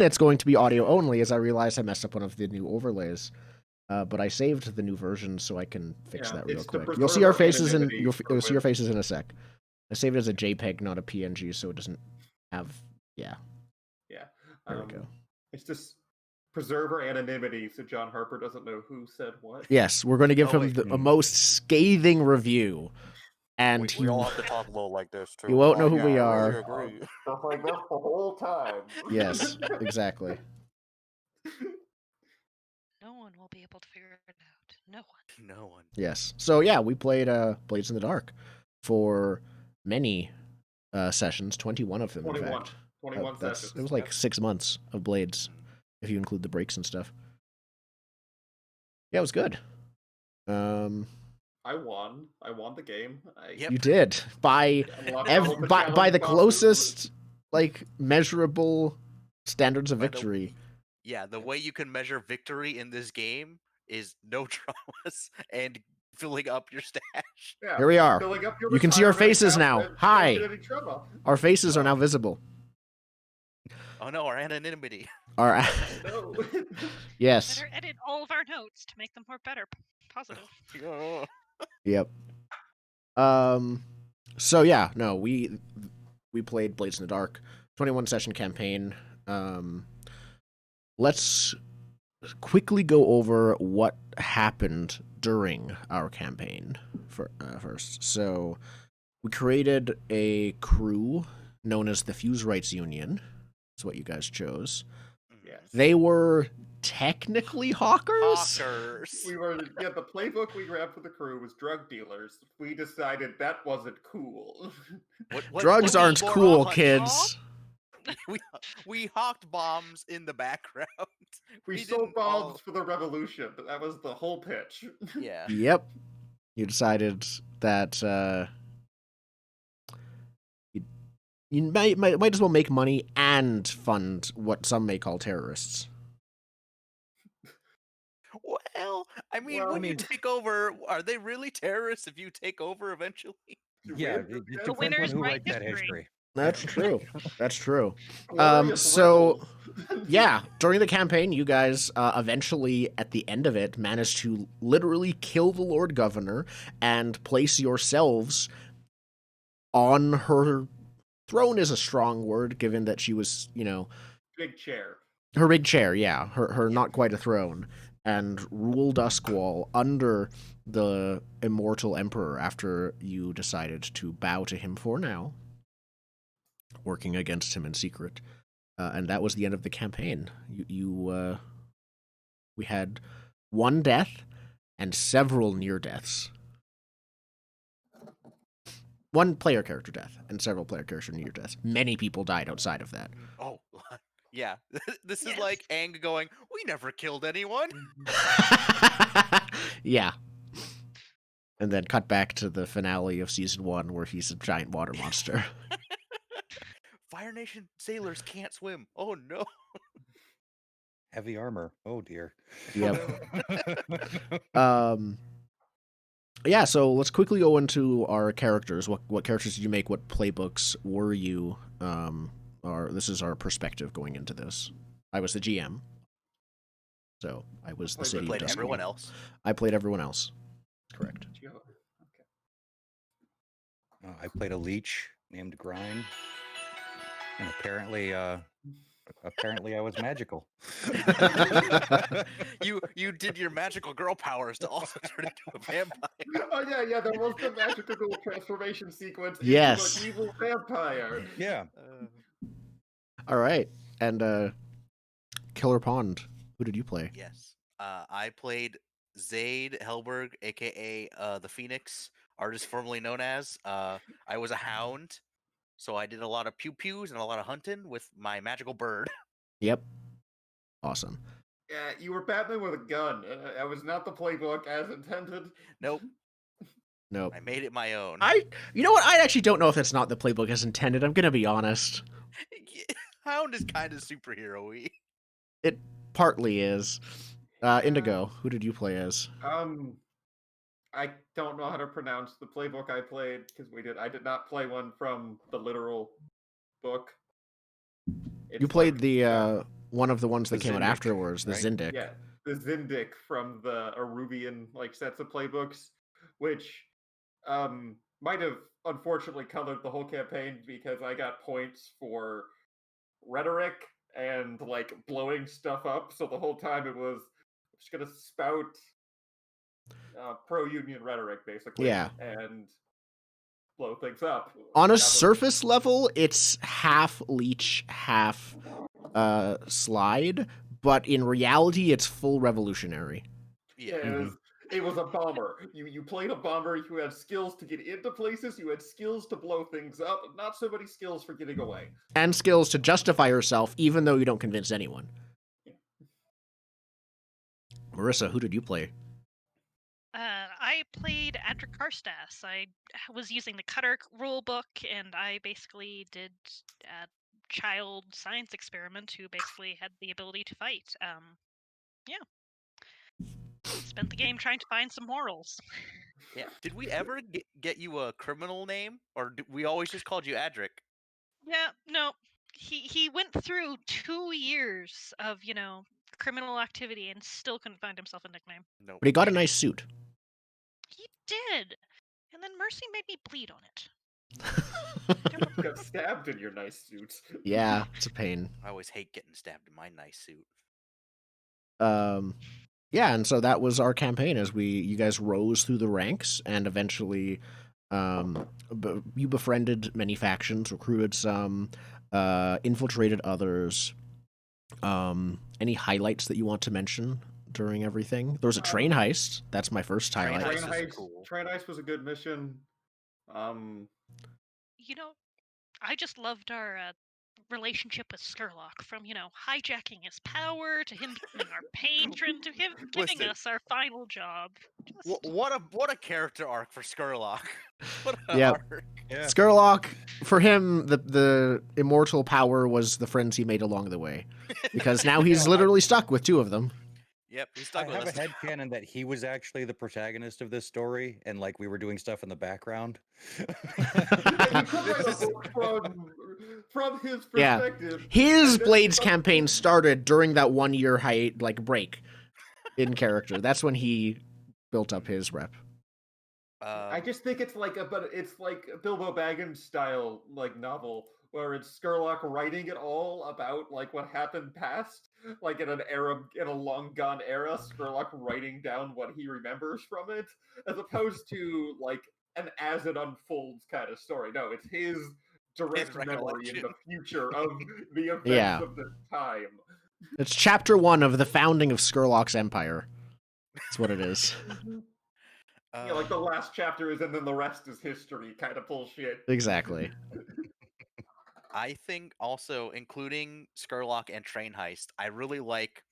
it's going to be audio only, as I realized I messed up one of the new overlays. But I saved the new version, so I can fix that real quick. You'll see our faces in you'll see your faces in a sec. I saved it as a JPEG, not a PNG, so it doesn't have. Yeah. Yeah. There we go. It's just preserver anonymity, so John Harper doesn't know who said what. Yes, we're going to give him a most scathing review, and we all have to talk low like this too. You won't know who we I are. really agree. Stuff like that the whole time. Yes, exactly. No one will be able to figure it out. No one. No one. Yes. So yeah, we played Blades in the Dark for many sessions, 21 of them, 21. in fact. 21 sessions. It was like 6 months of Blades, if you include the breaks and stuff. Yeah, it was good. I won. I won the game. You did by the closest like measurable standards of victory. The way you can measure victory in this game is no traumas and filling up your stash. Yeah, here we are. You can see our faces now. Hi. Our faces are now visible. Oh no, our anonymity. Our yes. Better edit all of our notes to make them more positive. Yep. So yeah, no, we played Blades in the Dark, 21 session campaign. Let's quickly go over what happened during our campaign first. So we created a crew known as the Fuse Rights Union. That's what you guys chose. Yes. They were technically hawkers. We were the playbook we grabbed for the crew was drug dealers. We decided that wasn't cool. Drugs aren't cool, kids. We hawked bombs in the background. We sold bombs for the revolution. That was the whole pitch. Yeah. Yep. You decided that you might as well make money and fund what some may call terrorists. Well, I mean, when you take over, are they really terrorists if you take over eventually? Yeah, it depends on who writes that history. That's true. That's true. So, yeah, during the campaign, you guys eventually, at the end of it, managed to literally kill the Lord Governor and place yourselves on her throne is a strong word, given that she was, big chair. Her big chair, yeah. Her not quite a throne. And rule Duskwall under the immortal emperor after you decided to bow to him for now, working against him in secret. And that was the end of the campaign. We had one death and several near deaths. One player character death and several player character near deaths. Many people died outside of that. Oh, yeah. This is like Aang going, "We never killed anyone." Yeah. And then cut back to the finale of season 1 where he's a giant water monster. Fire Nation sailors can't swim. Oh no. Heavy armor. Oh dear. Yep. Yeah, so let's quickly go into our characters. What characters did you make? What playbooks were you? This is our perspective going into this. I was the GM. So I was the city. Played everyone else. I played everyone else. Correct. I played a leech named Grind, and apparently I was magical. You did your magical girl powers to also turn into a vampire. Oh yeah, there was the magical transformation sequence. Yes. Into an evil vampire. Yeah. All right, and Killer Pond. Who did you play? Yes, I played Zaid Helberg, aka the Phoenix, artist formerly known as. I was a hound, so I did a lot of pew pews and a lot of hunting with my magical bird. Yep. Awesome. Yeah, you were Batman with a gun. I was not the playbook as intended. Nope. Nope. I made it my own. You know what? I actually don't know if that's not the playbook as intended. I'm gonna be honest. Hound is kind of superhero-y. It partly is. Indigo, who did you play as? I don't know how to pronounce the playbook I played because I did not play one from the literal book. You played the one of the ones that The came out Zindik, afterwards, the right? Zindik. Yeah, the Zindik from the Arubian like sets of playbooks, which might have unfortunately colored the whole campaign because I got points for rhetoric and like blowing stuff up. So the whole time it was just gonna spout pro-union rhetoric basically, Yeah. and blow things up. On a That was- surface level, it's half leech, half slide, but in reality, it's full revolutionary. Yeah, Yeah. it was a bomber. You played a bomber. You had skills to get into places. You had skills to blow things up. Not so many skills for getting away. And skills to justify yourself, even though you don't convince anyone. Marissa, who did you play? I played Adric Karstas. I was using the Cutter rule book, and I basically did a child science experiment who basically had the ability to fight. Yeah. Spent the game trying to find some morals. Yeah. Did we ever get you a criminal name, or we always just called you Adric? Yeah, no. He went through 2 years of, criminal activity and still couldn't find himself a nickname. No. But he got a nice suit. He did. And then Mercy made me bleed on it. You got stabbed in your nice suit. Yeah, it's a pain. I always hate getting stabbed in my nice suit. Yeah, and so that was our campaign as you guys rose through the ranks and eventually you befriended many factions, recruited some, infiltrated others. Any highlights that you want to mention during everything? There was a train heist. That's my first Train highlight. heist is cool. Train heist was a good mission. I just loved our relationship with Skurlock, from hijacking his power to him becoming our patron to him giving Listen. us our final job. Just, What a character arc for Skurlock. What a Yep. arc. Yeah. Skurlock, for him, the immortal power was the friends he made along the way, because now he's literally stuck with 2 of them. Yep, he's I stuck with have a us. headcanon that he was actually the protagonist of this story, and like we were doing stuff in the background. He could write a book from his Yeah. perspective. His and then Blades some- campaign started during that 1-year break in character. That's when he built up his rep. I just think it's like a Bilbo Baggins style novel where it's Skurlock writing it all about what happened past, in a long gone era. Skurlock writing down what he remembers from it, as opposed to an as it unfolds kind of story. No, it's his direct memory in recollection. the future of the events Yeah. of the time. It's chapter 1 of the founding of Skurlock's empire. That's what it is. Yeah, the last chapter is and then the rest is history kind of bullshit. Exactly. I think also including Skurlock and Train Heist, I really like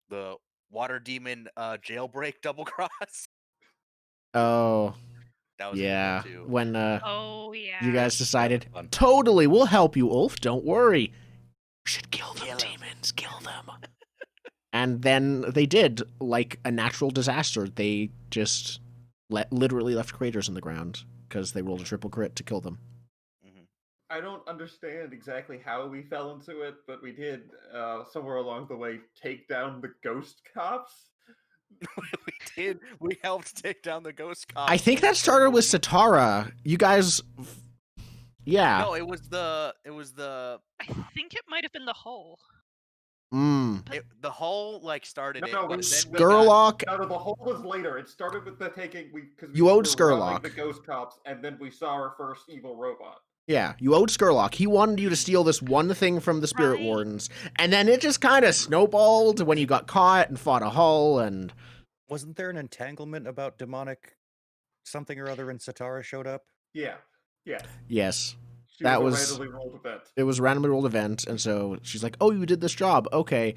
the Water Demon jailbreak double cross. Oh, That was yeah. cool too. When oh yeah. you guys decided, fun. totally, we'll help you, Ulf. Don't worry. We should kill them, Kill 'em. demons. Kill them. And then they did, like a natural disaster. They just literally left craters in the ground because they rolled a triple crit to kill them. I don't understand exactly how we fell into it, but we did somewhere along the way take down the ghost cops. We did. We helped take down the ghost cop. I think that started with Satara. You guys, yeah. No, it was the I think it might have been the Hull. the Hull started No, it. no, but we- then we got- Skurlock. No, the whole was later. It started with the taking because You owed were robbing Skurlock. the ghost cops, and then we saw our first evil robot. Yeah, you owed Skurlock. He wanted you to steal this one thing from the Spirit Right. Wardens, and then it just kind of snowballed when you got caught and fought a Hull, and Wasn't there an entanglement about demonic something or other, and Satara showed up? Yeah, yes, she That was was- a randomly rolled event. it was a randomly rolled event, and so she's like, "Oh, you did this job. Okay,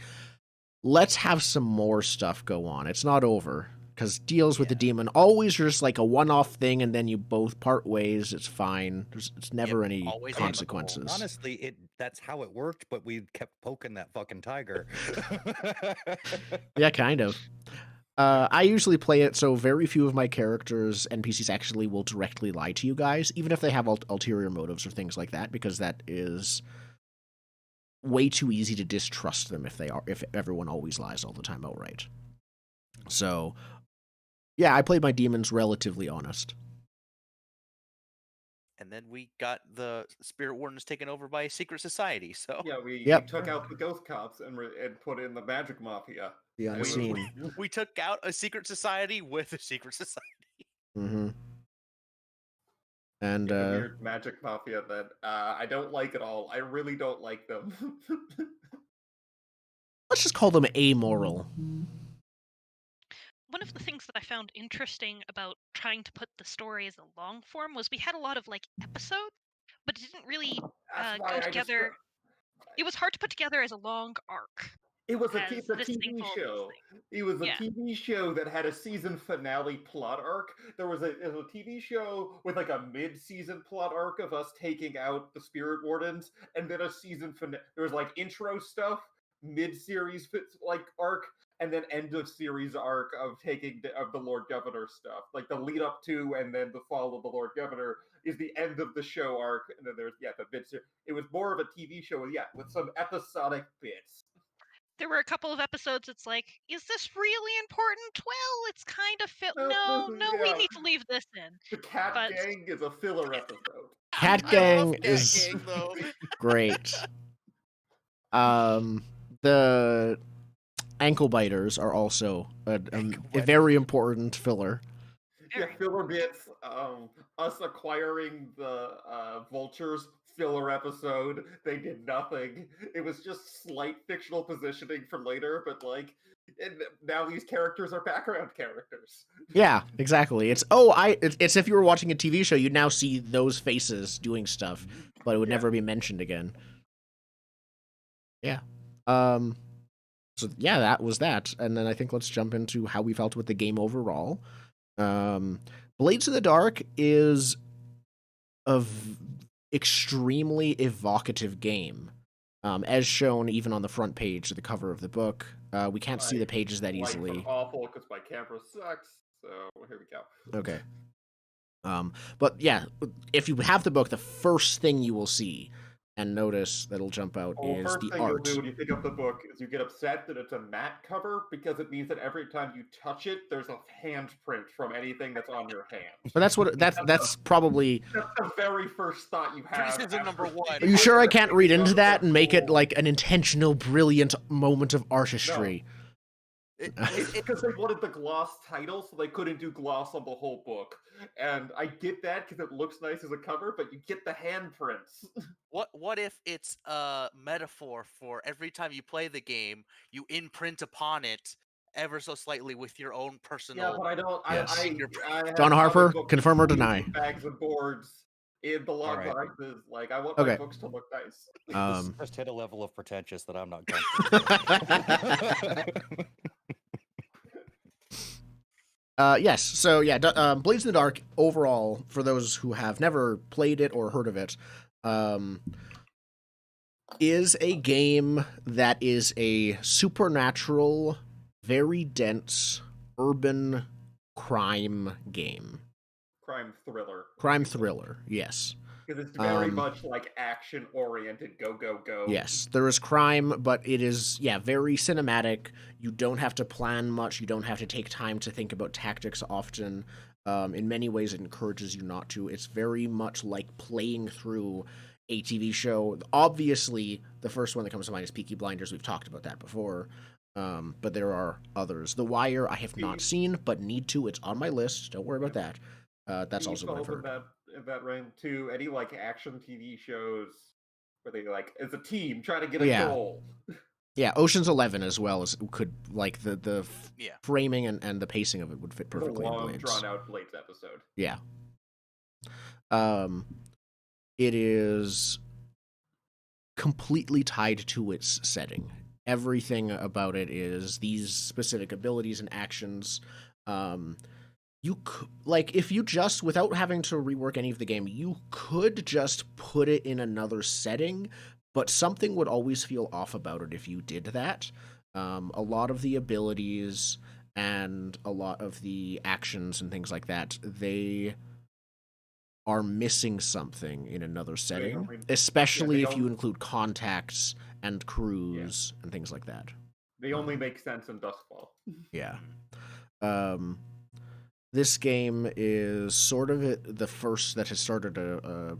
let's have some more stuff go on. It's not over." Because deals with the demon always just like a one-off thing, and then you both part ways. It's fine. It's never any always consequences. Honestly, that's how it worked, but we kept poking that fucking tiger. Yeah, kind of. I usually play it so very few of my characters, NPCs, actually will directly lie to you guys, even if they have ulterior motives or things like that, because that is way too easy to distrust them if everyone always lies all the time outright. So, yeah, I played my demons relatively honest. And then we got the Spirit Wardens taken over by a secret society. So yeah, we Yep. took out the ghost cops and put in the magic mafia. The unseen. we took out a secret society with a secret society. Mm-hmm. And The weird magic mafia that I don't like at all. I really don't like them. let's just call them amoral. One of the things that I found interesting about trying to put the story as a long form was we had a lot of like episodes, but it didn't really That's why go I together. It was hard to put together as a long arc. It was a as TV this thing follows this show. thing. It was a Yeah. TV show that had a season finale plot arc. It was a TV show with like a mid-season plot arc of us taking out the Spirit Wardens, and then a season finale. There was like intro stuff, mid-series like arc, and then end of series arc of taking of the Lord Governor stuff. Like the lead up to and then the fall of the Lord Governor is the end of the show arc, and then there's the mid-series. It was more of a TV show, with some episodic bits. There were a couple of episodes. It's like, is this really important? Well, it's kind of No, we need to leave this in. The Cat Gang is a filler episode. Cat I Gang love Cat is Gang, though. great. The ankle biters are also a very important filler. Yeah, filler bits. Us acquiring the vultures filler episode. They did nothing. It was just slight fictional positioning for later, but and now these characters are background characters. Yeah, exactly. It's if you were watching a TV show, you'd now see those faces doing stuff, but it would never be mentioned again. Yeah. So yeah, that was that. And then I think let's jump into how we felt with the game overall. Blades in the Dark is a extremely evocative game. As shown even on the front page of the cover of the book. We can't see the pages that easily. Awful because my camera sucks. So here we go. Okay. But yeah, if you have the book, the first thing you will see and notice that'll jump out is first the thing art. You'll do when you pick up the book is you get upset that it's a matte cover because it means that every time you touch it, there's a handprint from anything that's on your hand. But that's probably that's the very first thought you have. Criticism number one. Are you sure I can't read into that and make it like an intentional, brilliant moment of artistry? No. It's because they wanted the gloss title, so they couldn't do gloss on the whole book. And I get that because it looks nice as a cover, but you get the handprints. What if it's a metaphor for every time you play the game, you imprint upon it ever so slightly with your own personal... Yeah, but I don't... Yes. I John Harper, confirm or deny? Bags and boards in the log boxes. Like, I want Okay. my books to look nice. This just hit a level of pretentious that I'm not comfortable with. Yes, so yeah, Blades in the Dark, overall, for those who have never played it or heard of it, is a game that is a supernatural, very dense, urban crime game. Crime thriller, yes. Because it's very much like action-oriented, go. Yes, there is crime, but it is, very cinematic. You don't have to plan much. You don't have to take time to think about tactics often. In many ways, it encourages you not to. It's very much like playing through a TV show. Obviously, the first one that comes to mind is Peaky Blinders. We've talked about that before. But there are others. The Wire, I have not seen, but need to. It's on my list. Don't worry about that. That's also what I've heard. That ran too. Any action TV shows where they it's a team trying to get a goal. Yeah, Ocean's 11 as well as could the framing and the pacing of it would fit perfectly. The long in Blades. drawn out Blades episode. Yeah. It is completely tied to its setting. Everything about it is these specific abilities and actions. You if you just, without having to rework any of the game, you could just put it in another setting, but something would always feel off about it if you did that. A lot of the abilities and a lot of the actions and things like that, they are missing something in another setting, mean, especially yeah, if you include contacts and crews and things like that. They only make sense in Dustfall. Yeah. This game is sort of the first that has started a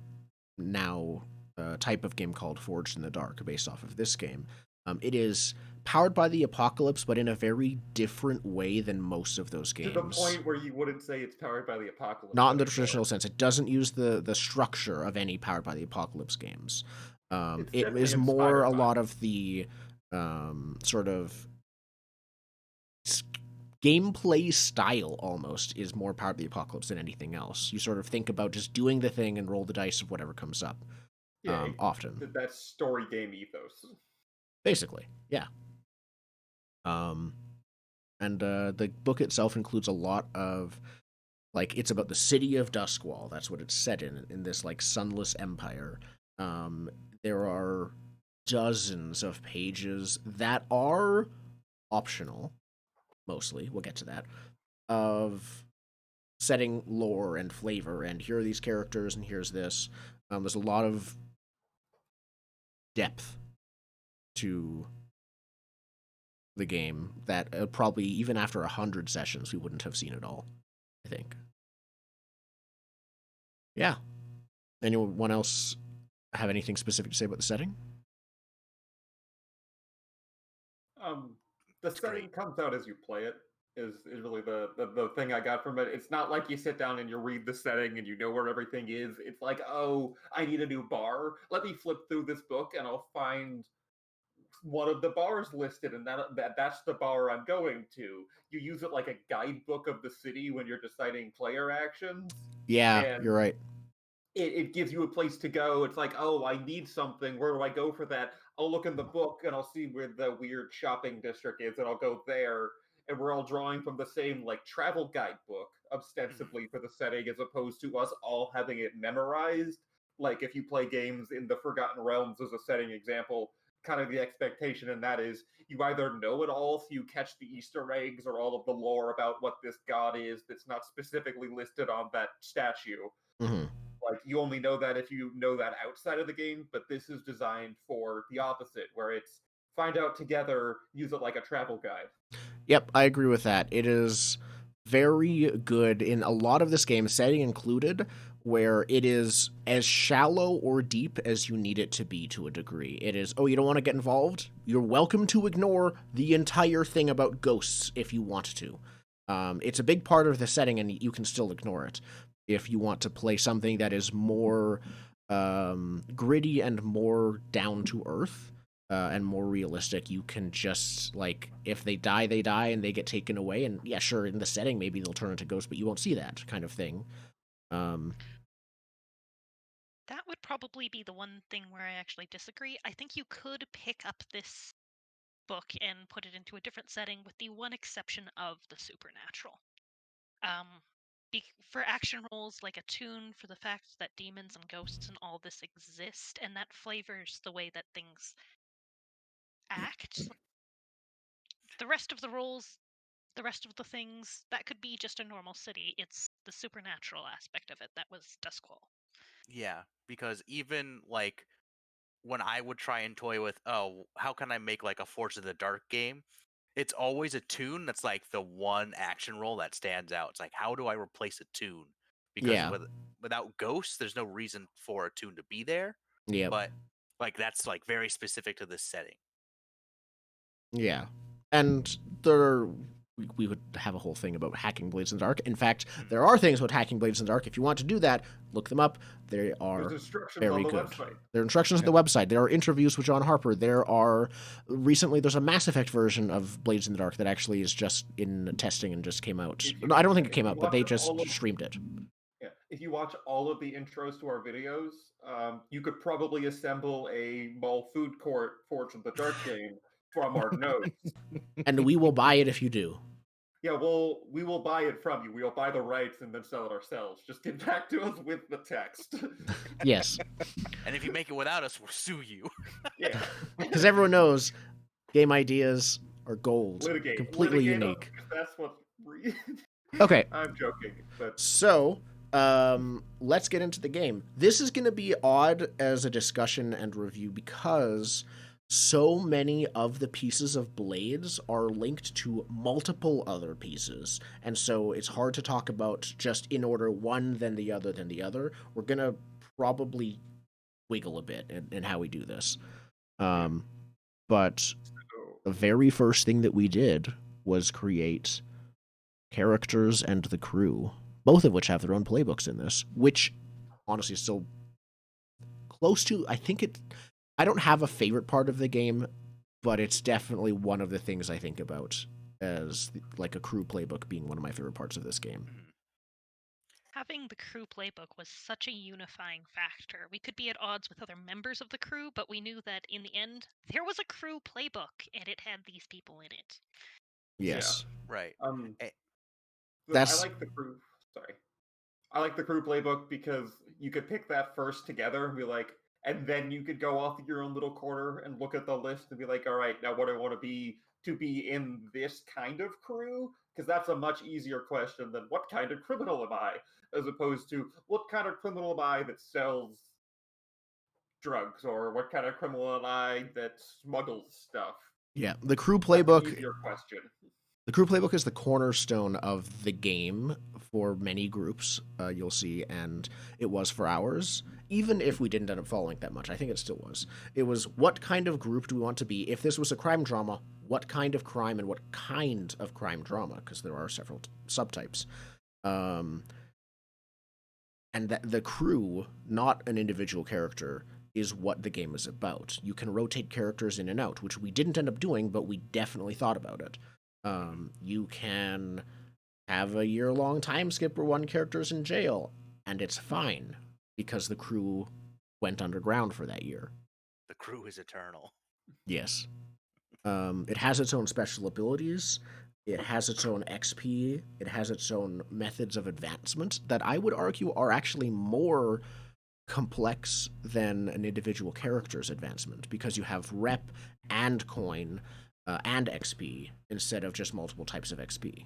type of game called Forged in the Dark based off of this game. It is powered by the apocalypse, but in a very different way than most of those games. To the point where you wouldn't say it's powered by the apocalypse. Not in the traditional sense. It doesn't use the structure of any powered by the apocalypse games. It is more a lot of the sort of gameplay style almost is more powered by the apocalypse than anything else. You sort of think about just doing the thing and roll the dice of whatever comes up. Yeah, often. That's story game ethos. Basically, yeah. And the book itself includes a lot of, like, it's about the city of Duskwall. That's what it's set in this, like, sunless empire. There are dozens of pages that are optional, mostly, we'll get to that, of setting lore and flavor, and here are these characters, and here's this. There's a lot of depth to the game that probably, even after 100 sessions, we wouldn't have seen it all, I think. Yeah. Anyone else have anything specific to say about the setting? The setting comes out as you play it. Is really the thing I got from it. It's not like you sit down and you read the setting and you know where everything is. It's like, oh, I need a new bar. Let me flip through this book and I'll find one of the bars listed, and that's the bar I'm going to. You use it like a guidebook of the city when you're deciding player actions. Yeah, you're right. It gives you a place to go. It's like, oh, I need something. Where do I go for that? I'll look in the book and I'll see where the weird shopping district is, and I'll go there. And we're all drawing from the same, like, travel guidebook, ostensibly, for the setting, as opposed to us all having it memorized. Like, if you play games in the Forgotten Realms as a setting example, kind of the expectation in that is you either know it all, so you catch the Easter eggs or all of the lore about what this god is that's not specifically listed on that statue. Mm-hmm. Like, you only know that if you know that outside of the game, but this is designed for the opposite, where it's find out together, use it like a travel guide. Yep, I agree with that. It is very good in a lot of this game, setting included, where it is as shallow or deep as you need it to be to a degree. It is, oh, you don't want to get involved? You're welcome to ignore the entire thing about ghosts if you want to. It's a big part of the setting, and you can still ignore it. If you want to play something that is more gritty and more down to earth, and more realistic, you can just, like, if they die, they die, and they get taken away, and yeah, sure, in the setting, maybe they'll turn into ghosts, but you won't see that kind of thing. That would probably be the one thing where I actually disagree. I think you could pick up this book and put it into a different setting, with the one exception of the supernatural. For action roles, like Attune, for the fact that demons and ghosts and all this exist, and that flavors the way that things act. The rest of the roles, the rest of the things, that could be just a normal city. It's the supernatural aspect of it that was Duskwall. Yeah, because even, like, when I would try and toy with, oh, how can I make, like, a Forged in the Dark game? It's always Attune that's, like, the one action role that stands out. It's like, how do I replace Attune? Because without ghosts, there's no reason for Attune to be there. Yeah. But, like, that's, like, very specific to this setting. Yeah. And we would have a whole thing about hacking Blades in the Dark. In fact, there are things about hacking Blades in the Dark. If you want to do that, look them up. They are very good. There are instructions on the website. There are interviews with John Harper. Recently there's a Mass Effect version of Blades in the Dark that actually is just in testing and just came out. I don't think it came out, but they just streamed it. Yeah, if you watch all of the intros to our videos, you could probably assemble a mall food court Forged in the Dark game from our notes. And we will buy it if you do. Yeah, we will buy it from you. We'll buy the rights and then sell it ourselves. Just get back to us with the text. Yes. And if you make it without us, we'll sue you. Yeah. Because everyone knows game ideas are gold. Completely unique. That's what... Okay. I'm joking. But... So, let's get into the game. This is going to be odd as a discussion and review because so many of the pieces of blades are linked to multiple other pieces, and so it's hard to talk about just in order one, then the other, then the other. We're going to probably wiggle a bit in how we do this. But the very first thing that we did was create characters and the crew, both of which have their own playbooks in this, which honestly is still close to, I don't have a favorite part of the game, but it's definitely one of the things I think about as like a crew playbook being one of my favorite parts of this game. Having the crew playbook was such a unifying factor. We could be at odds with other members of the crew, but we knew that in the end, there was a crew playbook, and it had these people in it. Yes. Yeah, right. That's... I like the crew. Sorry. I like the crew playbook because you could pick that first together and be like, and then you could go off your own little corner and look at the list and be like, all right, now what do I want to be in this kind of crew? Because that's a much easier question than what kind of criminal am I, as opposed to what kind of criminal am I that sells drugs, or what kind of criminal am I that smuggles stuff? Yeah, the crew playbook. That's an easier question. The crew playbook is the cornerstone of the game for many groups, you'll see, and it was for ours. Even if we didn't end up following that much, I think it still was. It was, what kind of group do we want to be? If this was a crime drama, what kind of crime and what kind of crime drama? Because there are several subtypes. And the crew, not an individual character, is what the game is about. You can rotate characters in and out, which we didn't end up doing, but we definitely thought about it. You can have a year-long time skip where one character's in jail, and it's fine, because the crew went underground for that year. The crew is eternal. Yes. It has its own special abilities, it has its own XP, it has its own methods of advancement that I would argue are actually more complex than an individual character's advancement, because you have rep and coin, and XP instead of just multiple types of XP.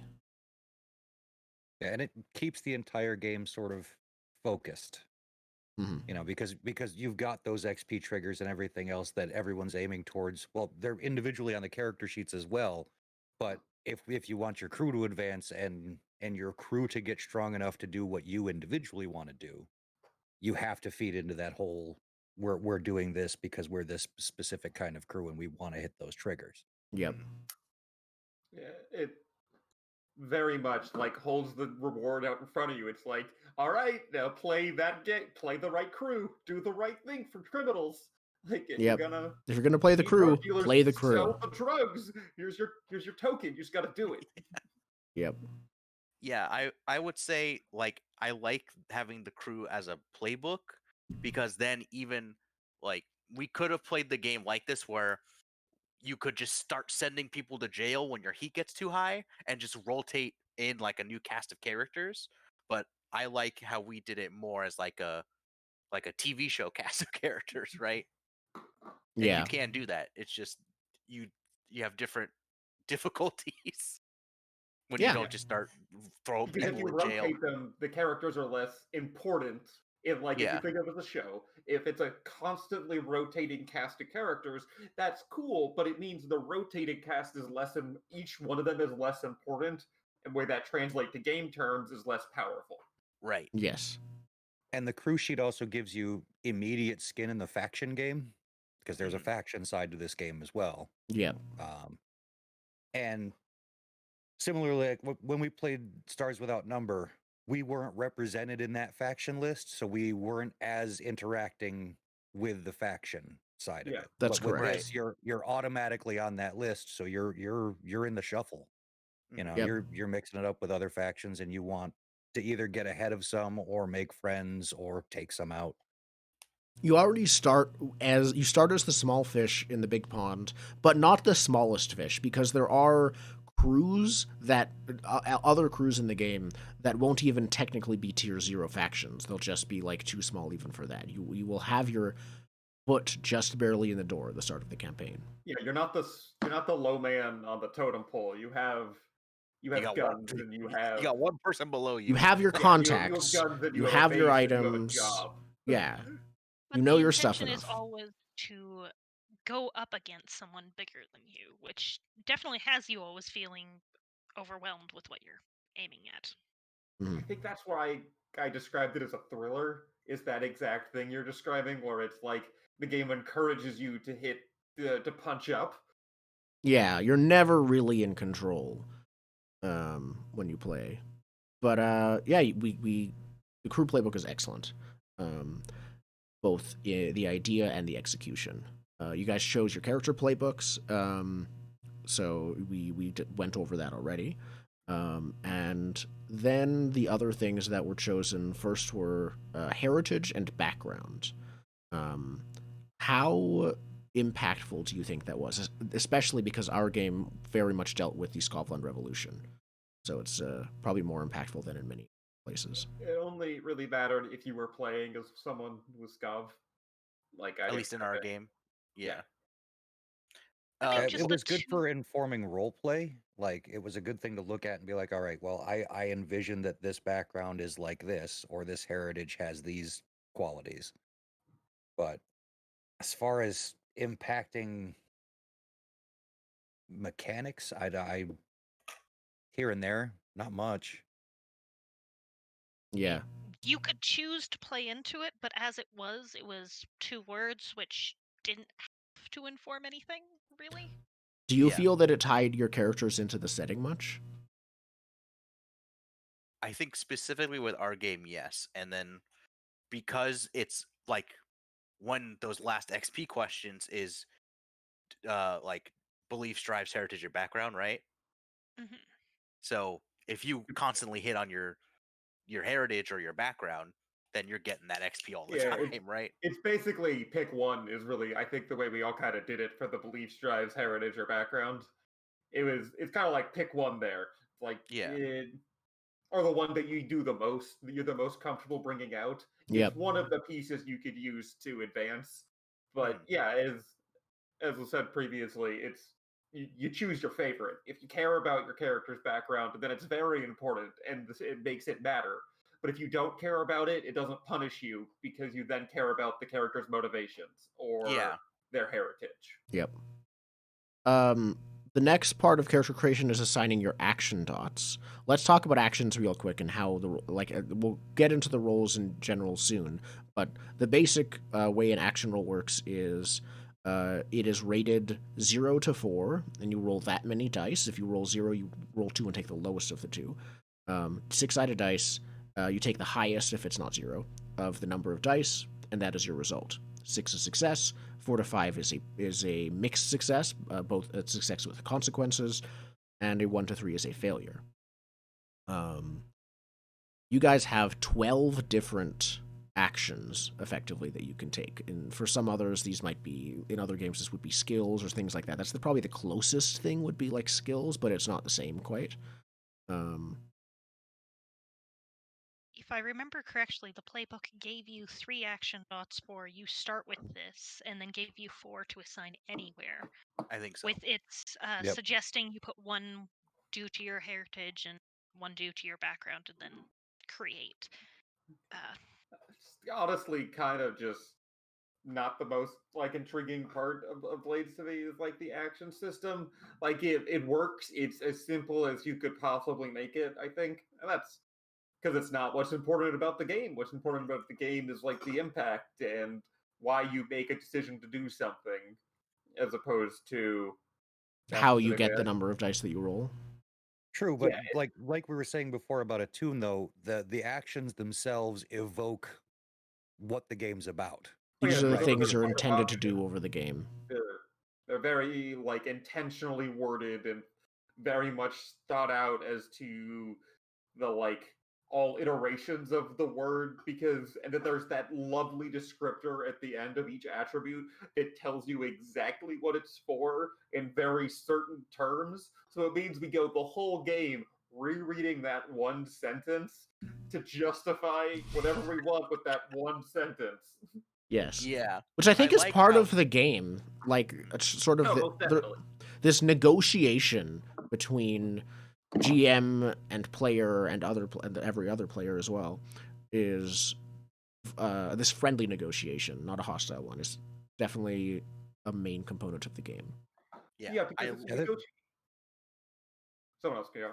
Yeah, and it keeps the entire game sort of focused. You know, because you've got those XP triggers and everything else that everyone's aiming towards. Well, they're individually on the character sheets as well, but if you want your crew to advance and your crew to get strong enough to do what you individually want to do, you have to feed into that whole we're doing this because we're this specific kind of crew and we want to hit those triggers. Yep. Yeah, it very much like holds the reward out in front of you. It's like, all right, now play that game, play the right crew, do the right thing for criminals. Like, if you're gonna play the crew, play the crew. Sell the drugs. Here's your token. You just got to do it. Yep. Yeah, I would say, like, I like having the crew as a playbook, because then even, like, we could have played the game like this where you could just start sending people to jail when your heat gets too high and just rotate in like a new cast of characters. But I like how we did it more as like a TV show cast of characters, right? And Yeah. you can do that. It's just you have different difficulties when you don't just start throwing because people if you in jail. rotate them, the characters are less important. If you think of it as a show, if it's a constantly rotating cast of characters, that's cool, but it means the rotating cast is each one of them is less important, and where that translates to game terms is less powerful. Right. Yes. And the crew sheet also gives you immediate skin in the faction game, because there's a faction side to this game as well. Yeah. And similarly, like when we played Stars Without Number, we weren't represented in that faction list, so we weren't as interacting with the faction side of it. That's but correct. With this, you're automatically on that list, so you're in the shuffle. You know, you're mixing it up with other factions, and you want to either get ahead of some or make friends or take some out. You already start as the small fish in the big pond, but not the smallest fish, because there are crews that other crews in the game that won't even technically be tier 0 factions. They'll just be like too small even for that. You will have your foot just barely in the door at the start of the campaign. Yeah, you're not the low man on the totem pole. You have you have guns and you have... You got one person below you. You have your contacts. You have guns and you you have your base and you have a items. job. Yeah. But You know the your stuff intention is enough. always to go up against someone bigger than you, which definitely has you always feeling overwhelmed with what you're aiming at. I think that's why I described it as a thriller, is that exact thing you're describing, where it's like the game encourages you to to punch up. Yeah, you're never really in control when you play. But yeah, the crew playbook is excellent. Both the idea and the execution. You guys chose your character playbooks, so we went over that already. And then the other things that were chosen first were heritage and background. How impactful do you think that was? Especially because our game very much dealt with the Skovland Revolution. So it's probably more impactful than in many places. It only really mattered if you were playing as someone who was Skov. At least in our game. Yeah. It was good for informing roleplay. Like, it was a good thing to look at and be like, all right, well, I envision that this background is like this, or this heritage has these qualities. But as far as impacting mechanics, I here and there, not much. Yeah. You could choose to play into it, but as it was 2 words, which didn't have to inform anything, really. Do you feel that it tied your characters into the setting much? I think specifically with our game, yes. And then because it's like when those last XP questions is like beliefs, drives, heritage, your background, right? Mm-hmm. So if you constantly hit on your heritage or your background, then you're getting that XP all the time, right? It's basically pick one is really, I think, the way we all kind of did it for the beliefs, drives, heritage, or background. It's kind of like pick one there. Like, or the one that you do the most, you're the most comfortable bringing out. It's one of the pieces you could use to advance. But yeah, as was said previously, it's you choose your favorite. If you care about your character's background, then it's very important and it makes it matter. But if you don't care about it, it doesn't punish you because you then care about the character's motivations or their heritage. Yep. The next part of character creation is assigning your action dots. Let's talk about actions real quick and how we'll get into the roles in general soon. But the basic way an action roll works is it is rated 0 to 4, and you roll that many dice. If you roll 0, you roll 2 and take the lowest of the 2. 6-sided dice, you take the highest if it's not 0 of the number of dice, and that is your result. 6 is success. 4 to 5 is a mixed success, both a success with consequences, and a 1 to 3 is a failure. You guys have 12 different actions, effectively, that you can take. And for some others, these might be, in other games, this would be skills or things like that. That's probably the closest thing would be like skills, but it's not the same quite. If I remember correctly, the playbook gave you 3 action dots for you start with this, and then gave you 4 to assign anywhere. I think so. With its suggesting you put 1 due to your heritage and 1 due to your background, and then create. Honestly, kind of just not the most intriguing part of Blades to me is the action system. It works. It's as simple as you could possibly make it, I think, and that's because it's not what's important about the game. What's important about the game is the impact and why you make a decision to do something, as opposed to how you get the number of dice that you roll. True, but like we were saying before about Attune, though, the actions themselves evoke what the game's about. These are the things you're intended to do over the game. They're very intentionally worded and very much thought out as to the all iterations of the word, and then there's that lovely descriptor at the end of each attribute that tells you exactly what it's for in very certain terms. So it means we go the whole game rereading that one sentence to justify whatever we want with that one sentence. Yes. Yeah. Which I think is part of the game. Sort of this negotiation between GM and player and every other player as well is this friendly negotiation, not a hostile one, is definitely a main component of the game. Yeah, because it's negotiation. Someone else can go.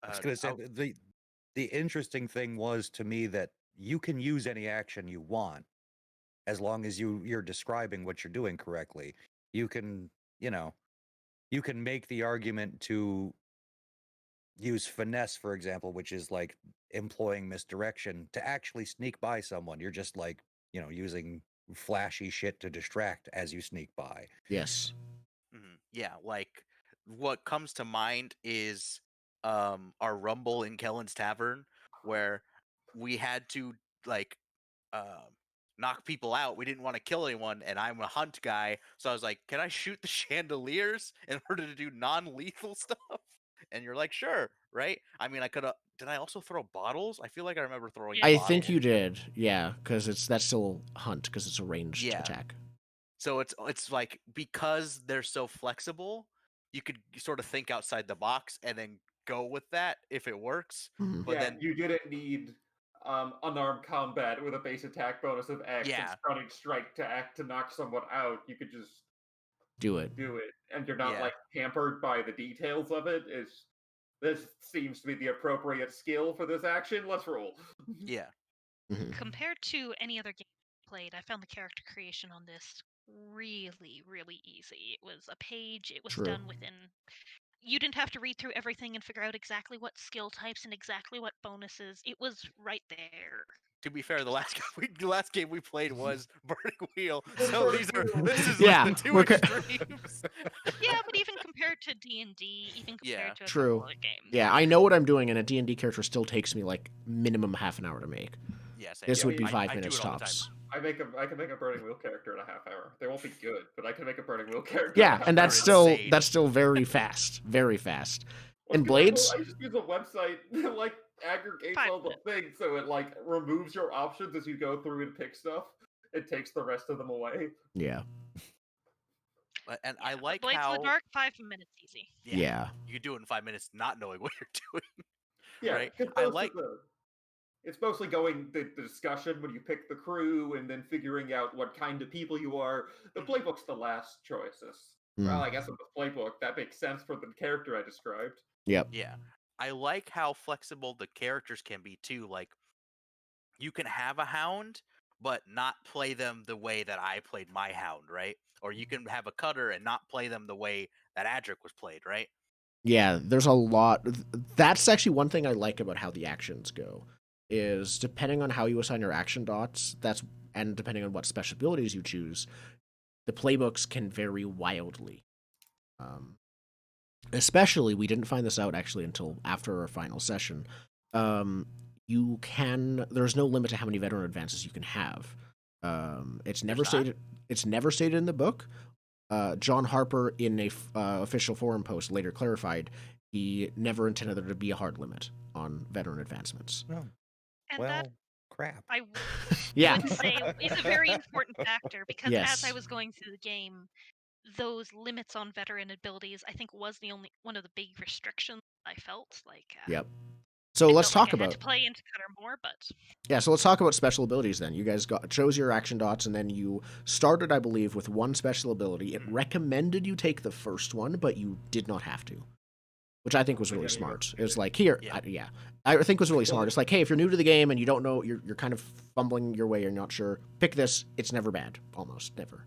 I was going to say the interesting thing was to me that you can use any action you want as long as you're describing what you're doing correctly. You can, you can make the argument to use finesse, for example, which is like employing misdirection to actually sneak by someone. You're just like, using flashy shit to distract as you sneak by. Yes. Mm-hmm. Yeah, like what comes to mind is our rumble in Kellen's Tavern, where we had to like knock people out. We didn't want to kill anyone, and I'm a hunt guy, so I was like, "Can I shoot the chandeliers in order to do non-lethal stuff?" And you're like, "Sure, right?" I mean, I could have. Did I also throw bottles? I feel like I remember throwing. I bottles. think you did, yeah, because that's still hunt because it's a ranged attack. So it's like because they're so flexible, you could sort of think outside the box and then go with that if it works. Mm-hmm. But then you didn't need unarmed combat with a base attack bonus of X and stunning strike to act to knock someone out. You could just do it, and you're not like hampered by the details of it. This seems to be the appropriate skill for this action. Let's roll. Yeah. Mm-hmm. Compared to any other game I played, I found the character creation on this really, really easy. It was a page. It was done within. You didn't have to read through everything and figure out exactly what skill types and exactly what bonuses. It was right there. To be fair, the last game we played was Burning Wheel, so this is yeah, like the two extremes. Yeah, but even compared to D&D, even compared to a true. couple other games. Yeah, I know what I'm doing, and a D&D character still takes me like minimum half an hour to make. Yeah, this would be 5 minutes tops. I can make a Burning Wheel character in a half hour. They won't be good, but I can make a Burning Wheel character. Yeah, and that's still very fast, very fast. And Blades, I just use a website that like aggregates all the things, so it like removes your options as you go through and pick stuff. It takes the rest of them away. Yeah. And I like Blades how of the Dark, 5 minutes easy. Yeah. You can do it in 5 minutes, not knowing what you're doing. Yeah, right. I like. It's mostly going the discussion when you pick the crew and then figuring out what kind of people you are. The playbook's the last choices. Well, I guess with the playbook, that makes sense for the character I described. Yep. Yeah. I like how flexible the characters can be too. Like, you can have a hound, but not play them the way that I played my hound, right? Or you can have a cutter and not play them the way that Adric was played, right? Yeah, there's a lot. That's actually one thing I like about how the actions go. Is depending on how you assign your action dots, and depending on what special abilities you choose, the playbooks can vary wildly. Especially, we didn't find this out actually until after our final session. There's no limit to how many veteran advances you can have. It's never stated in the book. John Harper, in a official forum post, later clarified he never intended there to be a hard limit on veteran advancements. No. And well, that, crap. I yeah. would say is a very important factor because yes. as I was going through the game, those limits on veteran abilities, I think, was the only one of the big restrictions I felt like. Yep. So let's talk about. I had to play into Cutter more, but. Yeah, so let's talk about special abilities then. You guys chose your action dots, and then you started, I believe, with one special ability. It recommended you take the first one, but you did not have to, which I think was really smart. It was like, here, I think was really smart. It's like, hey, if you're new to the game and you don't know, you're kind of fumbling your way, you're not sure, pick this. It's never bad, almost never.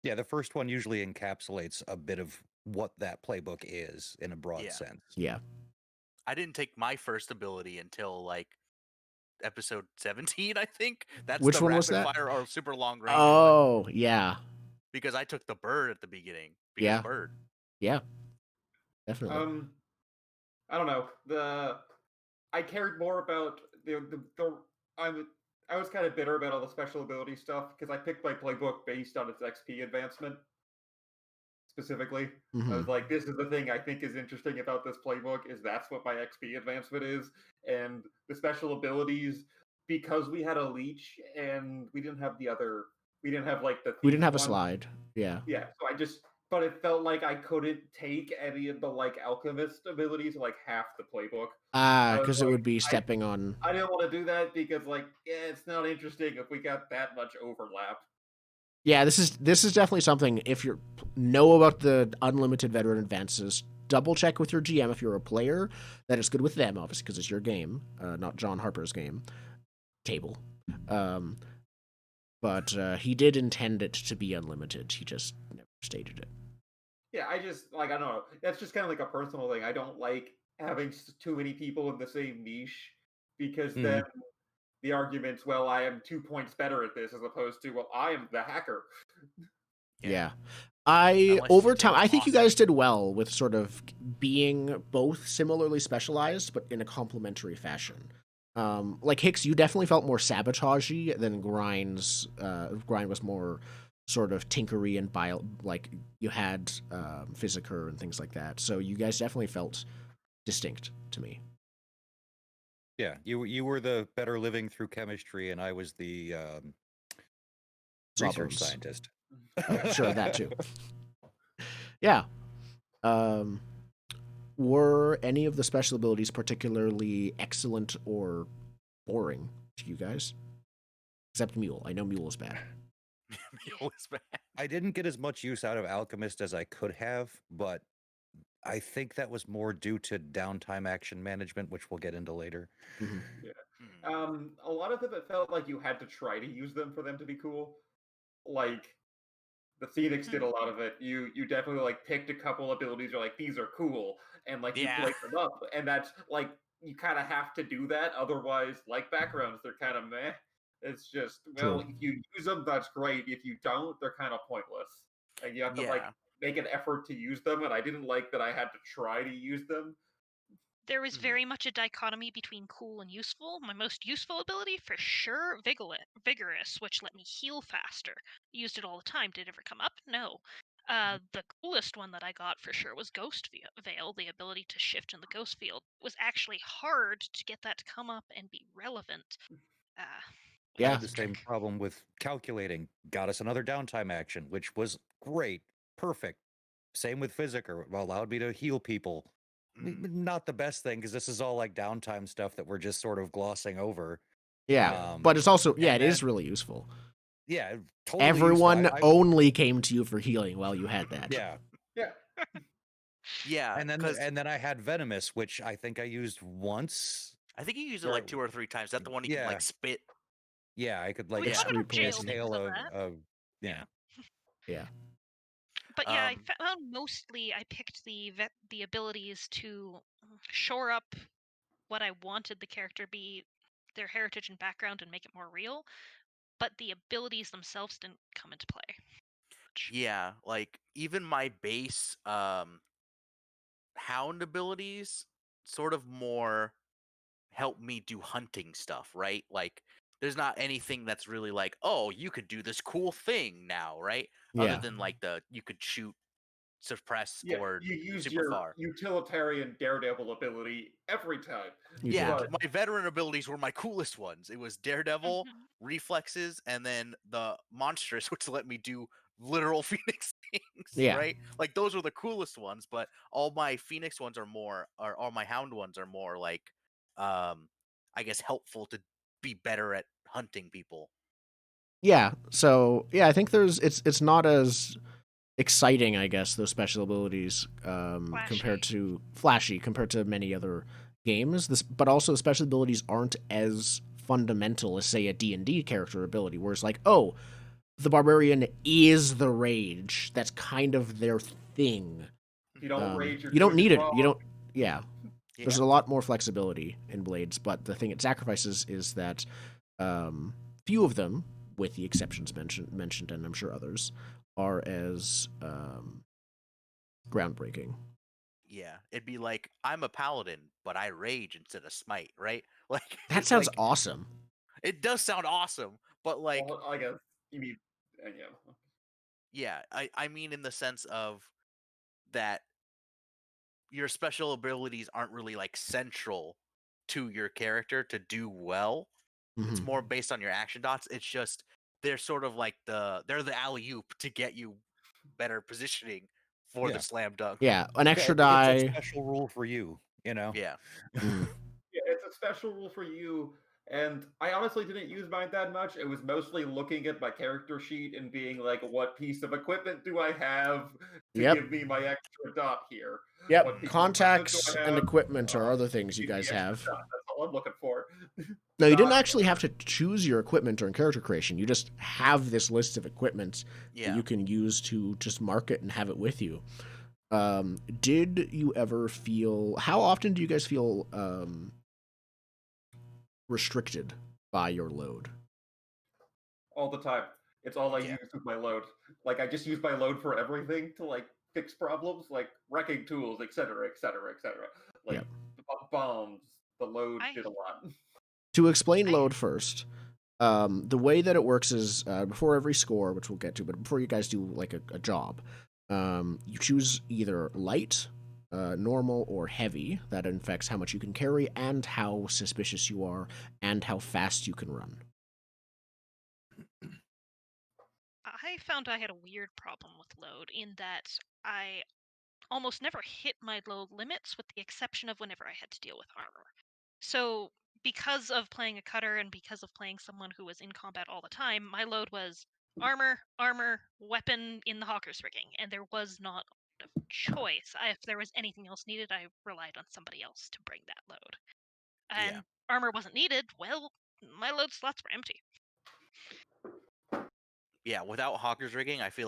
Yeah, the first one usually encapsulates a bit of what that playbook is in a broad sense. Yeah. I didn't take my first ability until like episode 17, I think. That's Which the one rapid was that? fire or super long range. Oh, yeah. Because I took the bird at the beginning. Because bird. Yeah. Definitely. I don't know. I cared more about I was kind of bitter about all the special ability stuff because I picked my playbook based on its XP advancement. Specifically, I was like, this is the thing I think is interesting about this playbook is that's what my XP advancement is, and the special abilities, because we had a leech and we didn't have like we didn't have a slide. Yeah. So but it felt like I couldn't take any of the like alchemist abilities, like half the playbook. Because it would be stepping on. I didn't want to do that because like it's not interesting if we got that much overlap. Yeah, this is definitely something. If you know about the unlimited veteran advances, double check with your GM if you're a player that is good with them, obviously, because it's your game, not John Harper's game table. But he did intend it to be unlimited. He just never stated it. Yeah, I just like I don't know. That's just kind of like a personal thing. I don't like having too many people in the same niche because then the arguments, well, I am 2 points better at this, as opposed to, well, I am the hacker. Yeah. Over time, I think you guys did well with sort of being both similarly specialized, but in a complementary fashion. Like Hicks, you definitely felt more sabotagey than Grind's. Grind was more sort of tinkery and like you had Physiker and things like that. So you guys definitely felt distinct to me. Yeah, you were the better living through chemistry, and I was the research scientist. Sure, that too. Yeah. Were any of the special abilities particularly excellent or boring to you guys? Except Mule. I know Mule is bad. Mule is bad. I didn't get as much use out of Alchemist as I could have, but I think that was more due to downtime action management, which we'll get into later. Mm-hmm. Yeah. A lot of them, it felt like you had to try to use them for them to be cool. Like the Phoenix did a lot of it. You definitely like picked a couple abilities. You're like, these are cool, and like you break them up, and that's like you kind of have to do that. Otherwise, like backgrounds, they're kind of meh. It's just well, if you use them, that's great. If you don't, they're kind of pointless, and you have to like make an effort to use them. And I didn't like that I had to try to use them. There was very much a dichotomy between cool and useful. My most useful ability, for sure, Vigorous, which let me heal faster. Used it all the time. Did it ever come up? No. The coolest one that I got for sure was Ghost Veil, the ability to shift in the ghost field. It was actually hard to get that to come up and be relevant. I had the same problem with calculating. Got us another downtime action, which was great. Perfect. Same with Physiker. Allowed me to heal people. Not the best thing, because this is all like downtime stuff that we're just sort of glossing over. Yeah, but it's also, it is really useful. Yeah, totally everyone only came to you for healing while you had that. Yeah. Yeah. And then I had Venomous, which I think I used once. I think you used it like 2 or 3 times. Is that the one you could like spit? Yeah, I could like exhale of yeah. Yeah. But yeah, I found mostly I picked the abilities to shore up what I wanted the character be, their heritage and background, and make it more real. But the abilities themselves didn't come into play. Yeah, like even my base hound abilities sort of more help me do hunting stuff, right? Like there's not anything that's really like, oh, you could do this cool thing now, right? Other than like you could shoot, suppress, or you used super your far. utilitarian Daredevil ability every time. My veteran abilities were my coolest ones. It was Daredevil, reflexes, and then the monstrous, which let me do literal Phoenix things, right? Like those were the coolest ones, but all my Phoenix ones are more, or all my Hound ones are more like, I guess helpful to be better at hunting people. Yeah. So I think it's not as exciting, I guess, those special abilities compared to many other games. But also the special abilities aren't as fundamental as say a D&D character ability, where it's like, oh, the barbarian is the rage. That's kind of their thing. You don't rage. You don't need it. You don't. Yeah. There's a lot more flexibility in Blades, but the thing it sacrifices is that few of them, with the exceptions mentioned, and I'm sure others, are as groundbreaking. Yeah, it'd be like, I'm a paladin, but I rage instead of smite, right? Like that sounds awesome. It does sound awesome, but like, well, I guess you mean, yeah, I mean in the sense of that your special abilities aren't really like central to your character to do well. It's more based on your action dots. It's just they're sort of like they're the alley-oop to get you better positioning for Yeah. the slam dunk. Yeah, an extra It's die. a special rule for you, you know? Yeah. Mm. Yeah, it's a special rule for you. And I honestly didn't use mine that much. It was mostly looking at my character sheet and being like, what piece of equipment do I have to Yep. give me my extra dot here? Yep, What piece of contacts equipment do I and have? equipment are other things you Give me guys the extra have. dot. That's all I'm looking for. No, you didn't Dot. actually have to choose your equipment during character creation. You just have this list of equipment that Yeah. you can use to just mark it and have it with you. Did you ever feel? How often do you guys feel restricted by your load? All the time. It's all I Yeah. use with my load. Like I just use my load for everything to like fix problems, like wrecking tools, etc., etc., etc. Like Yep. bombs. The load did a lot. To explain load first, the way that it works is before every score, which we'll get to, but before you guys do like a job, you choose either light, normal, or heavy. That affects how much you can carry and how suspicious you are and how fast you can run. I found I had a weird problem with load in that I almost never hit my load limits with the exception of whenever I had to deal with armor. So, because of playing a cutter and because of playing someone who was in combat all the time, my load was armor, weapon in the Hawker's rigging, and there was not a choice. If there was anything else needed, I relied on somebody else to bring that load. And armor wasn't needed, well, my load slots were empty. Yeah, without Hawker's rigging, I feel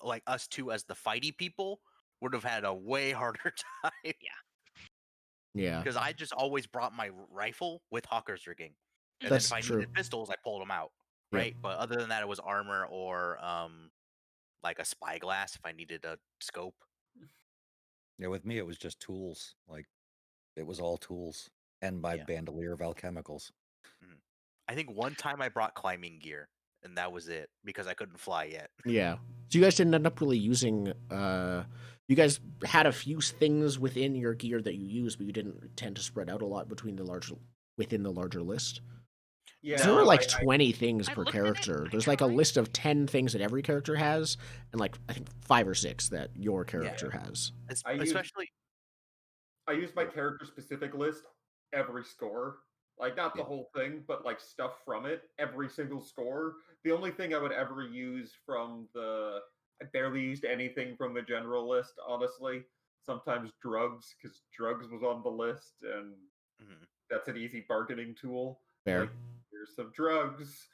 like us two as the fighty people would have had a way harder time. Yeah, Because I just always brought my rifle with Hawker's rigging, and that's then if I true. needed pistols, I pulled them out. Yep. Right, but other than that, it was armor or like a spyglass if I needed a scope. Yeah, with me it was just tools. Like it was all tools and my bandolier of alchemicals. I think one time I brought climbing gear, and that was it because I couldn't fly yet. Yeah. So you guys didn't end up really using. You guys had a few things within your gear that you used, but you didn't tend to spread out a lot within the larger list. Yeah, there were like 20 things per looked at it, character. There's like a list of 10 things that every character has, and like I think 5 or 6 that your character has. I Especially, use my character specific list every score. Like not the whole thing, but like stuff from it, every single score. The only thing I would ever use from I barely used anything from the general list, honestly. Sometimes drugs, because drugs was on the list, and that's an easy bargaining tool. Fair. Like, here's some drugs.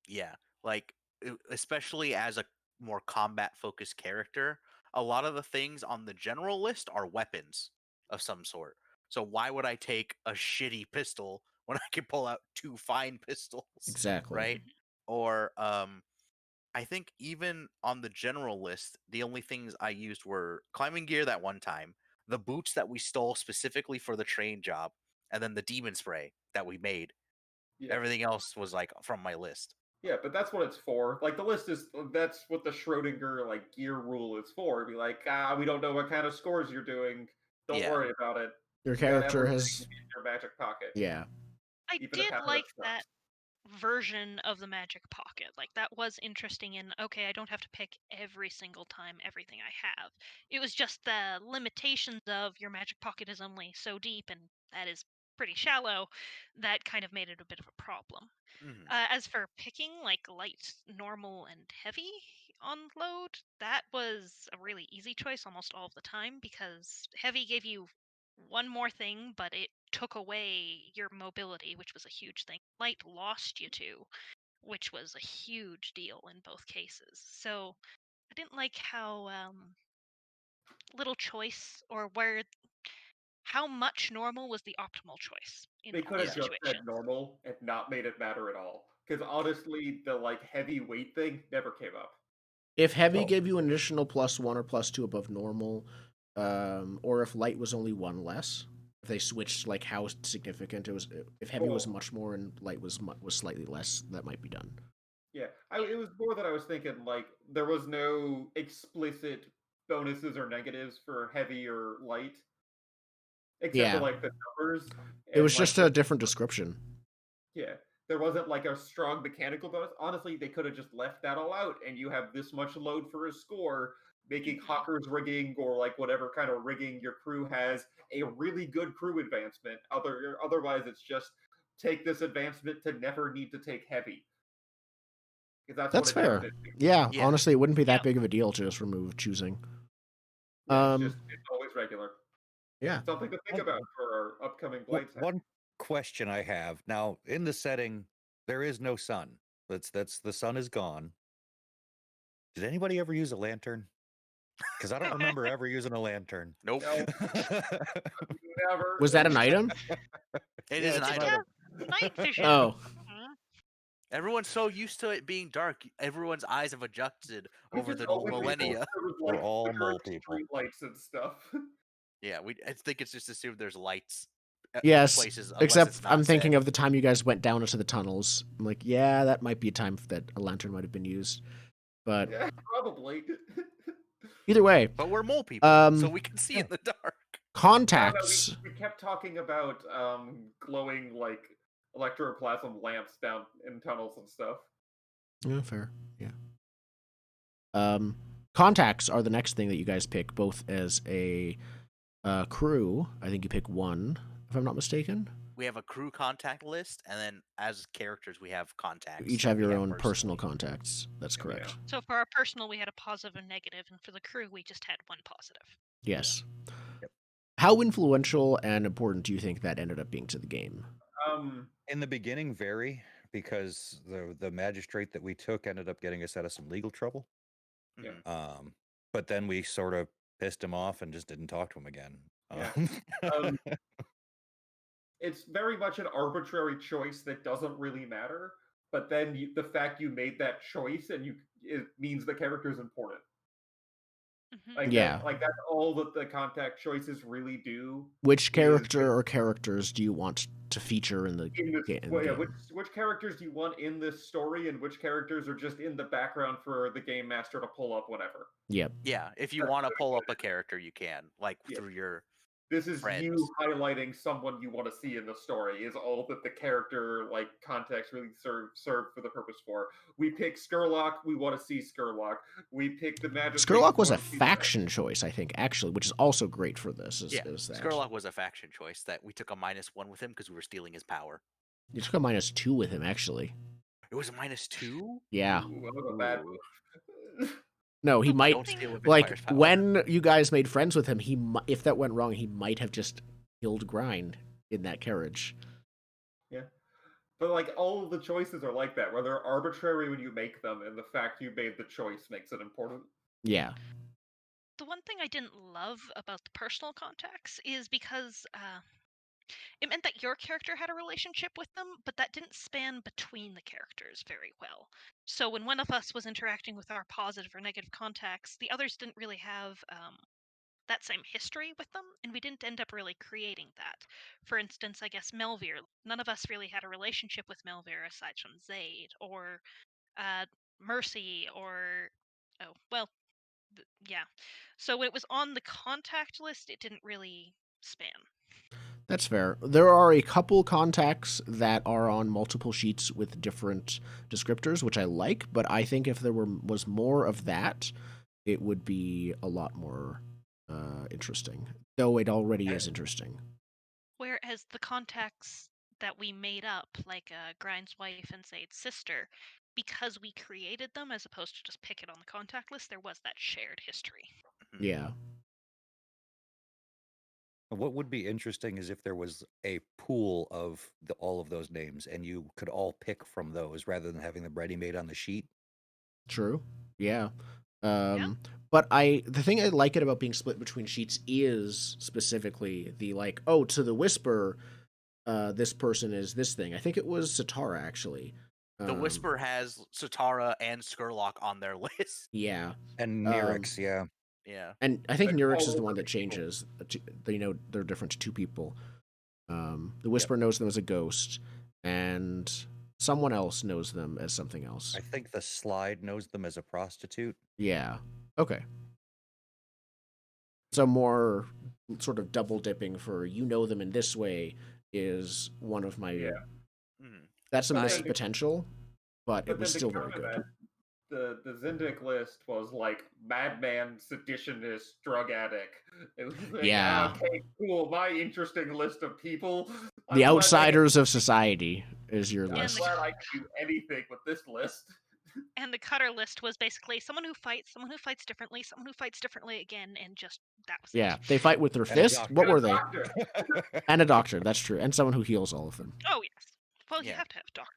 Yeah, like especially as a more combat focused character, a lot of the things on the general list are weapons of some sort. So why would I take a shitty pistol when I can pull out 2 fine pistols? Exactly. Right? Or I think even on the general list, the only things I used were climbing gear that one time, the boots that we stole specifically for the train job, and then the demon spray that we made. Yeah. Everything else was like from my list. Yeah, but that's what it's for. Like the list that's what the Schrodinger like gear rule is for. Be like, we don't know what kind of scores you're doing. Don't worry about it. Your character has in your magic pocket. Yeah. I did like that version of the magic pocket. Like that was interesting in okay, I don't have to pick every single time everything I have. It was just the limitations of your magic pocket is only so deep and that is pretty shallow that kind of made it a bit of a problem. As for picking like light, normal, and heavy on load, that was a really easy choice almost all of the time because heavy gave you one more thing, but it took away your mobility, which was a huge thing. Light lost you to, which was a huge deal in both cases. So I didn't like how little choice or how much normal was the optimal choice. They could have just said normal and not made it matter at all. Because honestly, the like heavy weight thing never came up. If heavy gave you an additional +1 or +2 above normal, or if light was only 1 less, if they switched like how significant it was, if heavy was much more and light was slightly less, that might be done. Yeah, it was more that I was thinking like there was no explicit bonuses or negatives for heavy or light, except for like the numbers. It was just a different description. Yeah, there wasn't like a strong mechanical bonus. Honestly, they could have just left that all out, and you have this much load for a score making Hawker's rigging or like whatever kind of rigging your crew has a really good crew advancement. Otherwise, it's just take this advancement to never need to take heavy. Because that's fair. Yeah, honestly, it wouldn't be that big of a deal to just remove choosing. Yeah, it's always regular. Yeah. Something to think about for our upcoming Blight. One question I have now, in the setting, there is no sun. That's the sun is gone. Did anybody ever use a lantern? Because I don't remember ever using a lantern. Nope. Never. Was that an item? It is an item. Night vision. Oh. Everyone's so used to it being dark. Everyone's eyes have adjusted over the millennia. We're all mole people. Lights and stuff. Yeah, I think it's just assumed there's lights. Yes, places, except I'm thinking of the time you guys went down into the tunnels. I'm like, yeah, that might be a time that a lantern might have been used. But yeah, probably. Either way. But we're mole people, so we can see in the dark. Contacts. We kept talking about glowing like electroplasm lamps down in tunnels and stuff. Yeah, fair. Yeah. Contacts are the next thing that you guys pick, both as a crew. I think you pick one, if I'm not mistaken. We have a crew contact list, and then as characters, we have contacts. You each have your own personal contacts. That's correct. Yeah. So for our personal, we had a positive and negative, and for the crew, we just had one positive. Yes. Yep. How influential and important do you think that ended up being to the game? In the beginning, very, because the magistrate that we took ended up getting us out of some legal trouble. Yeah. But then we sort of pissed him off and just didn't talk to him again. It's very much an arbitrary choice that doesn't really matter. But then the fact you made that choice and it means the character is important. Mm-hmm. Like that's all that the contact choices really do. Which character or characters do you want to feature in the game? Which characters do you want in this story, and which characters are just in the background for the game master to pull up whenever? Yep. Yeah, if you want to pull up a character, you can, through your. This is friends. You highlighting someone you want to see in the story is all that the character context really serve for the purpose for. We pick Skurlock, we want to see Skurlock. We pick the magistrate. Skurlock was a faction choice, I think, actually, which is also great for this. Skurlock was a faction choice that we took a -1 with him because we were stealing his power. You took a -2 with him, actually. It was a -2? Yeah. Ooh, no, he might power. When you guys made friends with him, if that went wrong, he might have just killed Grind in that carriage. Yeah. But all of the choices are like that, where they're arbitrary when you make them, and the fact you made the choice makes it important. Yeah. The one thing I didn't love about the personal contacts is because it meant that your character had a relationship with them, but that didn't span between the characters very well. So when one of us was interacting with our positive or negative contacts, the others didn't really have that same history with them, and we didn't end up really creating that. For instance, I guess Melvir, none of us really had a relationship with Melvir aside from Zaid, or Mercy, or... yeah. So when it was on the contact list, it didn't really span. That's fair. There are a couple contacts that are on multiple sheets with different descriptors, which I like, but I think if there was more of that, it would be a lot more interesting, though it already is interesting. Whereas the contacts that we made up, like Grind's wife and Zaid's sister, because we created them as opposed to just pick it on the contact list, there was that shared history. Yeah. What would be interesting is if there was a pool of all of those names and you could all pick from those rather than having them ready-made on the sheet. True. Yeah. But the thing I like it about being split between sheets is specifically the to the Whisper, this person is this thing. I think it was Satara, actually. The Whisper has Satara and Skurlock on their list. Yeah. And Nyryx, yeah. Yeah. And I think Nyryx is the one that changes. They're different to two people. The Whisper knows them as a ghost, and someone else knows them as something else. I think the Slide knows them as a prostitute. Yeah. Okay. So more sort of double dipping for you know them in this way is one of my... That's a missed potential, but it was still very good. the Zindic list was like madman, seditionist, drug addict. It was like, Yeah. okay, cool. My interesting list of people. The I'm glad outsiders of society is your I'm list. glad I can do anything with this list. And the cutter list was basically someone who fights differently, someone who fights differently again, and just that was Yeah, it. they fight with their And a fist. doctor. What And a were they? doctor. And a doctor. That's true. And someone who heals all of them. Oh yes. Well, you Yeah. have to have a doctor.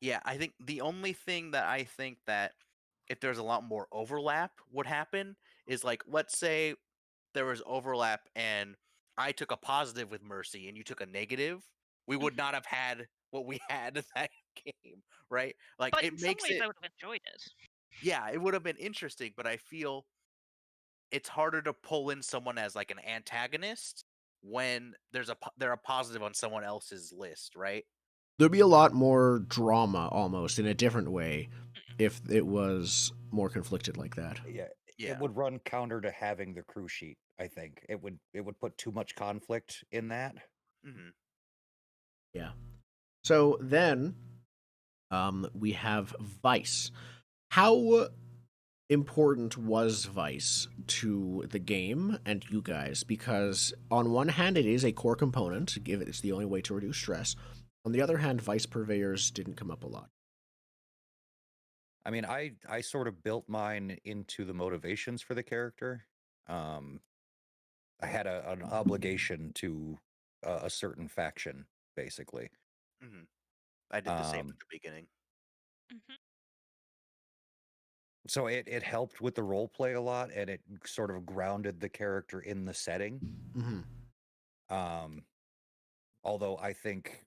Yeah, I think the only thing that I think that if there's a lot more overlap would happen is like, let's say there was overlap and I took a positive with Mercy and you took a negative, we would not have had what we had in that game, right? Like But it in some makes ways, it, I would have enjoyed it. yeah, it would have been interesting, but I feel it's harder to pull in someone as like an antagonist when they're a positive on someone else's list, right? There'd be a lot more drama almost in a different way if it was more conflicted like that. Yeah, Yeah. it would run counter to having the crew sheet. I think it would put too much conflict in that. Mm-hmm. Yeah. So then we have Vice. How important was Vice to the game and you guys? Because on one hand, it is a core component. It's the only way to reduce stress. On the other hand, Vice purveyors didn't come up a lot. I mean, I sort of built mine into the motivations for the character. I had an obligation to a certain faction, basically. Mm-hmm. I did the same at the beginning. Mm-hmm. So it helped with the role play a lot, and it sort of grounded the character in the setting. Mm-hmm. Although I think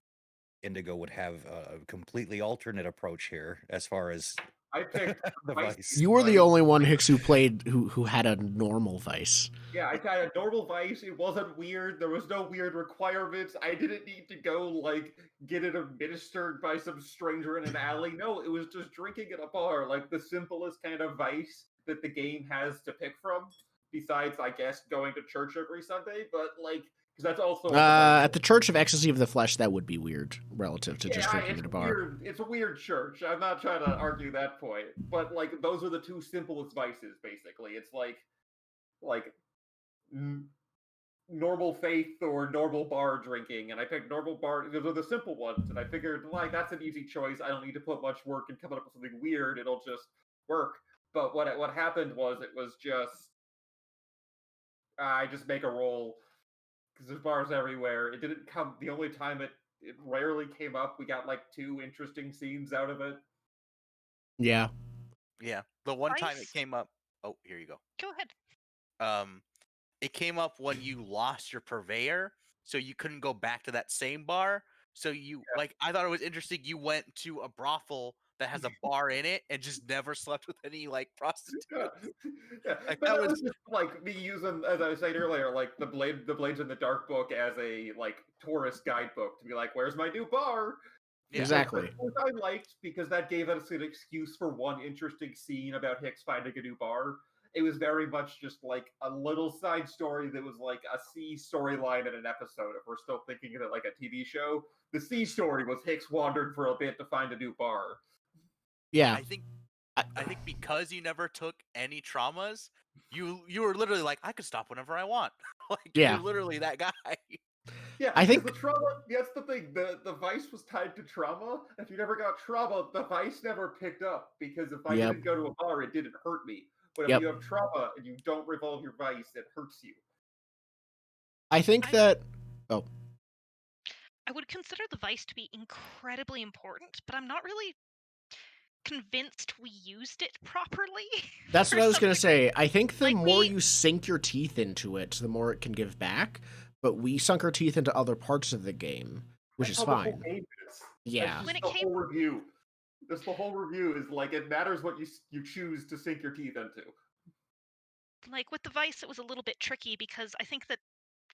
Indigo would have a completely alternate approach here as far as I picked the Vice. Vice. You were the only one, Hicks, who played who had a normal Vice. Yeah, I had a normal Vice. It wasn't weird. There was no weird requirements. I didn't need to go like get it administered by some stranger in an alley. No, it was just drinking at a bar, like the simplest kind of Vice that the game has to pick from. Besides, I guess, going to church every Sunday, but like, because that's also At the Church of Ecstasy of the Flesh, that would be weird relative to just drinking it's at a bar. weird. It's a weird church. I'm not trying to argue that point, but like those are the two simplest vices. Basically, it's like normal faith or normal bar drinking, and I picked normal bar. Those are the simple ones, and I figured like that's an easy choice. I don't need to put much work in coming up with something weird. It'll just work. But what happened was it was just I just make a roll because there's bars everywhere. It didn't come. The only time it rarely came up. We got like 2 interesting scenes out of it. Yeah. Yeah. The one time it Vice? came up. Oh, here you go. Go ahead. It came up when you lost your purveyor, so you couldn't go back to that same bar. So you like, I thought it was interesting. You went to a brothel that has a bar in it and just never slept with any like prostitutes. Yeah. Like, But that that was was just like me using, as I was saying earlier, like the Blades in the Dark book as a like tourist guidebook to be like, where's my new bar? Yeah. Exactly. Which I liked because that gave us an excuse for one interesting scene about Hicks finding a new bar. It was very much just like a little side story that was like a C storyline in an episode. If we're still thinking of it like a TV show, the C story was Hicks wandered for a bit to find a new bar. Yeah. I think because you never took any traumas, you were literally like, I could stop whenever I want. Like, Yeah. you're literally that guy. Yeah, I think the trauma. That's the thing. The Vice was tied to trauma. If you never got trauma, the Vice never picked up because if I Yep. didn't go to a bar, it didn't hurt me. But if Yep. you have trauma and you don't revolve your Vice, it hurts you. I think that. Oh, I would consider the Vice to be incredibly important, but I'm not really convinced we used it properly. that's for what I was gonna something say. I think the like more we- you sink your teeth into it, the more it can give back. But we sunk our teeth into other parts of the game, which That's is how the whole fine. game is. Yeah. That's When just it the came- whole review. That's the whole review. Is like it matters what you choose to sink your teeth into. Like with the Vice, it was a little bit tricky because I think that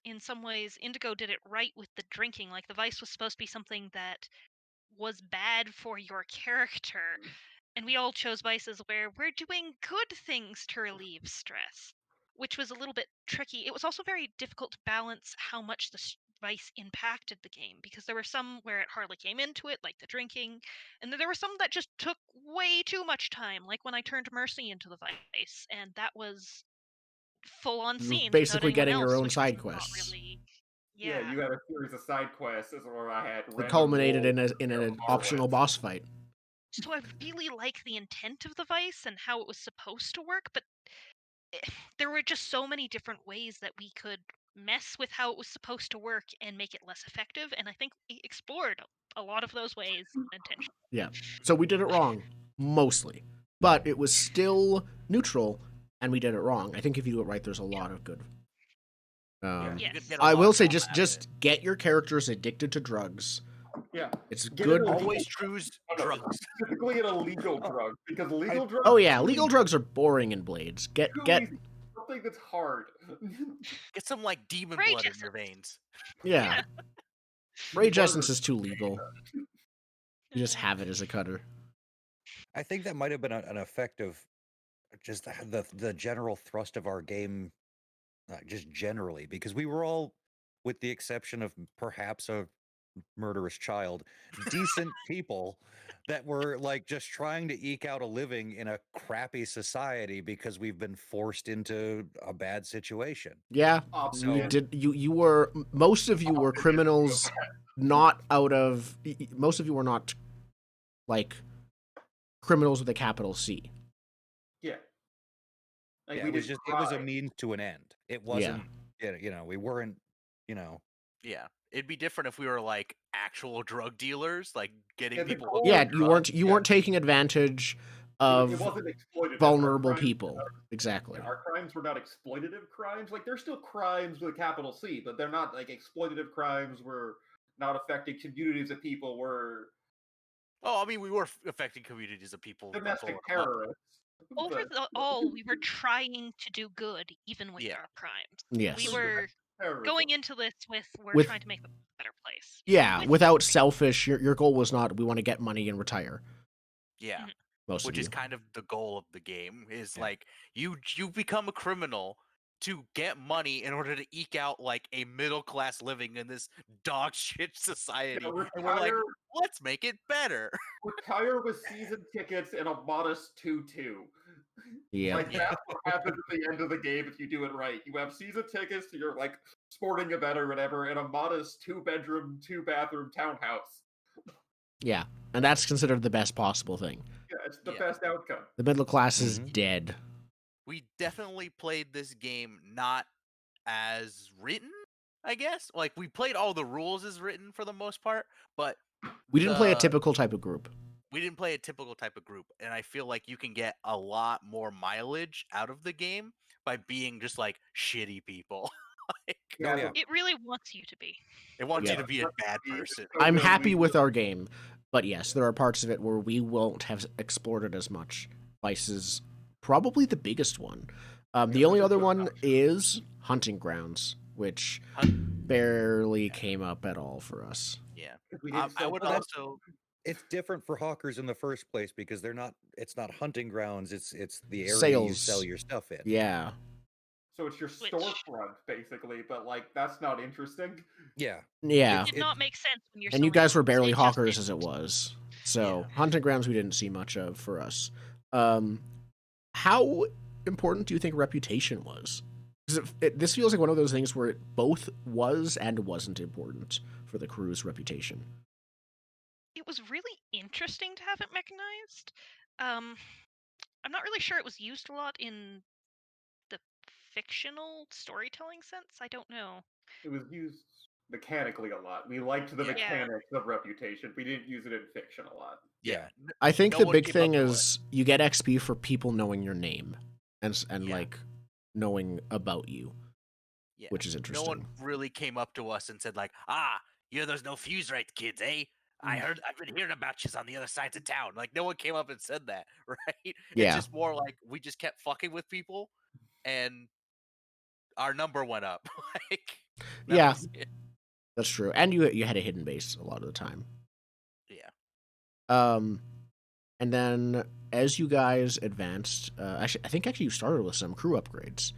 in some ways Indigo did it right with the drinking. Like the Vice was supposed to be something that was bad for your character, and we all chose vices where we're doing good things to relieve stress, which was a little bit tricky. It was also very difficult to balance how much Vice impacted the game, because there were some where it hardly came into it, like the drinking, and then there were some that just took way too much time, like when I turned Mercy into the Vice, and that was full on You're scenes without basically anyone getting your else, own which was side not quests. really. Yeah, Yeah. you had a series of side quests where I had That random culminated roles in of an our optional list. boss fight. So I really like the intent of the Vice and how it was supposed to work, but there were just so many different ways that we could mess with how it was supposed to work and make it less effective, and I think we explored a lot of those ways intentionally. Yeah. So we did it wrong, mostly. But it was still neutral, and we did it wrong. I think if you do it right, there's a lot of good. You Yes. could get a I lot will of say, fun out of just it. get your characters addicted to drugs. Yeah. It's Get good. it Always choose drugs. Specifically an illegal drug, because legal drugs. Oh yeah, legal drugs are boring in Blades. Get something that's hard. Get some like demon Rage blood in essence. your veins. yeah. Rage Murder. essence is too legal. You just have it as a cutter. I think that might have been an effect of just the general thrust of our game, just generally, because we were all, with the exception of perhaps a murderous child, decent people that were like just trying to eke out a living in a crappy society because we've been forced into a bad situation. Yeah. So You were, most of you were criminals, not out of, most of you were not like criminals with a capital C. Yeah. Like yeah, we it was did just it was a crime. means to an end. It wasn't we weren't, Yeah. It'd be different if we were like actual drug dealers, like getting Yeah, the people. goal- Yeah, drugs. you weren't taking advantage It of wasn't exploitative. vulnerable Our crimes- people. Exactly. Our crimes were not exploitative crimes. Like, they're still crimes with a capital C, but they're not like exploitative crimes. Were not affecting communities of people. Were Oh, I mean, we were affecting communities of people. by domestic blowing them up. terrorists. Overall, we were trying to do good, even with Yeah. our crimes. Yes. We were Terrorism. going into this we're With- trying to make the better place. Yeah, With- without selfish, your goal was not, we want to get money and retire. Yeah. Most Which of is you. kind of the goal of the game. Is Yeah. like you become a criminal to get money in order to eke out like a middle class living in this dog shit society. Yeah, And we're like, retire- let's make it better. retire with season tickets and a modest 2-2. Yeah. Like, that's what happens at the end of the game if you do it right. You have season tickets to your like sporting event or whatever, and a modest 2-bedroom, 2-bathroom townhouse. Yeah. And that's considered the best possible thing. Yeah, it's the Yeah. best outcome. The middle class is Mhm. dead. We definitely played this game not as written, I guess. Like we played all the rules as written for the most part, but We didn't play a the- typical type of group. we didn't play a typical type of group, and I feel like you can get a lot more mileage out of the game by being just like shitty people. Like, Yeah, yeah. It really wants you to be. it wants Yeah. you to be a bad person. I'm happy with our game, but yes, there are parts of it where we won't have explored it as much. Vice is probably the biggest one. The only other one is Hunting Grounds, which barely came up at all for us. Yeah, We I didn't sell would drugs. also. It's different for hawkers in the first place because it's not hunting grounds, it's the area you Sales. sell your stuff in. Yeah. So it's your Which- storefront, basically, but like that's not interesting. Yeah. Yeah. It did not make sense when you're And you selling guys were arms. barely It just hawkers didn't. as it was. So Yeah. Hunting Grounds we didn't see much of for us. How important do you think reputation was? Because this feels like one of those things where it both was and wasn't important for the crew's reputation. It was really interesting to have it mechanized. I'm not really sure it was used a lot in the fictional storytelling sense. I don't know. It was used mechanically a lot. We liked the Yeah. mechanics of reputation. We didn't use it in fiction a lot. Yeah. I think No the one big came thing up to is you get XP for people knowing your name and Yeah. like knowing about you, Yeah. which is No interesting. one really came up to us and said like, you're those no fuse right kids, eh? I've been hearing about you on the other sides of town. Like no one came up and said that, right? Yeah. It's just more like we just kept fucking with people and our number went up. Like that Yeah. was it. That's true. And you had a hidden base a lot of the time. Yeah. And then as you guys advanced, I think you started with some crew upgrades.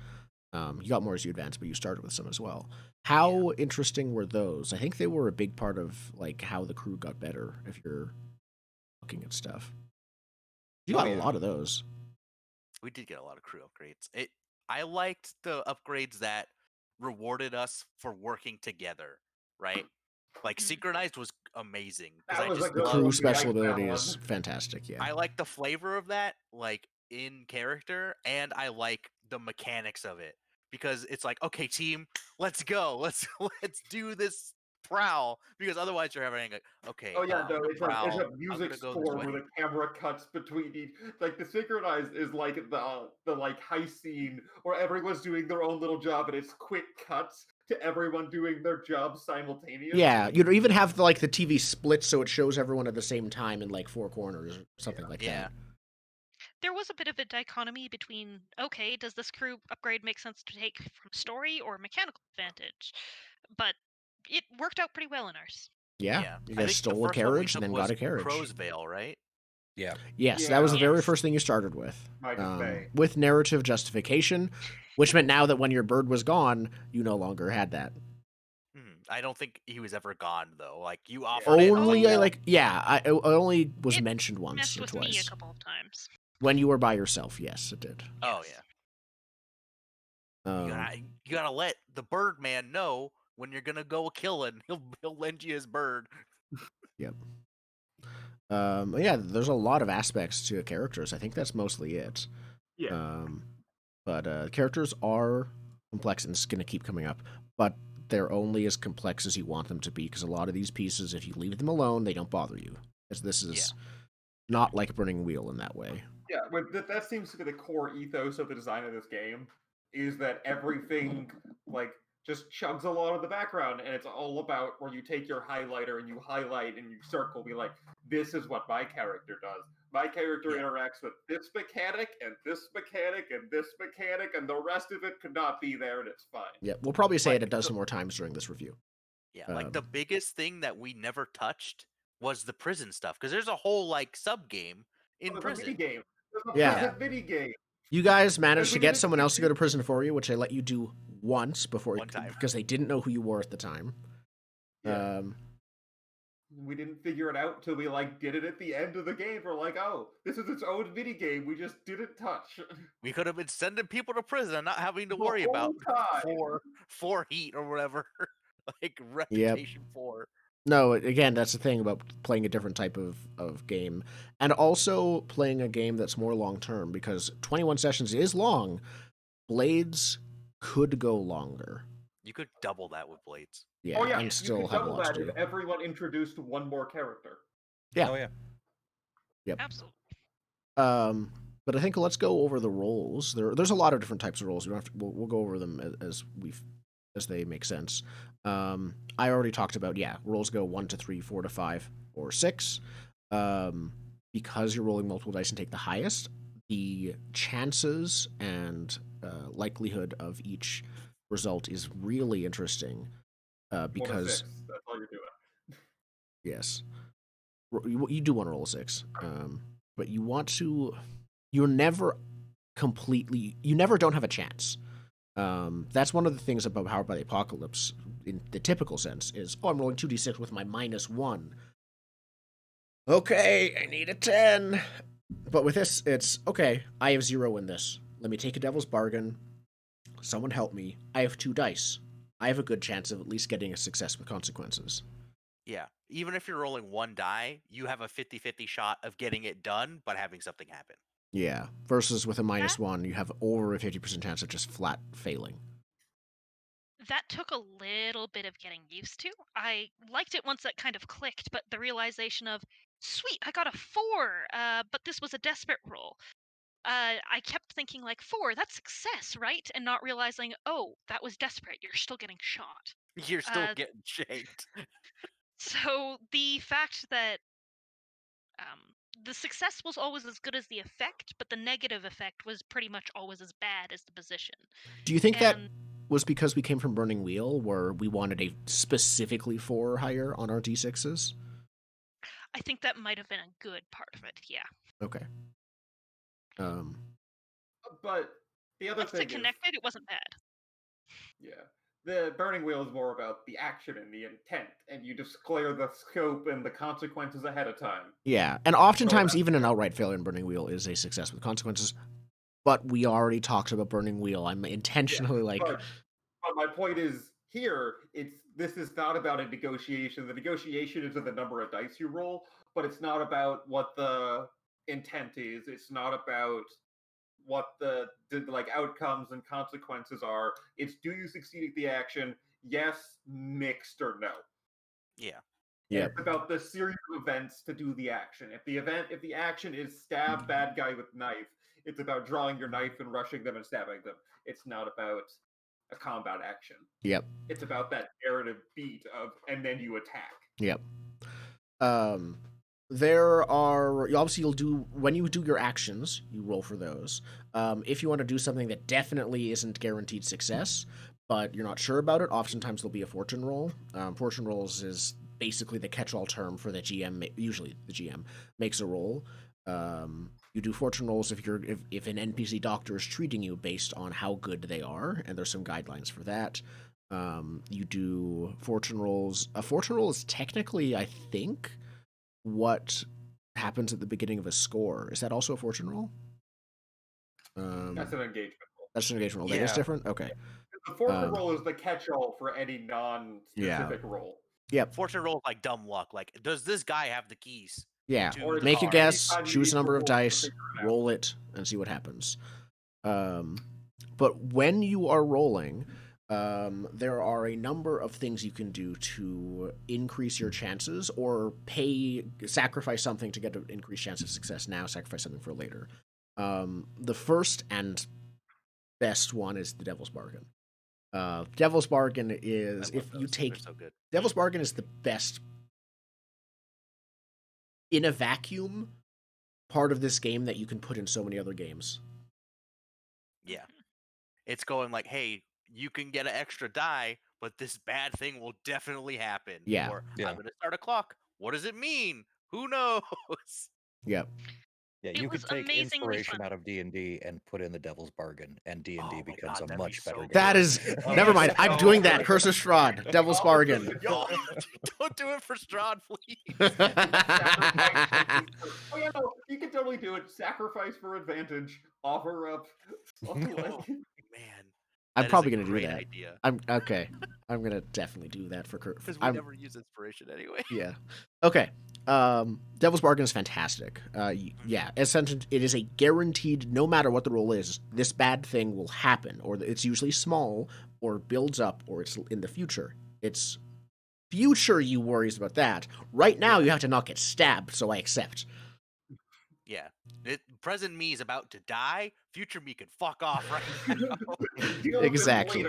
You got more as you advanced, but you started with some as well. How interesting were those? I think they were a big part of like how the crew got better. If you're looking at stuff, you got a lot of those. We did get a lot of crew upgrades. I liked the upgrades that rewarded us for working together, right? Like synchronized was amazing because the crew special ability is fantastic. Yeah, I like the flavor of that, like in character, and I like the mechanics of it because it's like, okay, team, let's go, let's do this prowl, because otherwise you're having like, okay, oh yeah, no, it's a I'm music gonna go score where the camera cuts between each. Like the synchronized is like the like heist scene where everyone's doing their own little job, and it's quick cuts to everyone doing their job simultaneously. Yeah, you even have the TV split so it shows everyone at the same time in like four corners or something like that. There was a bit of a dichotomy between, okay, does this crew upgrade make sense to take from story or mechanical advantage? But it worked out pretty well in ours. Yeah. You guys stole a carriage and then got a carriage. Crow's Veil, right? Yeah. Yes, that was the very first thing you started with. With narrative justification, which meant now that when your bird was gone, you no longer had that. I don't think he was ever gone though. Like you offered only I only was mentioned once messed or with twice. Me a couple of times. When you were by yourself, yes, it did. Oh yeah. You gotta let the Birdman know when you're gonna go killing. He'll lend you his bird. Yep. Yeah, there's a lot of aspects to characters. I think that's mostly it. Yeah. But characters are complex, and it's going to keep coming up. But they're only as complex as you want them to be, because a lot of these pieces, if you leave them alone, they don't bother you. As this is not like Burning Wheel in that way. Yeah, that seems to be the core ethos of the design of this game, is that everything like just chugs along in the background, and it's all about where you take your highlighter and you highlight and you circle, be like, this is what my character does. My character interacts with this mechanic and this mechanic and this mechanic, and the rest of it could not be there, and it's fine. Yeah, we'll probably say it a dozen more times during this review. Yeah, like the biggest thing that we never touched was the prison stuff, because there's a whole like sub game in prison. Mini game. Mini game. You guys managed to get someone else to go to prison for you, which I let you do one time because they didn't know who you were at the time. Yeah. We didn't figure it out until we did it at the end of the game. We're like, oh, this is its own mini game. We just didn't touch. We could have been sending people to prison and not having to worry about four heat or whatever, like reputation 4. No, again, that's the thing about playing a different type of game. And also playing a game that's more long-term, because 21 sessions is long. Blades could go longer. You could double that with Blades. Yeah, and still have a lot to do. If everyone introduced one more character. Yeah. Oh, yeah. Yep. Absolutely. But I think let's go over the roles. There's a lot of different types of roles. We'll go over them as they make sense. I already talked about, rolls go 1 to 3, 4 to 5, or 6. Because you're rolling multiple dice and take the highest, the chances and likelihood of each result is really interesting. Because 1 to 6. That's all you're doing. Yes, you do want to roll a 6, but you want to. You're never completely. You never don't have a chance. That's one of the things about Powered by the Apocalypse in the typical sense is, I'm rolling 2d6 with my -1. Okay, I need a 10. But with this, it's, okay, I have 0 in this. Let me take a devil's bargain. Someone help me. I have 2 dice. I have a good chance of at least getting a success with consequences. Yeah, even if you're rolling 1 die, you have a 50-50 shot of getting it done, but having something happen. Yeah, versus with a -1, you have over a 50% chance of just flat failing. That took a little bit of getting used to. I liked it once that kind of clicked, but the realization of, sweet, I got a 4, but this was a desperate roll. I kept thinking 4, that's success, right? And not realizing, oh, that was desperate. You're still getting shot. You're still getting shanked. So the fact that the success was always as good as the effect, but the negative effect was pretty much always as bad as the position. Do you think that was because we came from Burning Wheel, where we wanted a specifically 4 or higher on our D6s? I think that might have been a good part of it, yeah. Okay. But The other Once thing it connected, it wasn't bad. Yeah. The Burning Wheel is more about the action and the intent, and you declare the scope and the consequences ahead of time. Yeah, and oftentimes even an outright failure in Burning Wheel is a success with consequences. But we already talked about Burning Wheel. I'm intentionally but my point is here, this is not about a negotiation. The negotiation is in the number of dice you roll, but it's not about what the intent is. It's not about what the like outcomes and consequences are. It's do you succeed at the action? Yes, mixed or no. Yeah. Yeah. It's about the series of events to do the action. If the action is stab bad guy with knife, it's about drawing your knife and rushing them and stabbing them. It's not about a combat action. Yep. It's about that narrative beat of and then you attack. Yep. There are obviously you'll do when you do your actions, you roll for those. If you want to do something that definitely isn't guaranteed success, but you're not sure about it, oftentimes there'll be a fortune roll. Fortune rolls is basically the catch-all term for the GM. Usually the GM makes a roll. You do fortune rolls if an NPC doctor is treating you based on how good they are, and there's some guidelines for that. You do fortune rolls. A fortune roll is technically, I think, what happens at the beginning of a score. Is that also a fortune roll? That's an engagement roll. That's an engagement roll. That is different? Okay. The fortune roll is the catch-all for any non-specific roll. Yep. Fortune roll is like dumb luck. Like, does this guy have the keys? Yeah. Make a guess, choose a number of dice, roll it, and see what happens. But when you are rolling, there are a number of things you can do to increase your chances or sacrifice something to get an increased chance of success now, sacrifice something for later. The first and best one is the Devil's Bargain. Devil's Bargain is Devil's Bargain is the best in a vacuum part of this game that you can put in so many other games. Yeah. It's going like, hey, you can get an extra die, but this bad thing will definitely happen. Yeah. Or I'm going to start a clock. What does it mean? Who knows? Yep. Yeah, you could take inspiration out of D&D and put in the Devil's Bargain, and D&D becomes a much better game. That is... Never mind. I'm doing that. Curse of Strahd. Devil's Bargain. Yo, don't do it for Strahd, please. Oh, yeah, no, you can totally do it. Sacrifice for advantage. Offer up. Man. I'm probably going to do that. Idea. I'm going to definitely do that for Kurt. Because we never use inspiration anyway. Yeah. Okay. Devil's Bargain is fantastic. Yeah, essentially, it is a guaranteed, no matter what the roll is, this bad thing will happen, or it's usually small, or builds up, or it's in the future. It's future you worries about that. Right now, you have to not get stabbed, so I accept. Yeah. Present me is about to die. Future me can fuck off right now. Exactly.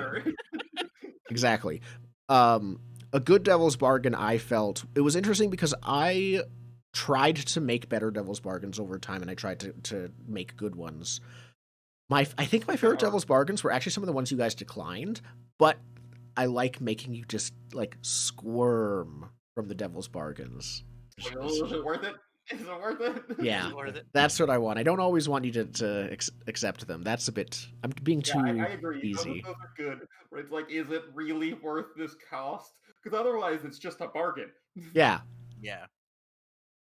Exactly. A good Devil's Bargain, I felt... It was interesting because I tried to make better Devil's Bargains over time, and I tried to make good ones. I think my favorite Devil's Bargains were actually some of the ones you guys declined, but I like making you just, like, squirm from the Devil's Bargains. Is it worth it? Is it worth it? Yeah, that's what I want. I don't always want you to accept them. That's a bit... I'm being too I agree. easy. Those are good. Where it's like, is it really worth this cost? Because otherwise, it's just a bargain. Yeah. Yeah.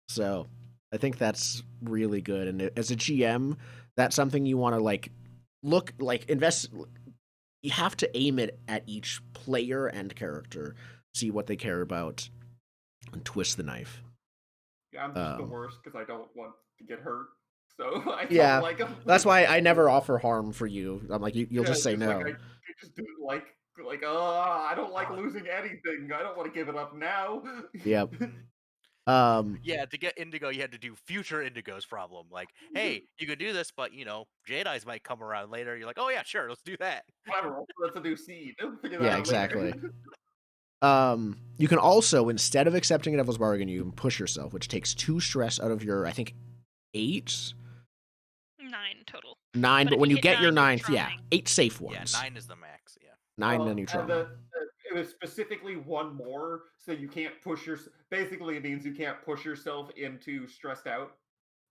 So, I think that's really good. And as a GM, that's something you want to, invest... You have to aim it at each player and character, see what they care about, and twist the knife. Yeah, I'm just the worst because I don't want to get hurt. So I don't like them. That's why I never offer harm for you. I'm like, you'll just say no. I just do I don't like losing anything. I don't want to give it up now. Yep. Yeah, to get Indigo, you had to do future Indigo's problem. Like, hey, you can do this, but Jedi's might come around later. You're like, oh yeah, sure, let's do that. That's a new seed. Yeah, exactly. You can also, instead of accepting a Devil's Bargain, you can push yourself, which takes 2 stress out of your, I think, 8? 9 total. 9, but when you get your 9th, 8 safe ones. Yeah, 9 is the max, yeah. 9 and then you try. It was specifically one more, so you can't push basically it means you can't push yourself into stressed out,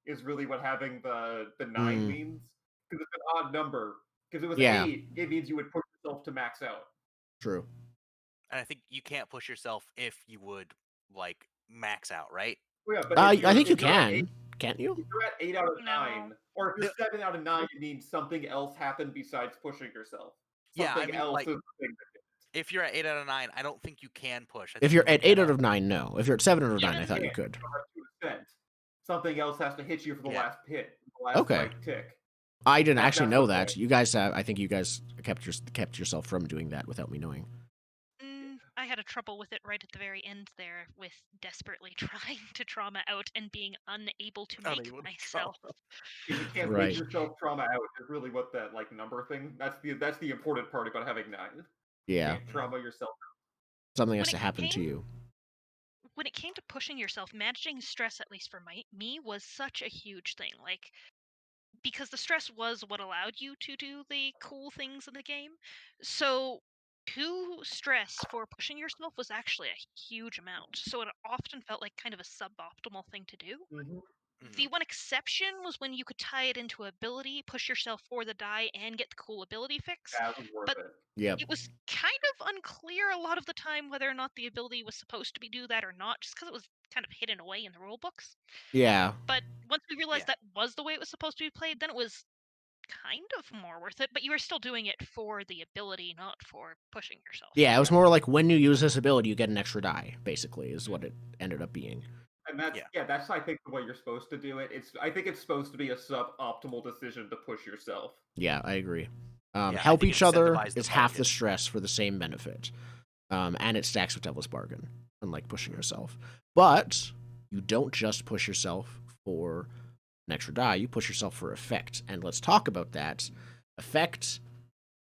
is really what having the 9 means. Because it's an odd number, Because it was 8, it means you would push yourself to max out. True. And I think you can't push yourself if you would like max out, right? Well, yeah, but I think you can. Can't you? If you're at 8 out of 9, or if you're 7 out of 9, it means something else happened besides pushing yourself. Something else is the thing that if you're at 8 out of 9, I don't think you can push. If you're at 8 out of 9, no. If you're at 7 out of 9, I thought you could. Something else has to hit you for the last hit. The last, okay. Tick. I didn't actually know that. You guys have. I think you guys kept yourself from doing that without me knowing. I had a trouble with it right at the very end there, with desperately trying to trauma out and being unable to make myself. If you can't make yourself trauma out, is really what that number thing. That's the important part about having 9. Yeah. You can't trauma yourself out. Something has to happen to you. When it came to pushing yourself, managing stress, at least for me, was such a huge thing. Because the stress was what allowed you to do the cool things in the game. So to stress for pushing yourself was actually a huge amount. So it often felt like kind of a suboptimal thing to do. Mm-hmm. The one exception was when you could tie it into ability, push yourself for the die, and get the cool ability fix. That was worth it. Yep. It was kind of unclear a lot of the time whether or not the ability was supposed to do that or not, just because it was kind of hidden away in the rule books. Yeah. But once we realized that was the way it was supposed to be played, then it was kind of more worth it, but you were still doing it for the ability, not for pushing yourself. Yeah, it was more like when you use this ability, you get an extra die, basically, is what it ended up being. And that's I think the way you're supposed to do it. I think it's supposed to be a suboptimal decision to push yourself. Yeah, I agree. Help each other is half the stress for the same benefit. And it stacks with Devil's Bargain, unlike pushing yourself. But you don't just push yourself for an extra die, you push yourself for effect. And let's talk about that. Effect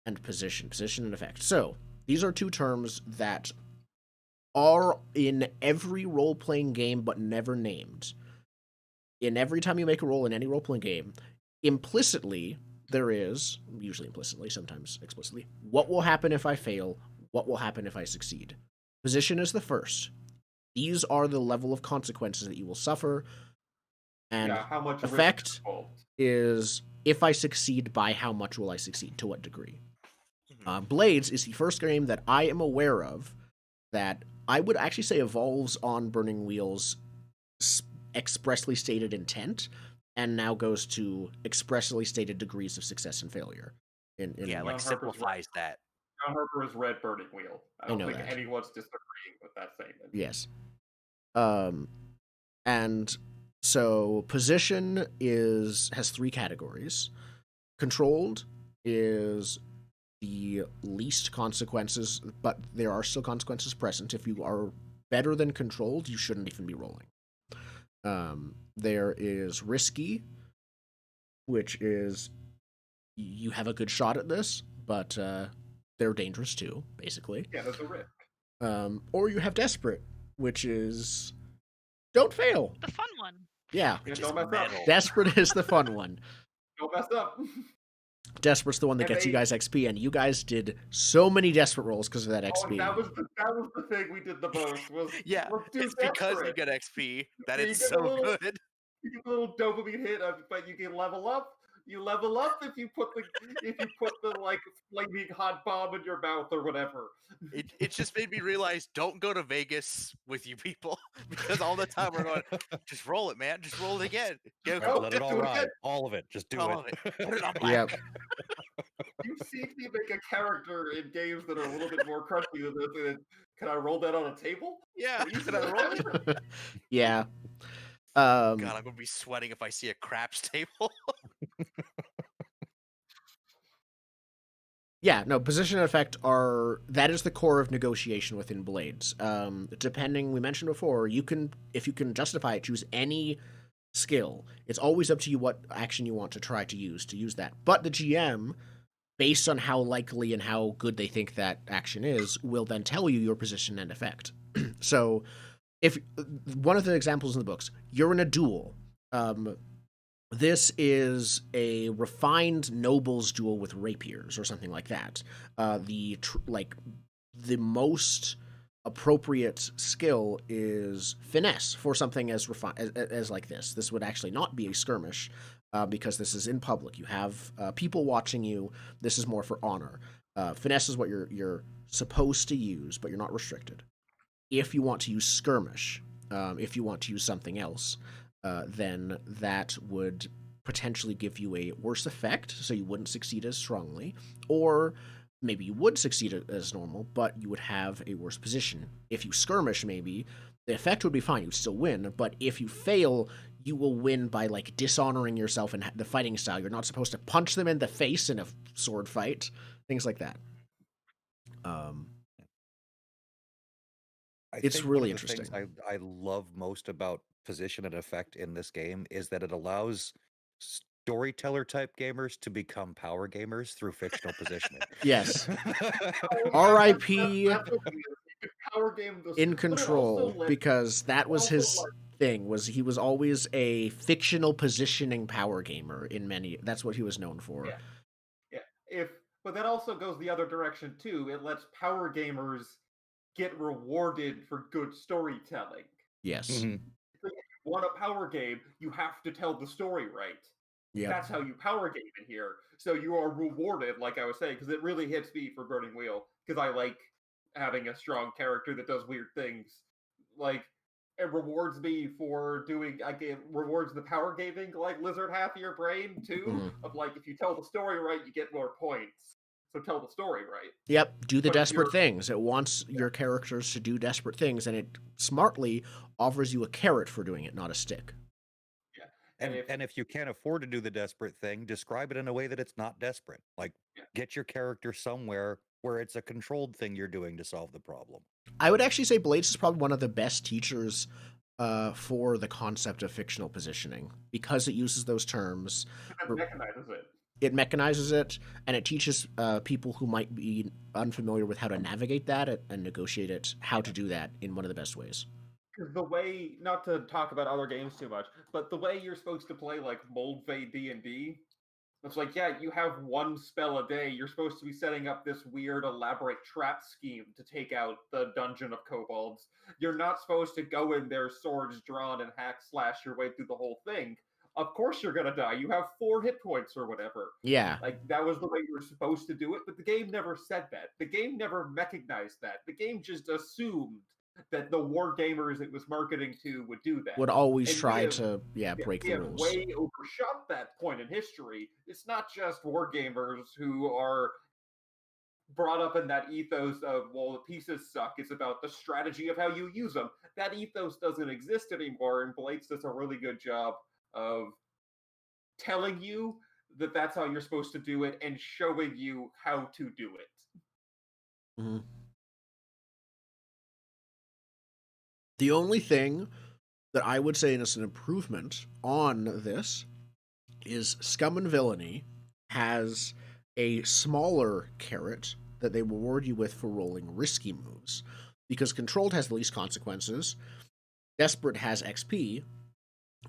and position. Position and effect. So, these are two terms that are in every role-playing game but never named. In every time you make a roll in any role-playing game, implicitly, there is, usually implicitly, sometimes explicitly, what will happen if I fail, what will happen if I succeed. Position is the first. These are the level of consequences that you will suffer. And how much effect is, if I succeed, by how much will I succeed, to what degree. Blades is the first game that I am aware of that I would actually say evolves on Burning Wheel's expressly stated intent, and now goes to expressly stated degrees of success and failure. Simplifies that. John Harper has read Burning Wheel. I don't think that. Anyone's disagreeing with that statement. Yes. And so position has 3 categories. Controlled is the least consequences, but there are still consequences present. If you are better than controlled, you shouldn't even be rolling. There is risky, which is you have a good shot at this, but they're dangerous too, basically. Yeah, that's a risk. Or you have desperate, which is don't fail. The fun one. Yeah. Don't mess up. Desperate is the fun one. Don't mess up. Desperate's the one that gets you guys XP, and you guys did so many desperate rolls because of that XP. That was the thing we did the most. It's because you get XP that it's so good. You get a little dopamine hit, but you can level up. You level up if you put the flaming hot bomb in your mouth or whatever. It just made me realize, don't go to Vegas with you people, because all the time we're going, just roll it, man, just roll it again. Let it all ride, all of it, just do it. Put it on black. Yep. You see me make a character in games that are a little bit more crunchy than this. Can I roll that on a table? Yeah, can I roll it? Yeah. God, I'm gonna be sweating if I see a craps table. Yeah, no, position and effect that is the core of negotiation within Blades. Depending, we mentioned before, if you can justify it, choose any skill. It's always up to you what action you want to try to use that. But the GM, based on how likely and how good they think that action is, will then tell you your position and effect. So, if one of the examples in the books, you're in a duel. This is a refined nobles duel with rapiers or something like that. The most appropriate skill is finesse for something as refined as like this. This would actually not be a skirmish. because this is in public. You have people watching you. This is more for honor. Finesse is what you're supposed to use, but you're not restricted. If you want to use skirmish, if you want to use something else, then that would potentially give you a worse effect, so you wouldn't succeed as strongly, or maybe you would succeed as normal, but you would have a worse position. If you skirmish, maybe the effect would be fine, you'd still win, but if you fail, you will win by like dishonoring yourself in the fighting style. You're not supposed to punch them in the face in a sword fight, things like that. It's really interesting. Things I love most about position and effect in this game is that it allows storyteller type gamers to become power gamers through fictional positioning. Yes. R.I.P. Power game in Control, because that was his thing. He was always a fictional positioning power gamer in many. That's what he was known for. Yeah. But that also goes the other direction too. It lets power gamers get rewarded for good storytelling. Yes. Mm-hmm. If you want a power game, you have to tell the story right. Yeah. That's how you power game in here. So you are rewarded, like I was saying, because it really hits me for Burning Wheel, because I like having a strong character that does weird things. Like, it rewards me for doing, it rewards the power gaming, like Lizard half of your brain, too. Mm-hmm. Of like, if you tell the story right, you get more points. So tell the story right. Yep, do the desperate things. It wants your characters to do desperate things, and it smartly offers you a carrot for doing it, not a stick. Yeah. And if you can't afford to do the desperate thing, describe it in a way that it's not desperate. Like, get your character somewhere where it's a controlled thing you're doing to solve the problem. I would actually say Blades is probably one of the best teachers for the concept of fictional positioning, because it uses those terms. It mechanizes it. It mechanizes it, and it teaches people who might be unfamiliar with how to navigate that and negotiate it, how to do that in one of the best ways. The way, not to talk about other games too much, but the way you're supposed to play like Moldvay D&D, it's like, yeah, you have one spell a day. You're supposed to be setting up this weird, elaborate trap scheme to take out the Dungeon of Kobolds. You're not supposed to go in there, swords drawn, and hack slash your way through the whole thing. Of course you're gonna die. You have 4 hit points or whatever. Yeah. Like, that was the way you were supposed to do it, but the game never said that. The game never mechanized that. The game just assumed that the war gamers it was marketing to would do that. Would always try to break the rules. Way overshot that point in history. It's not just war gamers who are brought up in that ethos of, well, the pieces suck. It's about the strategy of how you use them. That ethos doesn't exist anymore, and Blades does a really good job of telling you that that's how you're supposed to do it and showing you how to do it. Mm-hmm. The only thing that I would say is an improvement on this is Scum and Villainy has a smaller carrot that they reward you with for rolling risky moves. Because Controlled has the least consequences, Desperate has XP,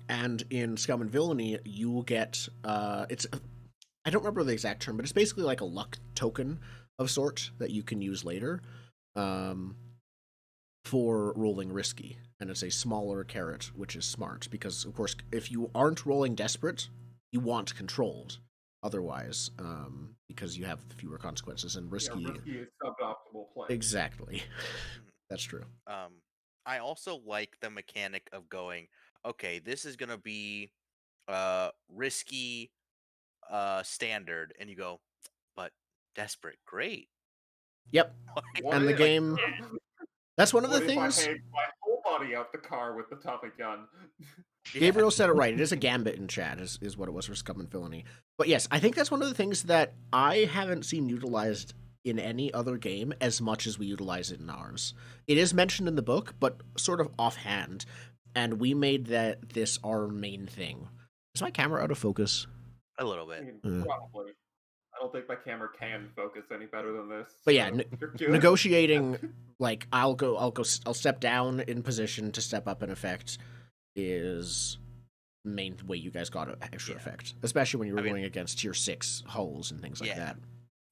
and in Scum and Villainy, you will get, I don't remember the exact term, but it's basically like a luck token of sort that you can use later for rolling risky. And it's a smaller carrot, which is smart, because, of course, if you aren't rolling Desperate, you want Controlled otherwise, because you have fewer consequences, and risky... Yeah, risky is suboptimal play. Exactly. That's true. I also like the mechanic of going, okay, this is going to be risky standard, and you go, but Desperate, great. Yep. And the game... That's one of the things... If I hang my whole body out the car with the Tommy gun? Gabriel said it right. It is a gambit in chat, is what it was for Scum and Villainy. But yes, I think that's one of the things that I haven't seen utilized in any other game as much as we utilize it in ours. It is mentioned in the book, but sort of offhand, and we made this our main thing. Is my camera out of focus? A little bit. Probably. I don't think my camera can focus any better than this. But yeah, negotiating, like, I'll step down in position to step up in effect is main way you guys got an extra effect, especially when you were going against tier 6 hulls and things like that.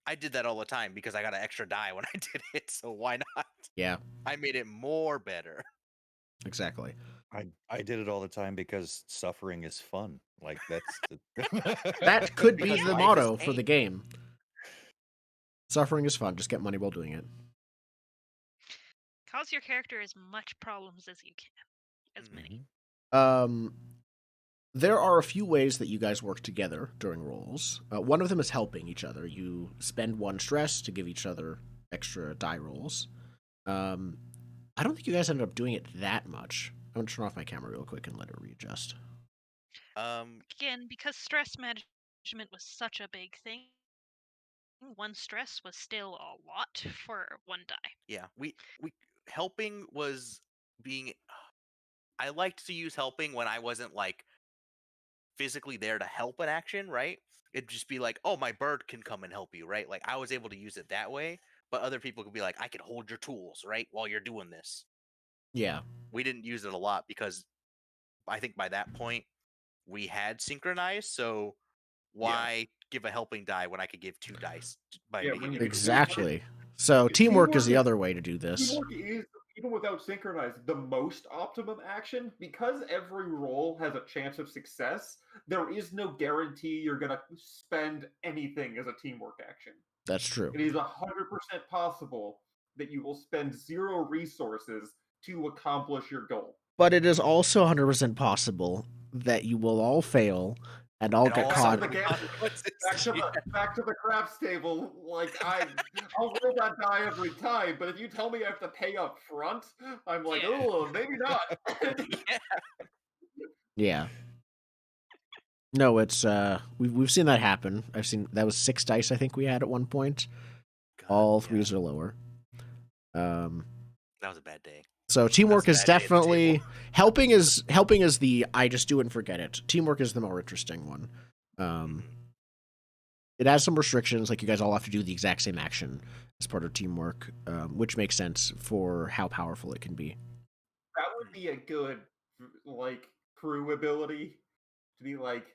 I did that all the time because I got an extra die when I did it, so why not? Yeah. I made it more better. Exactly. I did it all the time because suffering is fun. Like that's That could be Because the life is motto for the pain. game. Suffering is fun. Just get money while doing it. Cause your character as much problems as you can. As many. There are a few ways that you guys work together during rolls. One of them is helping each other. You spend 1 stress to give each other extra die rolls. I don't think you guys ended up doing it that much. I'm gonna turn off my camera real quick and let it readjust. Again, because stress management was such a big thing, 1 stress was still a lot for 1 die. Yeah, we helping was being. I liked to use helping when I wasn't like physically there to help an action, right? It'd just be like, oh, my bird can come and help you, right? Like I was able to use it that way, but other people could be like, I can hold your tools, right, while you're doing this. Yeah. We didn't use it a lot because I think by that point we had synchronized, so why give a helping die when I could give 2 dice by making it exactly. So teamwork is the other way to do this. Teamwork is, even without synchronized, the most optimum action. Because every roll has a chance of success, there is no guarantee you're going to spend anything as a teamwork action. That's true. It is 100% possible that you will spend 0 resources to accomplish your goal. But it is also 100% possible that you will all fail and all get caught. Back to the craps table. Like I'll roll that die every time, but if you tell me I have to pay up front, I'm like, oh, maybe not. Yeah. No, it's we've seen that happen. I've seen that was 6 dice I think we had at one point. God, all 3s are lower. That was a bad day. So teamwork is definitely helping is the I just do it and forget it. Teamwork is the more interesting one. It has some restrictions, like you guys all have to do the exact same action as part of teamwork, which makes sense for how powerful it can be. That would be a good like crew ability to be like.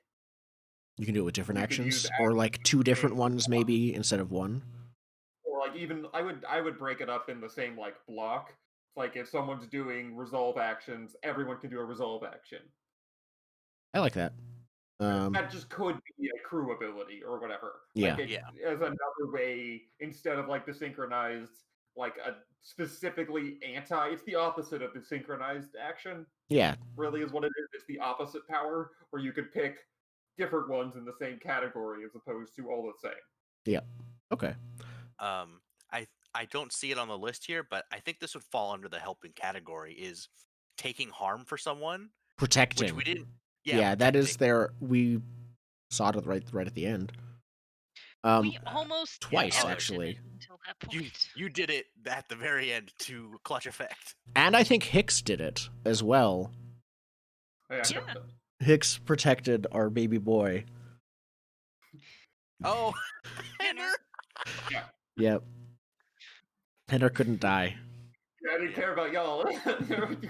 You can do it with different actions, or like 2 different ones maybe instead of 1. Or like even I would break it up in the same like block. Like if someone's doing resolve actions, everyone can do a resolve action. I like that. That just could be a crew ability or whatever. Yeah. Like as another way, instead of like the synchronized, like a specifically anti, it's the opposite of the synchronized action. Yeah. Really is what it is. It's the opposite power where you could pick different ones in the same category as opposed to all the same. Yeah. Okay. I don't see it on the list here, but I think this would fall under the helping category, is taking harm for someone. Protecting. Which we didn't. Yeah, that is there. We saw it right at the end. We almost twice actually. Until that point. You did it at the very end to clutch effect. And I think Hicks did it as well. Yeah. Hicks protected our baby boy. Oh, Henner. Yeah. Yep. Henner couldn't die. Yeah, I didn't care about y'all.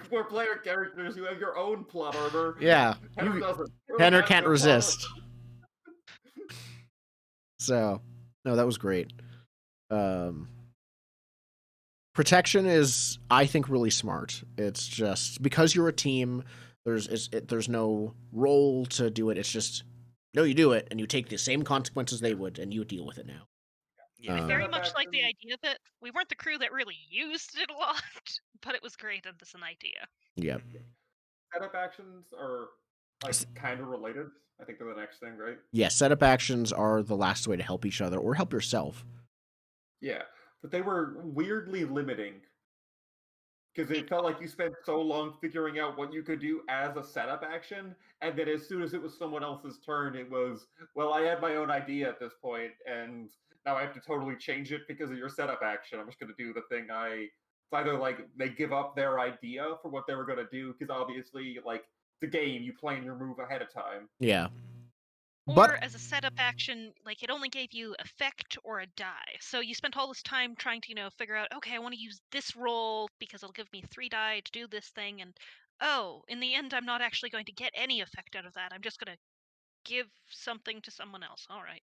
We're player characters who have your own plot armor. Yeah. Henner doesn't. Henner can't resist. So, no, that was great. Protection is, I think, really smart. It's just because you're a team. There's no role to do it. It's just no, you do it, and you take the same consequences they would, and you deal with it now. Yeah, I very much like the idea that we weren't the crew that really used it a lot, but it was great as an idea. Yeah. Setup actions are like kind of related. I think they're the next thing, right? Yeah, setup actions are the last way to help each other or help yourself. Yeah, but they were weirdly limiting because it felt like you spent so long figuring out what you could do as a setup action, and then as soon as it was someone else's turn, it was, well, I had my own idea at this point, and now I have to totally change it because of your setup action. I'm just going to do the thing it's either like they give up their idea for what they were going to do, because obviously, like, the game, you plan your move ahead of time. Yeah. Or as a setup action, like it only gave you effect or a die. So you spent all this time trying to, figure out, okay, I want to use this roll because it'll give me 3 die to do this thing. And in the end, I'm not actually going to get any effect out of that. I'm just going to give something to someone else. All right.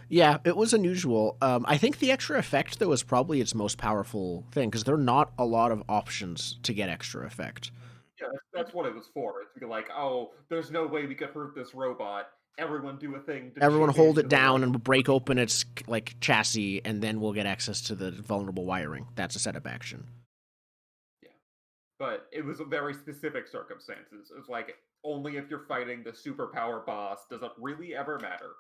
Yeah, it was unusual. I think the extra effect, though, is probably its most powerful thing, because there are not a lot of options to get extra effect. Yeah, that's what it was for. It's like, oh, there's no way we could hurt this robot. Everyone do a thing to Everyone chip hold it into the down light. and break open its like chassis, and then we'll get access to the vulnerable wiring. That's a setup action. Yeah, but it was a very specific circumstances. It's like only if you're fighting the superpower boss does it really ever matter.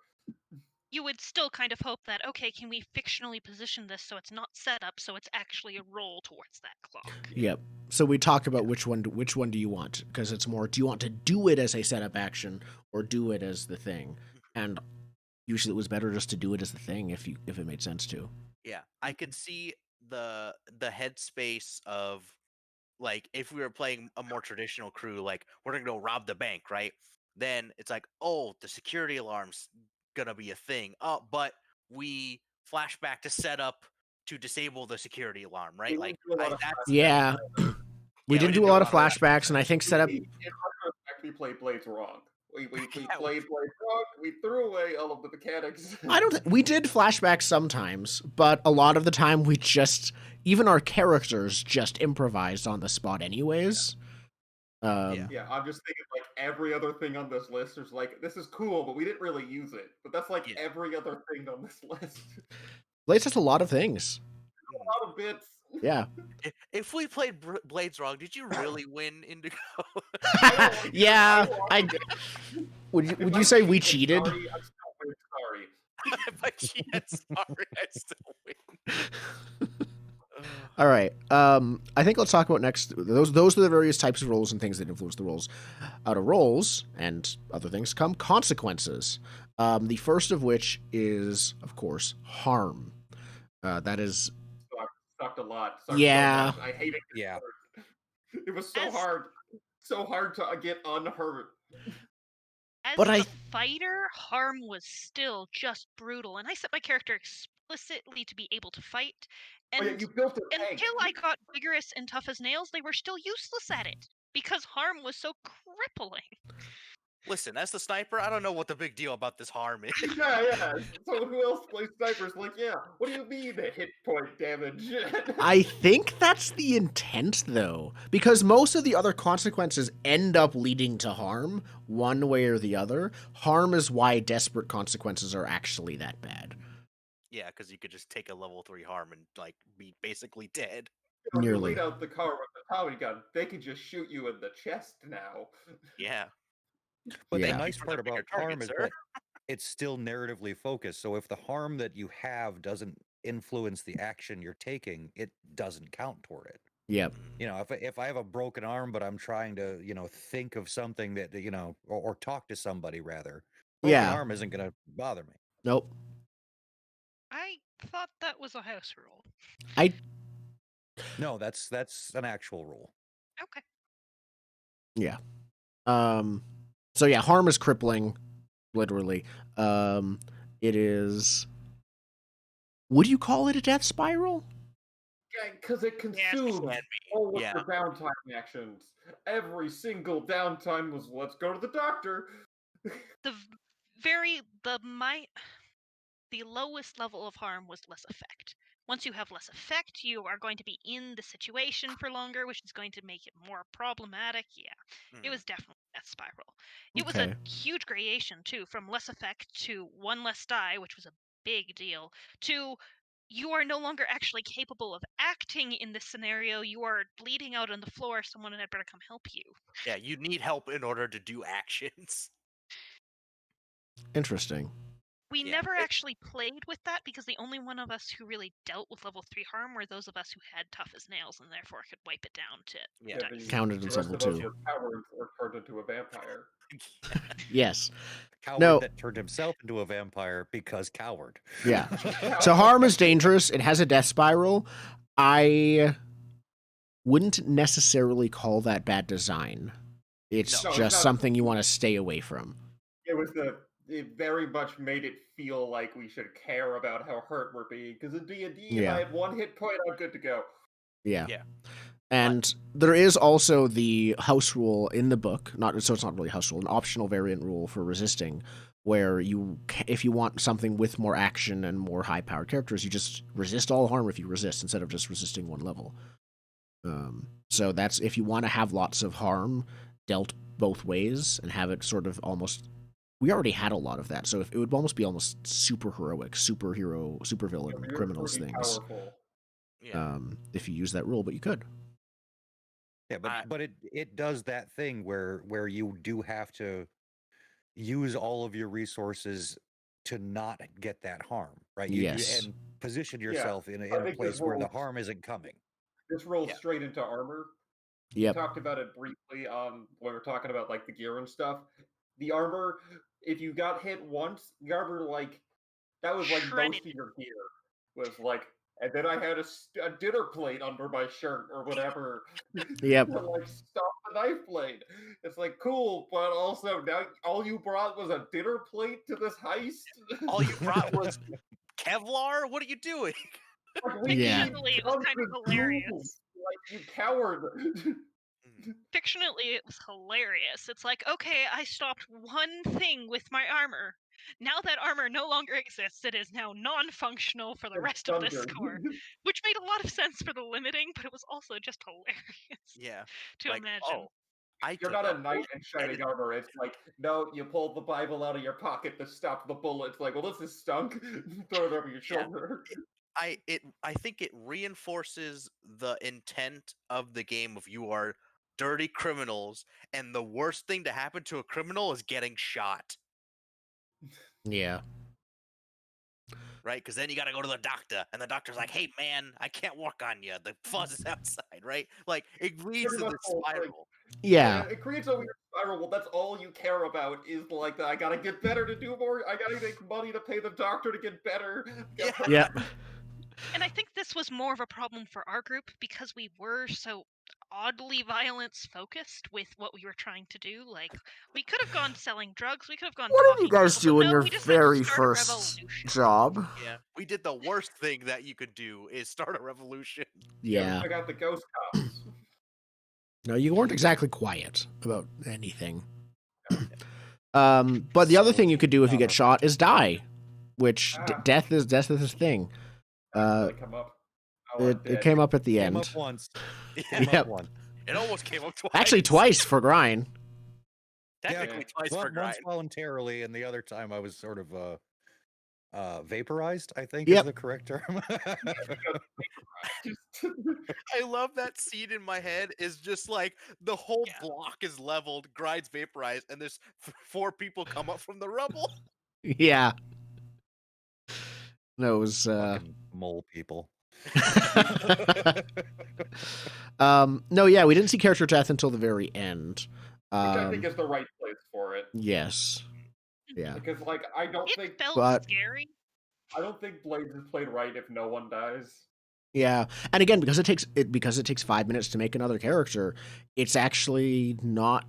You would still kind of hope that, okay, can we fictionally position this so it's not set up, so it's actually a roll towards that clock? Yep. So we talked about which one do you want, because it's more, do you want to do it as a setup action or do it as the thing? And usually it was better just to do it as the thing if it made sense to. Yeah, I could see the headspace of, like, if we were playing a more traditional crew, like we're gonna go rob the bank, right? Then it's like, oh, the security alarm's gonna be a thing. Oh, but we flash back to set up to disable the security alarm, right? Like yeah, we didn't do a lot of flashbacks, and I think setup. In retrospect, we played Blades wrong. We played Blades wrong. We threw away all of the mechanics. I don't. We did flashbacks sometimes, but a lot of the time we just, even our characters just improvised on the spot, anyways. Yeah, I'm just thinking like every other thing on this list is like, this is cool, but we didn't really use it. But that's like every other thing on this list. Blades has a lot of things. A lot of bits. Yeah. If we played Blades wrong, did you really win Indigo? Yeah, would you say we cheated? Sorry, I'm still sorry. If I cheated, sorry, I still win. All right. I think let's talk about next. Those are the various types of roles and things that influence the roles. Out of roles and other things come consequences. The first of which is, of course, harm. That is. Sucked a lot. Yeah. So I hated it. Yeah. It was so hard to get unhurt. As a fighter, harm was still just brutal, and I set my character explicitly to be able to fight. And you built it until I got vigorous and tough as nails, they were still useless at it because harm was so crippling. Listen, as the sniper, I don't know what the big deal about this harm is. Yeah. So who else plays snipers? Like, yeah, what do you mean the hit point damage? I think that's the intent, though, because most of the other consequences end up leading to harm, one way or the other. Harm is why desperate consequences are actually that bad. Yeah, because you could just take a level 3 harm and like be basically dead. Nearly. You lead out the car with the Tommy gun, they can just shoot you in the chest now. Yeah. But the nice part about harm is that it's still narratively focused. So if the harm that you have doesn't influence the action you're taking, it doesn't count toward it. Yep. You know, if I have a broken arm, but I'm trying to, think of something that, or talk to somebody rather, broken arm isn't going to bother me. Nope. I thought that was a house rule. No, that's an actual rule. Okay. Yeah. So yeah, harm is crippling, literally. It is. Would you call it a death spiral? Yeah, because it consumes all of your downtime actions. Every single downtime was, let's go to the doctor. The lowest level of harm was less effect. Once you have less effect, you are going to be in the situation for longer, which is going to make it more problematic. Yeah, it was definitely death spiral. It was a huge gradation, too, from less effect to one less die, which was a big deal, to you are no longer actually capable of acting in this scenario. You are bleeding out on the floor. Someone had better come help you. Yeah, you need help in order to do actions. Interesting. We never actually played with that because the only one of us who really dealt with level 3 harm were those of us who had tough as nails and therefore could wipe it down to dice. Counted as level 2. Cowards or turned into a vampire. Yes. Coward that turned himself into a vampire because coward. Yeah. So harm is dangerous. It has a death spiral. I wouldn't necessarily call that bad design. It's just something you want to stay away from. It very much made it feel like we should care about how hurt we're being. Because in D&D, if I have one hit point, I'm good to go. Yeah. And there is also the house rule in the book, so it's not really a house rule, an optional variant rule for resisting, where if you want something with more action and more high-powered characters, you just resist all harm if you resist instead of just resisting one level. So that's if you want to have lots of harm dealt both ways and have it sort of almost. We already had a lot of that, so it would almost be almost super heroic, superhero, supervillain, criminals things. Powerful. Yeah. If you use that rule, but you could. Yeah, but it does that thing where you do have to use all of your resources to not get that harm, right? Yes. And position yourself in a place where the harm isn't coming. This rolls straight into armor. Yep. We talked about it briefly when we were talking about like the gear and stuff. The armor, if you got hit once, the armor like that was like most of your gear was like. And then I had a dinner plate under my shirt or whatever. Yep. To like stop the knife blade. It's like cool, but also now all you brought was a dinner plate to this heist. All you brought was Kevlar. What are you doing? Fictionally, it was kind of hilarious. Like you coward. Fictionally, it was hilarious. It's like, okay, I stopped one thing with my armor. Now that armor no longer exists, it is now non-functional for the rest of this score, which made a lot of sense for the limiting, but it was also just hilarious. Yeah, to imagine. You're not a knight in shining armor. It's like, no, you pulled the Bible out of your pocket to stop the bullet. It's like, well, this is stunk. Throw it over your shoulder. I think it reinforces the intent of the game of you are dirty criminals, and the worst thing to happen to a criminal is getting shot. Yeah. Right? Because then you got to go to the doctor, and the doctor's like, hey, man, I can't walk on you. The fuzz is outside, right? Like, it leads to this spiral. Yeah. It creates a weird spiral. Well, that's all you care about is like, I got to get better to do more. I got to make money to pay the doctor to get better. Yeah. And I think this was more of a problem for our group because we were so oddly violence focused with what we were trying to do. Like, we could have gone selling drugs, we could have gone. What did you guys do in your very first job? Yeah, we did the worst thing that you could do is start a revolution. Yeah. I got the ghost cops. No, you weren't exactly quiet about anything. But the other thing you could do if you get shot is die, which death is a thing. It came up at the end. Came up once. Yep. It almost came up twice. Actually, twice for Grind. Technically, twice for Grind. Once voluntarily, and the other time I was sort of vaporized, I think Yep. is the correct term. I love that scene in my head is just like the whole block is leveled, Grind's vaporized, and there's 4 people come up from the rubble. Yeah. No, it was mole people. No, yeah, we didn't see character death until the very end. Which I think is the right place for it. Yes. Yeah. Because like I don't think felt scary. I don't think Blades is played right if no one dies. Yeah, and again, because it takes 5 minutes to make another character, it's actually not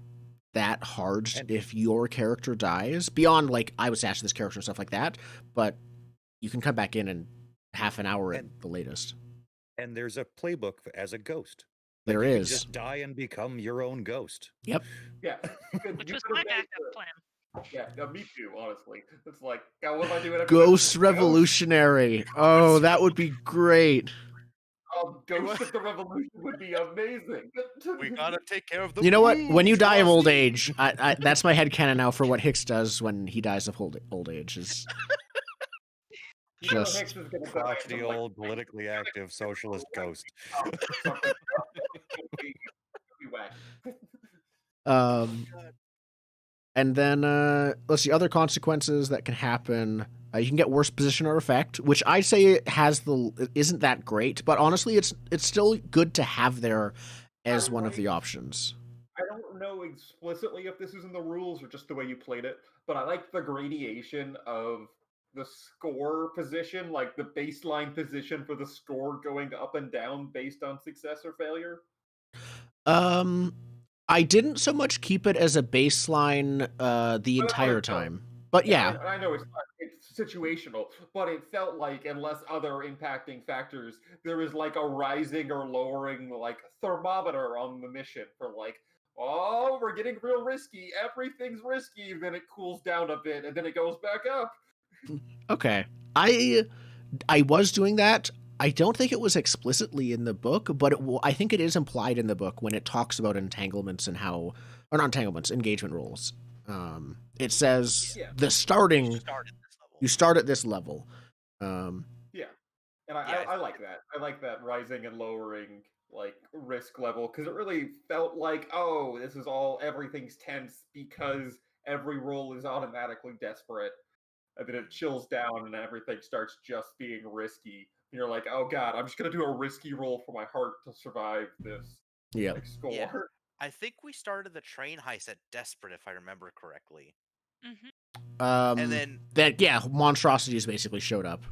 that hard if your character dies. Beyond like I was attached to this character and stuff like that, but you can come back in half an hour at the latest. And there's a playbook as a ghost. There you is. Can just die and become your own ghost. Yep. Yeah. Which was my backup plan. Yeah, me too, honestly. It's like, God, what am I doing? Ghost Revolutionary. Oh, that would be great. Ghost of the Revolution would be amazing. We gotta take care of the. You know what? When you die of old age, that's my headcanon now for what Hicks does when he dies of old age. Is just crotchety old, politically active socialist ghost. And then let's see other consequences that can happen. You can get worse position or effect, which I say isn't that great, but honestly, it's still good to have there as one of the options. I don't know explicitly if this is in the rules or just the way you played it, but I like the gradation of the score position, like the baseline position for the score going up and down based on success or failure. I didn't so much keep it as a baseline the entire time, but yeah. I know it's situational, but it felt like, unless other impacting factors, there was like a rising or lowering like thermometer on the mission for like, oh, we're getting real risky. Everything's risky. Then it cools down a bit, and then it goes back up. Okay. I was doing that. I don't think it was explicitly in the book, but I think it is implied in the book when it talks about entanglements and how, or not entanglements, engagement rules. It says the starting, you start at this level. Yeah, and I like that. I like that rising and lowering like risk level because it really felt like, oh, this is all, everything's tense because every roll is automatically desperate. And then it chills down and everything starts just being risky. And you're like, oh god, I'm just gonna do a risky roll for my heart to survive this score. Yeah. I think we started the train heist at desperate, if I remember correctly. And then monstrosities basically showed up.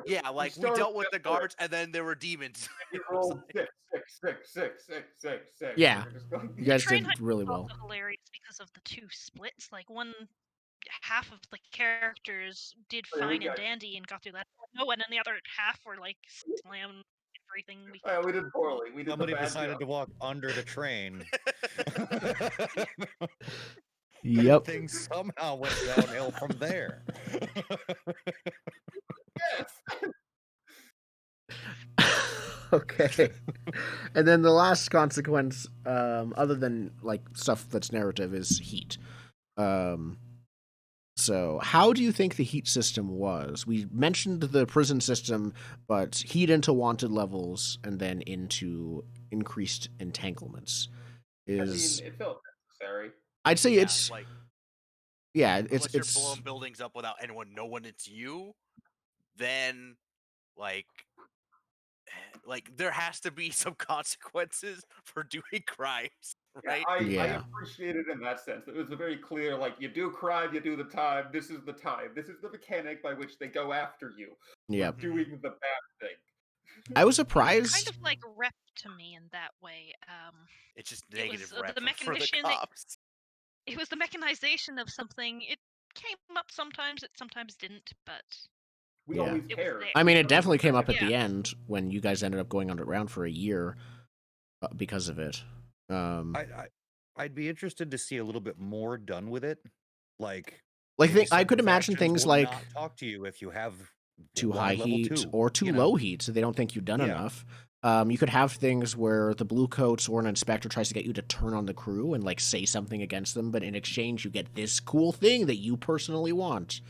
Yeah, like we dealt with the guards, and then there were demons. You rolled 6. Yeah, you guys did really well. Also hilarious because of the two splits. Like half of the characters did fine and dandy and got through that. No, and then the other half were like slammed everything. We did poorly. Somebody decided to walk under the train. Yep. Things somehow went downhill from there. Okay. And then the last consequence, other than like stuff that's narrative, is heat. So how do you think the heat system was? We mentioned the prison system, but heat into wanted levels and then into increased entanglements is. I mean, it felt necessary. I'd say it's like, it's you're blowing buildings up without anyone knowing it's you, then like there has to be some consequences for doing crimes, right? I appreciate it in that sense. It was a very clear, like, you do crime, you do the time. This is the time. This is the mechanic by which they go after you. Yeah, doing the bad thing. I was surprised. Kind of like rep to me in that way. It's just negative rep the for the cops. It was the mechanization of something. It came up sometimes. It sometimes didn't, but we always cared. I mean, it definitely came up at the end when you guys ended up going underground for a year because of it. I'd be interested to see a little bit more done with it. Like I could imagine things like not talk to you if you have too high heat or too low heat, so they don't think you've done enough. You could have things where the bluecoats or an inspector tries to get you to turn on the crew and like say something against them, but in exchange you get this cool thing that you personally want.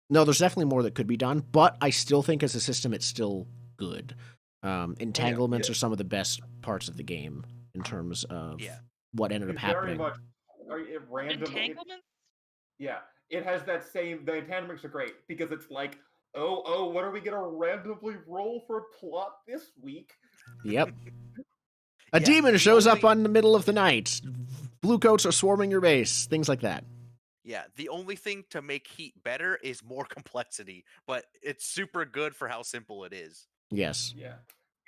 No, there's definitely more that could be done, but I still think as a system it's still good. Entanglements are some of the best parts of the game in terms of what ended up happening. Very much entanglements? It has that same. The entanglements are great because it's like, oh, what are we gonna randomly roll for plot this week? Yep. A demon shows up on the middle of the night. Bluecoats are swarming your base. Things like that. Yeah, the only thing to make heat better is more complexity, but it's super good for how simple it is. Yes. Yeah.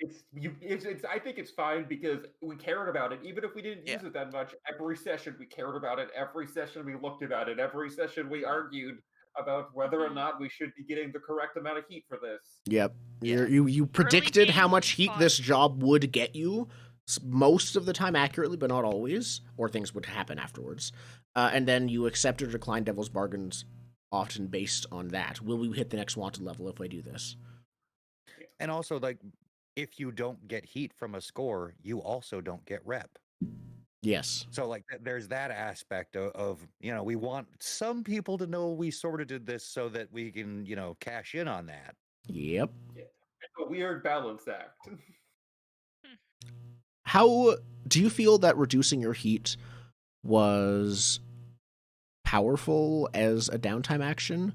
It's I think it's fine because we cared about it. Even if we didn't use it that much, every session we cared about it. Every session we looked about it. Every session we argued about whether or not we should be getting the correct amount of heat for this. Yep. You predicted how much heat this job would get you most of the time accurately, but not always, or things would happen afterwards. And then you accept or decline Devil's Bargains often based on that. Will we hit the next wanted level if I do this? And also, like, if you don't get heat from a score, you also don't get rep. Yes. So, like, there's that aspect of we want some people to know we sort of did this so that we can, cash in on that. Yep. Yeah. It's a weird balance act. How do you feel that reducing your heat was powerful as a downtime action?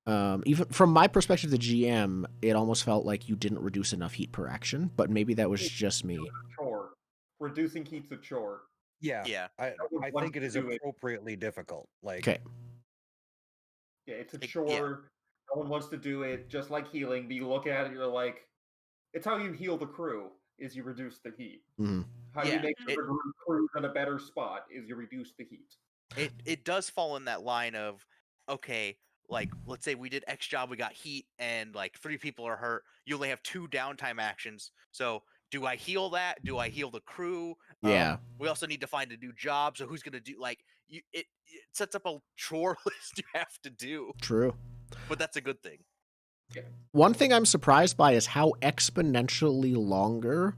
Even from my perspective, the GM, it almost felt like you didn't reduce enough heat per action, but maybe that was just me. Chore. Reducing heat's a chore. Yeah. I think it is appropriately difficult. Like, okay. Yeah, it's a chore. No one wants to do it. Just like healing, but you look at it, you're like, it's how you heal the crew. Is you reduce the heat. Mm-hmm. How you make the crew in a better spot is you reduce the heat. It does fall in that line of, okay, like, let's say we did X job, we got heat, and like 3 people are hurt. You only have 2 downtime actions. So do I heal that? Do I heal the crew? Yeah. We also need to find a new job. So who's gonna do it sets up a chore list you have to do. True. But that's a good thing. One thing I'm surprised by is how exponentially longer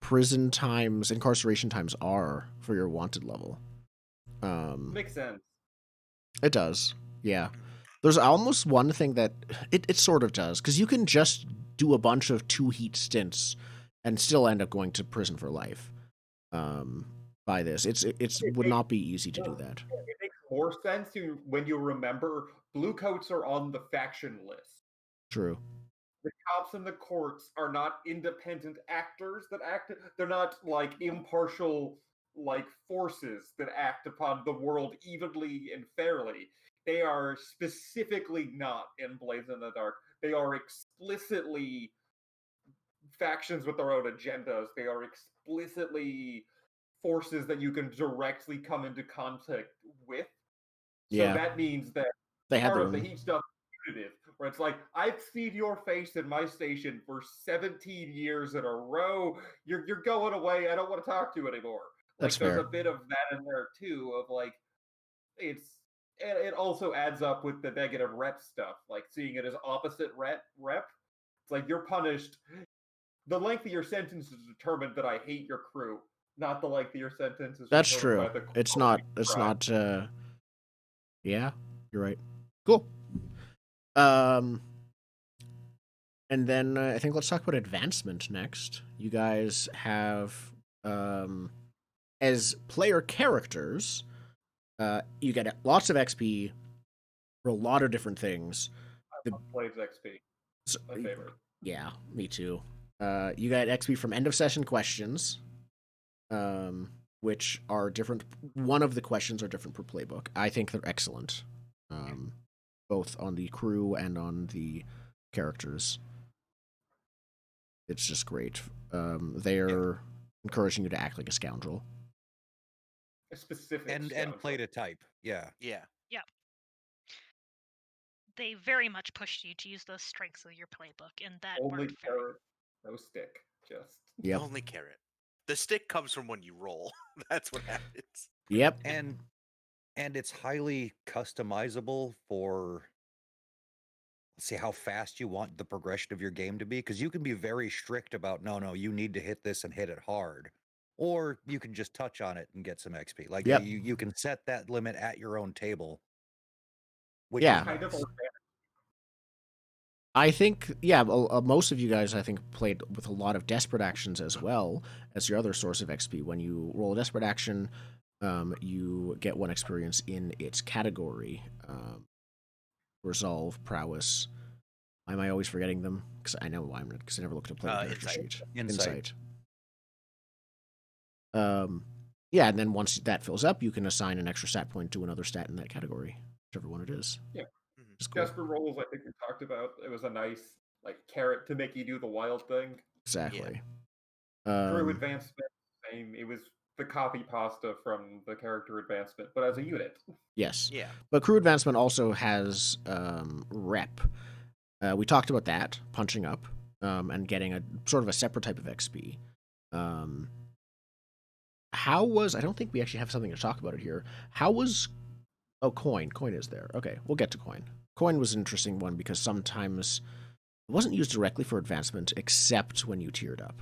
incarceration times are for your wanted level. Makes sense. It does. Yeah. There's almost one thing that it sort of does, because you can just do a bunch of 2 heat stints and still end up going to prison for life. By this, it would not be easy to do that. It makes more sense when you remember bluecoats are on the faction list. True. The cops and the courts are not independent actors that act. They're not like impartial like forces that act upon the world evenly and fairly. They are specifically not in Blaze in the Dark. They are explicitly factions with their own agendas. They are explicitly forces that you can directly come into contact with. So that means that they had part of the heat stuff is punitive, where it's like, I've seen your face in my station for 17 years in a row. You're going away. I don't want to talk to you anymore. That's there's fair. a bit of that in there too, of like, it also adds up with the negative rep stuff, like seeing it as opposite rep. It's like you're punished. The length of your sentence is determined that I hate your crew, not the length of your sentence is That's determined true. by the It's not. Yeah, you're right. Cool. And then I think let's talk about advancement next. You guys have, as player characters, you get lots of XP for a lot of different things. I love Blaze XP. My favorite. Yeah, me too. You get XP from end of session questions, which are different. One of the questions are different per playbook. I think they're excellent, both on the crew and on the characters. It's just great. They're encouraging you to act like a scoundrel. A specific and play to type. Yeah. They very much pushed you to use the strengths of your playbook, and that only worked carrot, no stick. Just Only carrot. The stick comes from when you roll. That's what happens. Yep. And it's highly customizable for, let's see, how fast you want the progression of your game to be, because you can be very strict about no, you need to hit this and hit it hard, or you can just touch on it and get some XP. Like you can set that limit at your own table. Which is kind of nice. I think, most of you guys, I think, played with a lot of desperate actions as well as your other source of XP. When you roll a desperate action, you get 1 experience in its category. Resolve, prowess. Why am I always forgetting them? Because I know why I'm not, because I never looked at a player character sheet. Insight. Yeah, and then once that fills up, you can assign an extra stat point to another stat in that category, whichever one it is. Yeah. Cool. Desperate rolls, I think we talked about. It was a nice carrot to make you do the wild thing. Exactly. Crew advancement, same. It was the copy pasta from the character advancement, but as a unit. Yes. Yeah. But crew advancement also has rep. We talked about that, punching up, and getting a sort of a separate type of XP. How was... I don't think we actually have something to talk about it here. How was... Oh, coin. Coin is there. Okay, we'll get to coin. Coin was an interesting one because sometimes it wasn't used directly for advancement except when you tiered up.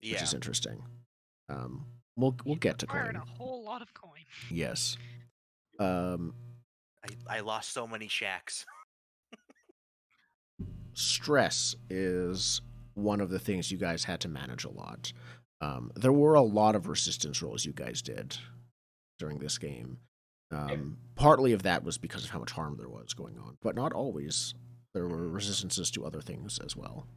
Which is interesting. We'll get to coin. A whole lot of coin. Yes. I lost so many shacks. Stress is one of the things you guys had to manage a lot. There were a lot of resistance rolls you guys did during this game. Partly of that was because of how much harm there was going on, but not always. There were resistances to other things as well.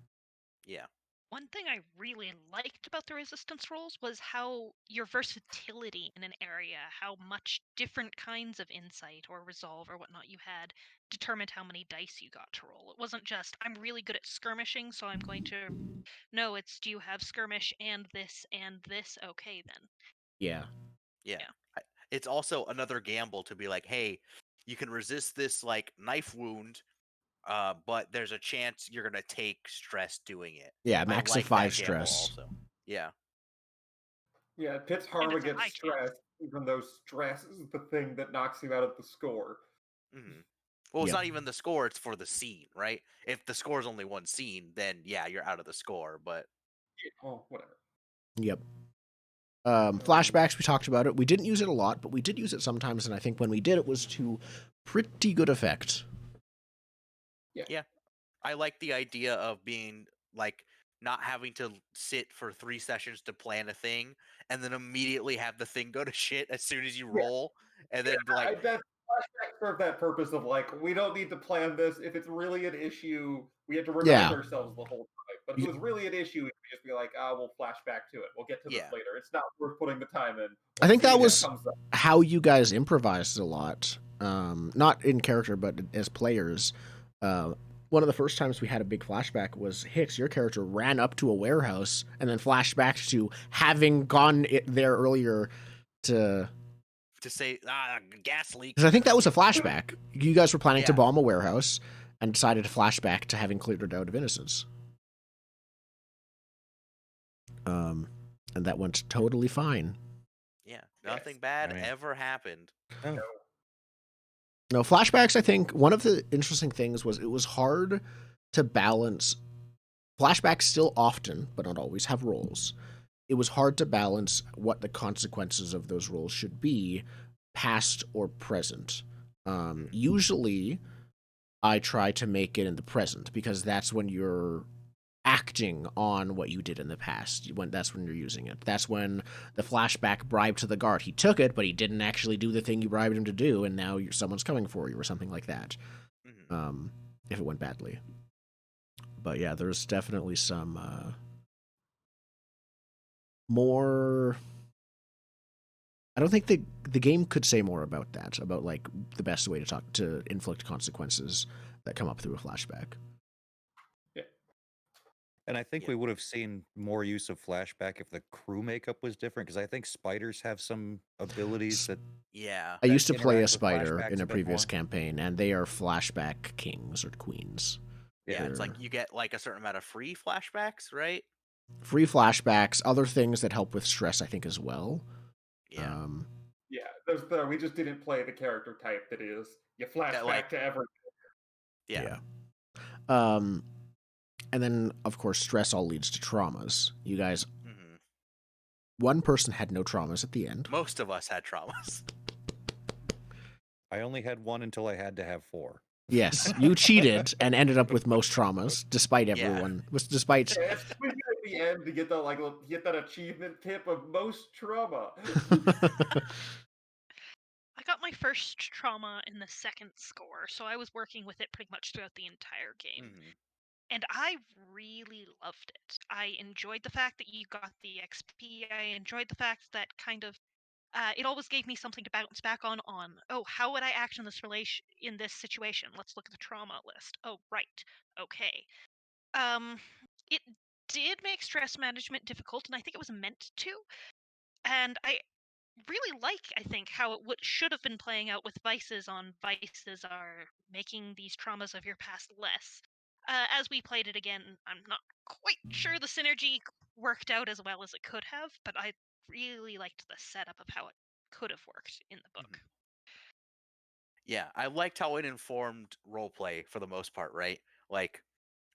Yeah. One thing I really liked about the resistance rolls was how your versatility in an area, how much different kinds of insight or resolve or whatnot you had, determined how many dice you got to roll. It wasn't just, I'm really good at skirmishing, so I'm going to... No, it's, do you have skirmish and this? Okay, then. Yeah. It's also another gamble to be like, hey, you can resist this knife wound but there's a chance you're gonna take stress doing it. Yeah, I max like of 5 that gamble stress. also. Yeah. Yeah, it pits And harm it's a against high stress, chance. even though stress is the thing that knocks you out of the score. Hmm. Well, it's Yep. not even the score; it's for the scene, right? If the score is only one scene, then yeah, you're out of the score. But Oh, whatever. Yep. Flashbacks, we talked about it. We didn't use it a lot, but we did use it sometimes, and I think when we did, it was to pretty good effect. yeah, I like the idea of being like not having to sit for 3 sessions to plan a thing and then immediately have the thing go to shit as soon as you roll, and then like That flashback served that purpose of like, we don't need to plan this. If it's really an issue, we have to remind Yeah. ourselves the whole time. But if it was really an issue, we could just be like, we'll flash back to it. We'll get to this Yeah. later. It's not worth putting the time in. I think We'll that see if it was comes up. how you guys improvised a lot. Not in character, but as players. One of the first times we had a big flashback was Hicks, your character, ran up to a warehouse and then flashed back to having gone there earlier to say gas leak. Because I think that was a flashback. You guys were planning to Yeah. bomb a warehouse and decided to flash back to having cleared it out of innocence. And that went totally fine. Yeah, nothing bad ever happened. No, flashbacks, I think, one of the interesting things was it was hard to balance. Flashbacks still often, but not always, have roles. It was hard to balance what the consequences of those roles should be, past or present. Usually, I try to make it in the present, because that's when you're acting on what you did in the past. That's when you're using it. That's when the flashback bribe to the guard. He took it, but he didn't actually do the thing you bribed him to do, and now someone's coming for you, or something like that. If it went badly. But yeah, there's definitely some more. I don't think the game could say more about that, about like the best way to inflict consequences that come up through a flashback. And I think we would have seen more use of flashback if the crew makeup was different, because I think spiders have some abilities that. Yeah. I used to that play a interact with spider flashbacks in a bit previous more. campaign, and they are flashback kings or queens. Yeah, it's like you get like a certain amount of free flashbacks, right? Free flashbacks, other things that help with stress, I think, as well. Yeah. Yeah, we just didn't play the character type that is you flash back to everything. Yeah. And then, of course, stress all leads to traumas. You guys, one person had no traumas at the end. Most of us had traumas. I only had one until I had to have 4. Yes, you cheated and ended up with most traumas, despite everyone. Despite. Yeah, it's at the end to get that achievement tip of most trauma. I got my first trauma in the second score, so I was working with it pretty much throughout the entire game. And I really loved it. I enjoyed the fact that you got the XP. I enjoyed the fact that kind of it always gave me something to bounce back on. Oh, how would I act in this situation? Let's look at the trauma list. Oh, right. Okay. It did make stress management difficult, and I think it was meant to. And I really I think, how it should have been playing out with vices are making these traumas of your past less. As we played it again, I'm not quite sure the synergy worked out as well as it could have, but I really liked the setup of how it could have worked in the book. Yeah, I liked how it informed roleplay for the most part, right? Like,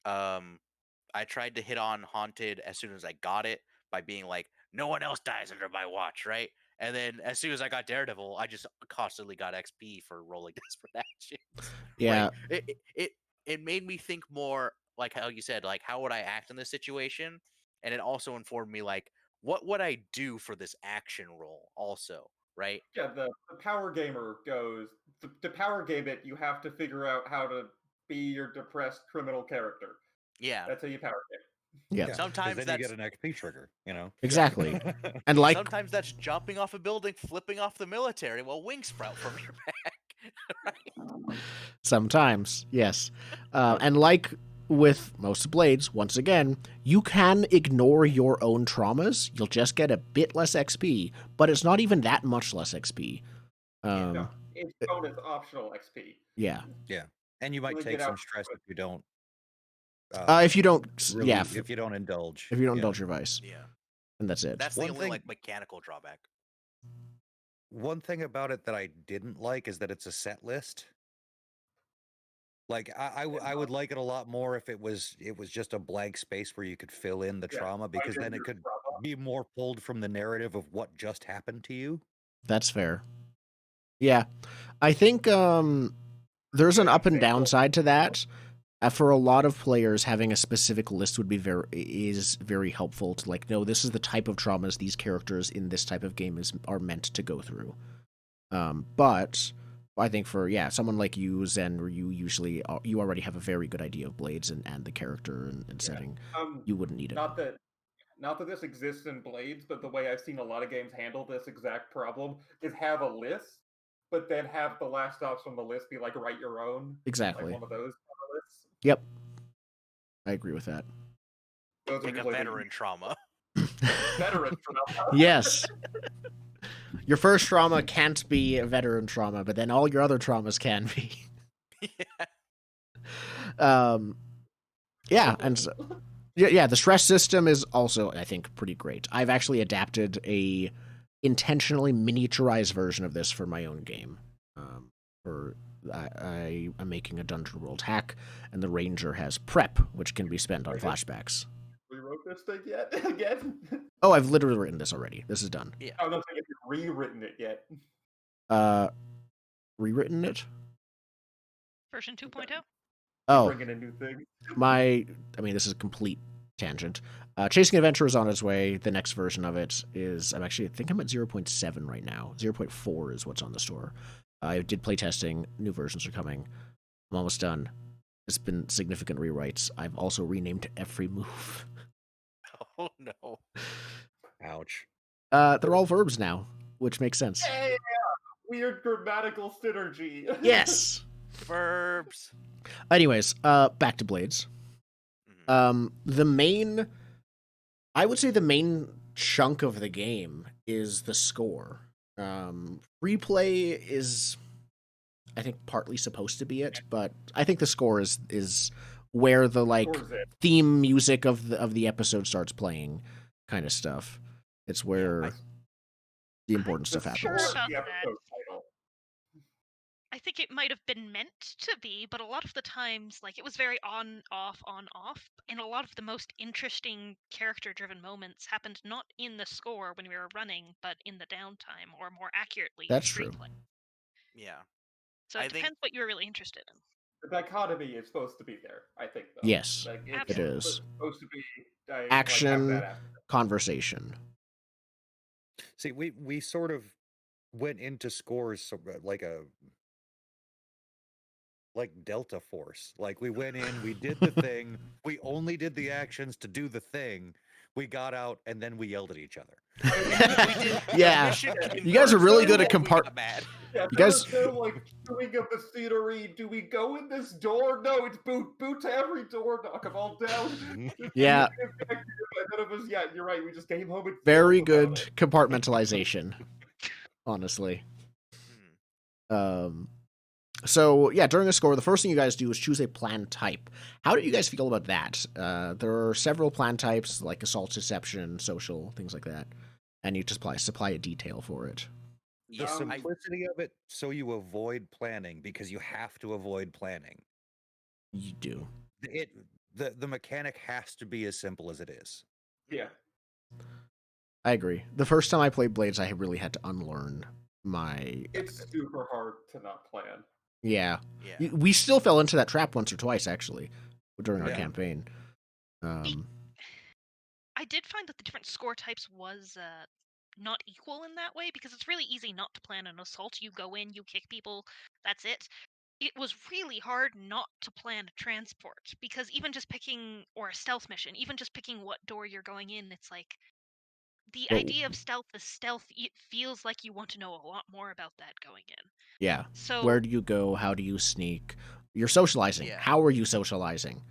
I tried to hit on Haunted as soon as I got it by being like, no one else dies under my watch, right? And then as soon as I got Daredevil, I just constantly got XP for rolling desperate actions. Yeah. Like, it made me think more, like how you said, like, how would I act in this situation? And it also informed me, like, what would I do for this action roll also, right? Yeah, the power gamer goes, to power game it, you have to figure out how to be your depressed criminal character. Yeah. That's how you power game. Yeah. Sometimes then you get an XP trigger, you know? Exactly. And like sometimes that's jumping off a building, flipping off the military while wings sprout from your back. Right? Sometimes, yes. And like with most Blades, once again, you can ignore your own traumas. You'll just get a bit less XP, but it's not even that much less XP. No, it's bonus optional XP. Yeah. Yeah. And you might really take get some out stress quick. if you don't. If you don't, really, yeah, if you don't indulge. if you don't yeah. indulge your vice, Yeah. and that's it. That's One the only thing- like mechanical drawback. One thing about it that I didn't like is that it's a set list. Like I would like it a lot more if it was just a blank space where you could fill in the Yeah, trauma, because in then it your could trauma. be more pulled from the narrative of what just happened to you. That's fair. Yeah, I think there's an up and down side to that. For a lot of players, having a specific list would be very helpful to like know this is the type of traumas these characters in this type of game are meant to go through. But I think for someone like you, Zen, where you already have a very good idea of Blades and the character and setting, you wouldn't need it. Not that this exists in Blades, but the way I've seen a lot of games handle this exact problem is have a list, but then have the last stops from the list be like write your own. Exactly. Like one of those lists. Yep. I agree with that. Those Like a veteran trauma. Veteran trauma. Yes. Your first trauma can't be a veteran trauma, but then all your other traumas can be. Yeah. And so, the stress system is also, I think, pretty great. I've actually adapted a intentionally miniaturized version of this for my own game. I am making a Dungeon World hack, and the Ranger has prep, which can be spent on flashbacks. Rewrote this thing yet? Again? Oh, I've literally written this already. This is done. Yeah. I don't think you've rewritten it yet. Rewritten it? Version 2.0? Oh, Bringing a new thing. This is a complete tangent. Chasing Adventure is on its way. The next version of it is, I think I'm at 0.7 right now. 0.4 is what's on the store. I did play testing. New versions are coming. I'm almost done. It's been significant rewrites. I've also renamed every move. Oh no. Ouch. They're all verbs now, which makes sense. Yeah. Weird grammatical synergy. Yes. Verbs. Anyways, back to Blades. Mhm. I would say the main chunk of the game is the score. Replay is, I think, partly supposed to be it, but I think the score is where the theme music of the episode starts playing, kind of stuff. It's where the important stuff happens. Sure about that. I think it might have been meant to be, but a lot of the times, like, it was very on, off, and a lot of the most interesting character-driven moments happened not in the score when we were running, but in the downtime, or more accurately, That's free true. play. Yeah. So it depends what you're really interested in. The dichotomy is supposed to be there, I think, though. Yes, it is. Supposed to be action, conversation. See, we sort of went into scores like Delta Force. Like, we went in, we did the thing, we only did the actions to do the thing, we got out, and then we yelled at each other. Yeah, you guys are really good at Yeah, you guys like doing of the scenery. Do we go in this door? No, it's boot to every door, knock them all down. Yeah. And then it was, you're right. We just came home and very good compartmentalization, honestly. So during a score, the first thing you guys do is choose a plan type. How do you guys feel about that? There are several plan types, like assault, deception, social, things like that, and you just supply a detail for it. The simplicity of it, so you avoid planning, because you have to avoid planning. You do. The mechanic has to be as simple as it is. Yeah. I agree. The first time I played Blades, I really had to unlearn my... It's super hard to not plan. Yeah. We still fell into that trap once or twice, actually, during our campaign. I did find that the different score types was not equal in that way, because it's really easy not to plan an assault. You go in, you kick people, that's it. It was really hard not to plan a transport, because even just picking, or a stealth mission, even just picking what door you're going in, it's like, the idea of stealth is stealth. It feels like you want to know a lot more about that going in. Yeah. So where do you go? How do you sneak? You're socializing. Yeah. How are you socializing?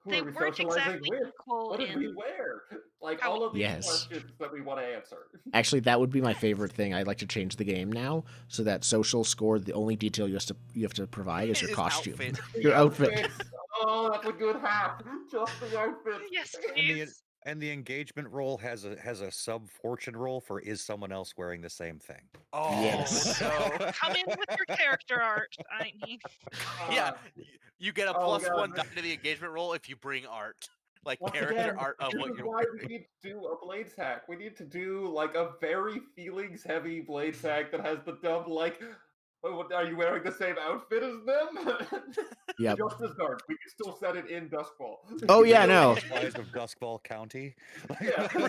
Who They are we weren't socializing exactly with? equal What did we in wear? Like how all of these Yes. questions that we want to answer. Actually, that would be my favorite thing. I'd like to change the game now so that social score, the only detail you have to provide is your His costume. outfit. Your The outfit. outfits. Oh, that's a good hat. Just the outfit. yes, And the please. and the engagement roll has a sub fortune roll for is someone else wearing the same thing. Oh Yes. no. Come in with your character art. I mean, Yeah, you get a Oh, plus God. 1 die to the engagement roll if you bring art. Like Once character again, art of this what is you're why wearing. we need to do a Blades hack. We need to do like a very feelings-heavy Blades hack that has the dumb like, oh, are you wearing the same outfit as them? Yep. Just as dark. We can still set it in Duskfall. Oh, yeah, The no. Housewives of Duskfall County. Yeah.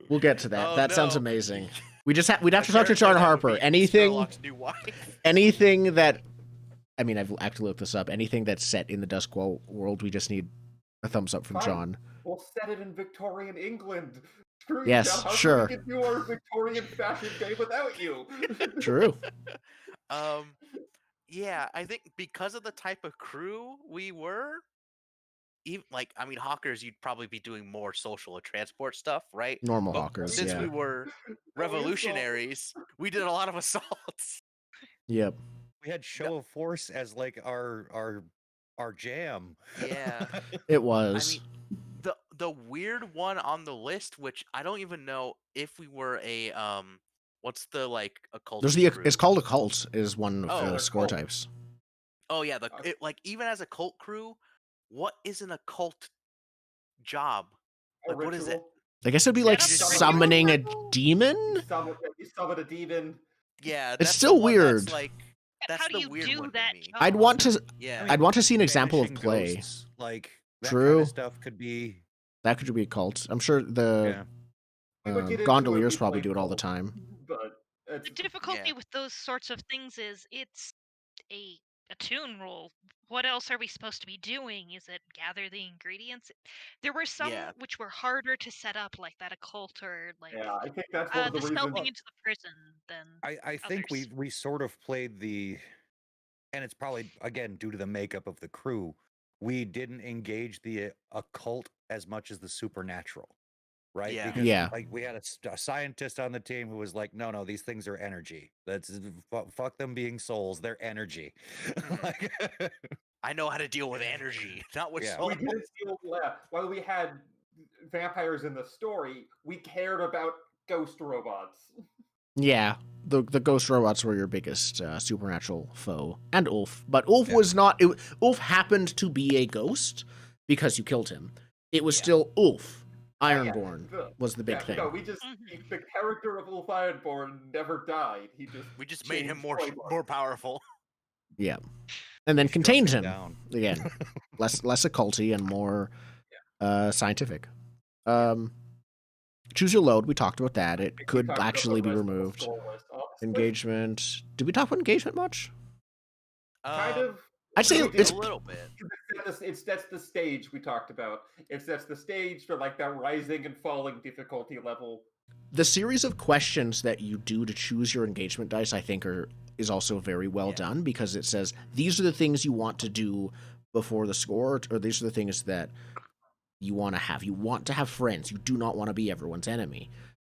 We'll get to that. Oh, that sounds no. amazing. We'd have to A talk to character John that would Harper. be Anything Sherlock's new wife. anything that I mean, I've actually looked this up. Anything that's set in the Duskwall world, we just need a thumbs up from Fine. John. We'll set it in Victorian England. Screw you, Yes, John Harper. sure. We can do our Victorian fashion game without you. True. Yeah, I think because of the type of crew we were, even like I mean, hawkers, you'd probably be doing more social and transport stuff, right? Normal But hawkers, since yeah. we were revolutionaries, we did a lot of assaults. Yep. We had Show of Force as like our jam. Yeah. It I was. mean, the weird one on the list, which I don't even know if we were a what's the like occult? There's it's called a cult is one of Oh, the a score cult. types. Oh yeah, like even as a cult crew, what is an occult job? A Like what is it? ritual. I guess it'd be like Set up a summoning a ritual? demon? You summon a demon. Yeah, It's that's still the one weird. That's like that's how do the you weird do one that to me. I'd want to Yeah. I'd want to see an example of Banishing play. ghosts, like that True. kind of stuff could be. That could be a cult. I'm sure the Yeah. We would get into it gondoliers if we probably played do it all the Cult, time. But the difficulty Yeah. with those sorts of things is it's a tune rule. What else are we supposed to be doing? Is it gather the ingredients? There were some Yeah. which were harder to set up, like that occult or like yeah, I think that's one of the the reasons. stealthing into the prison. Then I think others. we sort of played and it's probably again due to the makeup of the crew. We didn't engage the occult as much as the supernatural, right? Yeah. Because Yeah. like we had a scientist on the team who was like, no, these things are energy. That's fuck them being souls. They're energy. Like, I know how to deal with energy, not with Yeah. soul. We didn't feel while we had vampires in the story, we cared about ghost robots. Yeah. The ghost robots were your biggest supernatural foe, and Ulf. But Ulf Yeah. was not. Ulf happened to be a ghost because you killed him. It was Yeah. still Ulf. Yeah, Ironborn was the big thing. No, we just the character of Ulf Ironborn never died. We just made him changed flavor. more powerful. Yeah. And then struck contained him down. again. less occulty and more scientific. Choose your load. We talked about that. It We could talked about actually the be rest of the removed. score list. Honestly, Engagement. Did we talk about engagement much? kind of. I'd say we it's a little bit. That's the stage we talked about. That's the stage for like that rising and falling difficulty level. the series of questions that you do to choose your engagement dice. I think is also very well done because it says these are the things you want to do before the score, or these are the things that you want to have. You want to have friends. You do not want to be everyone's enemy.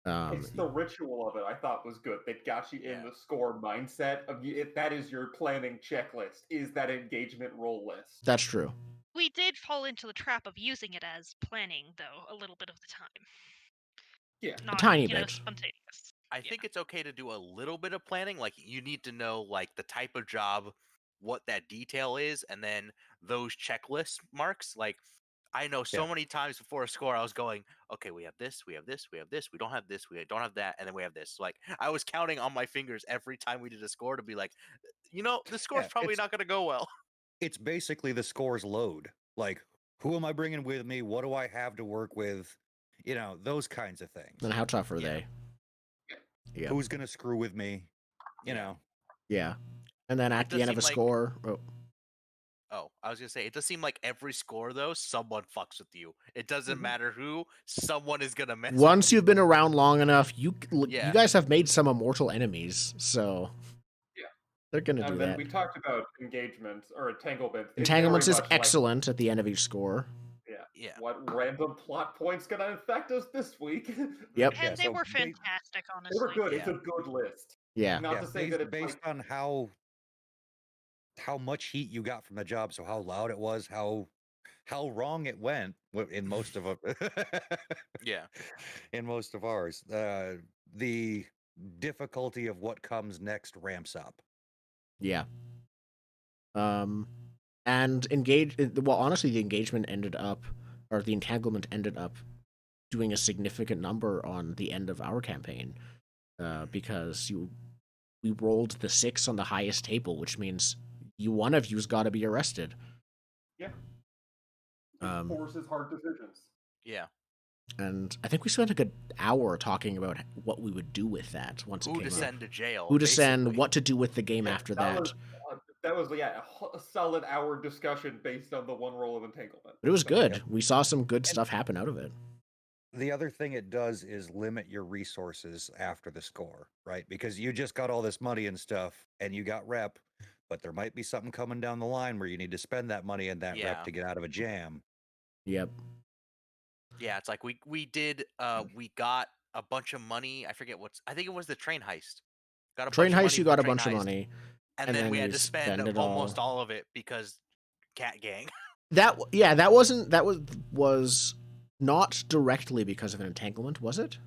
It's the ritual of it I thought was good. That got you in the score mindset of that is your planning checklist, is that engagement roll list. That's true. We did fall into the trap of using it as planning, though, a little bit of the time. Yeah. Not, a tiny you know, bit. spontaneous. I think it's okay to do a little bit of planning. Like you need to know like the type of job, what that detail is, and then those checklist marks. Like I know so many times before a score, I was going, okay, we have this, we have this, we have this, we don't have this, we don't have that, and then we have this. So, like I was counting on my fingers every time we did a score to be like, you know, the score's probably not going to go well. It's basically the score's load. Like, who am I bringing with me? What do I have to work with? You know, those kinds of things. And how tough are they? Yeah. Who's gonna screw with me? You know. Yeah. And then at the end of a score, Oh, I was gonna say it does seem like every score though, someone fucks with you. It doesn't matter who, someone is gonna mess. Once you've been around long enough, you guys have made some immortal enemies, so They're gonna do And then that. we talked about engagements or entanglements. Entanglements is Like, excellent at the end of each score. Yeah. What random plot point's gonna affect us this week? Yep. And Yeah, they so were ba- fantastic, They honestly. were good. Yeah. It's a good list. Yeah. Not to say that it's based on how much heat you got from the job, so how loud it was, how wrong it went in most of them. Yeah. In most of ours, the difficulty of what comes next ramps up. Yeah. And well, honestly, the engagement ended up, or the entanglement ended up doing a significant number on the end of our campaign, because we rolled the 6 on the highest table, which means one of you's got to be arrested. Yeah. Forces hard decisions. Yeah. And I think we spent a good hour talking about what we would do with that once it Who came to up. send to jail? Who to send, basically. what to do with the game after that. That was a solid hour discussion based on the one roll of entanglement. But it was good. Yep. We saw some good stuff happen out of it. The other thing it does is limit your resources after the score, right? Because you just got all this money and stuff, and you got rep, but there might be something coming down the line where you need to spend that money and that rep to get out of a jam. Yep. Yeah, it's like we did we got a bunch of money. I forget I think it was the train heist. Got a Train bunch of heist, money you from got a train bunch of heist, money. and then we you had to spend it almost all of it because Cat Gang. That was not directly because of an entanglement, was it?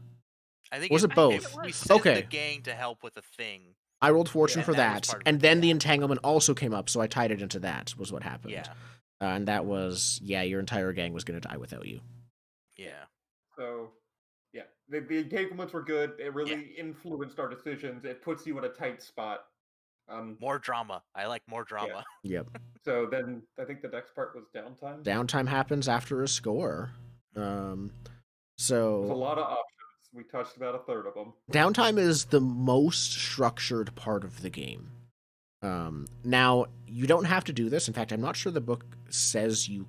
I think Was it both? We sent Okay. the gang to help with a thing. I rolled fortune and for that was that, part of and it, then yeah. the entanglement also came up, so I tied it into that. Was what happened. Yeah. And that was your entire gang was going to die without you. Yeah. So, yeah, the entanglements were good. It really influenced our decisions. It puts you in a tight spot. More drama. I like more drama. Yep. So then I think the next part was downtime. Downtime happens after a score. There's a So lot of options. We touched about a third of them. downtime is the most structured part of the game. Now, you don't have to do this. In fact, I'm not sure the book says you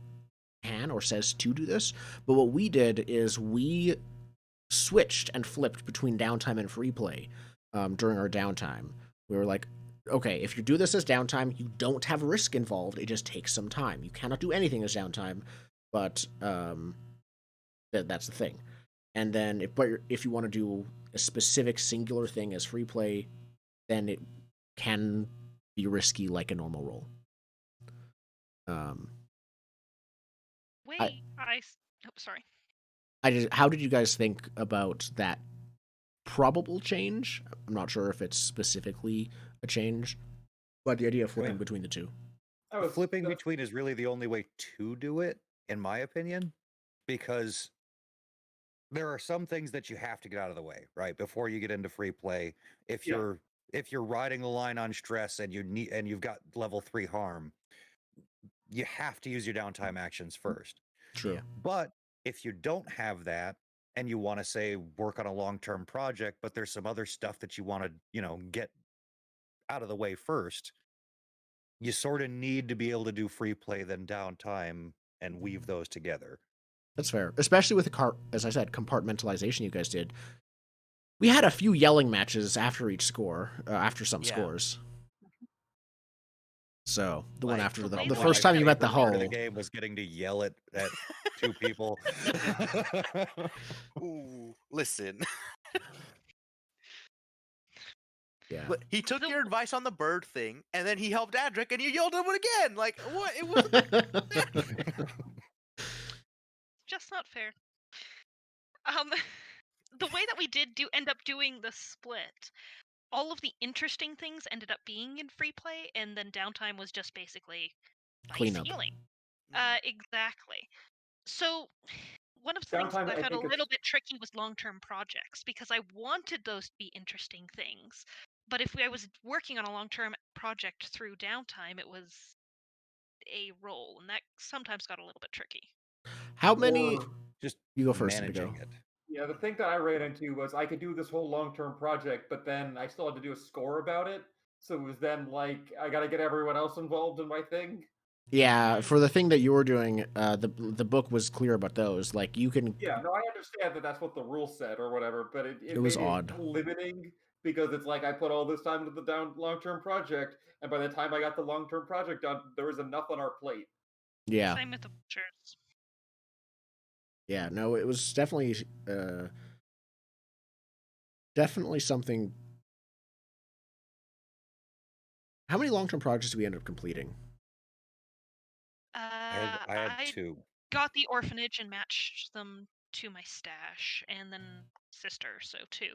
can or says to do this, but what we did is we switched and flipped between downtime and free play during our downtime. We were like, okay, if you do this as downtime, you don't have risk involved. It just takes some time. You cannot do anything as downtime, but that's the thing. And then if you want to do a specific singular thing as free play, then it can be risky like a normal roll. Sorry. How did you guys think about that probable change? I'm not sure if it's specifically a change, but the idea of flipping between the two. Flipping between is really the only way to do it, in my opinion, because there are some things that you have to get out of the way, right? Before you get into free play. If you're riding the line on stress and you've got level 3 harm, you have to use your downtime actions first. True. Yeah. But if you don't have that and you want to say work on a long-term project, but there's some other stuff that you want to, get out of the way first, you sort of need to be able to do free play then downtime and weave those together. That's fair, especially with as I said, compartmentalization you guys did. We had a few yelling matches after each score, after some scores. So the one after the first time you met the Hull. The game was getting to yell at two people. Ooh, listen. Yeah. He took your advice on the bird thing, and then he helped Adric, and you yelled at him again. Like, what? It was just not fair. The way that we did end up doing the split, all of the interesting things ended up being in free play, and then downtime was just basically cleanup. Healing. Exactly. So one of the things that I found a little bit tricky was long-term projects, because I wanted those to be interesting things. But if I was working on a long-term project through downtime, it was a roll, and that sometimes got a little bit tricky. How many? Just you go first. Managing it. Yeah, the thing that I ran into was I could do this whole long-term project, but then I still had to do a score about it. So it was then like I got to get everyone else involved in my thing. Yeah, for the thing that you were doing, the book was clear about those. Like you can. Yeah, no, I understand that that's what the rule said or whatever, but it was odd. Limiting because it's like I put all this time into the long-term project, and by the time I got the long-term project done, there was enough on our plate. Yeah. Same with the vultures. Yeah, no, it was definitely something. How many long-term projects did we end up completing? I had 2. Got the orphanage and matched them to my stash, and then sister, so 2.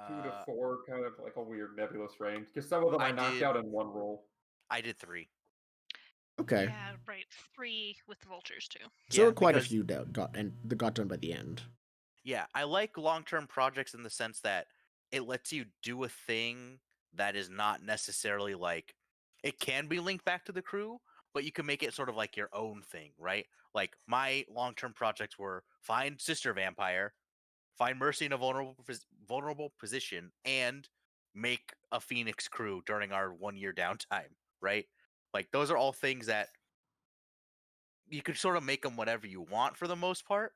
2 to 4, kind of like a weird nebulous range, because some of them I knocked out in one roll. I did 3. Okay. Yeah, right. 3 with the vultures too. So there were quite a few that got done by the end. Yeah, I like long-term projects in the sense that it lets you do a thing that is not necessarily like it can be linked back to the crew, but you can make it sort of like your own thing, right? Like my long-term projects were find Sister Vampire, find Mercy in a vulnerable position, and make a Phoenix crew during our 1-year downtime, right? Like those are all things that you could sort of make them whatever you want for the most part,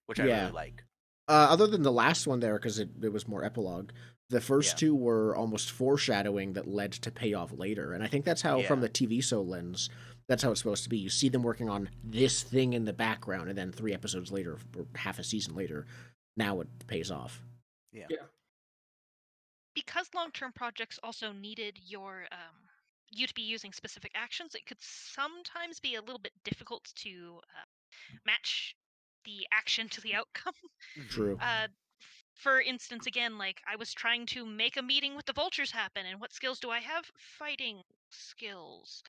which I really like. Other than the last one there, because it was more epilogue, the first 2 were almost foreshadowing that led to payoff later. And I think that's how, from the TV show lens, that's how it's supposed to be. You see them working on this thing in the background, and then 3 episodes later, or half a season later, now it pays off. Yeah. Because long-term projects also needed you to be using specific actions, it could sometimes be a little bit difficult to match the action to the outcome. True. For instance, again, like I was trying to make a meeting with the vultures happen, and what skills do I have? Fighting skills.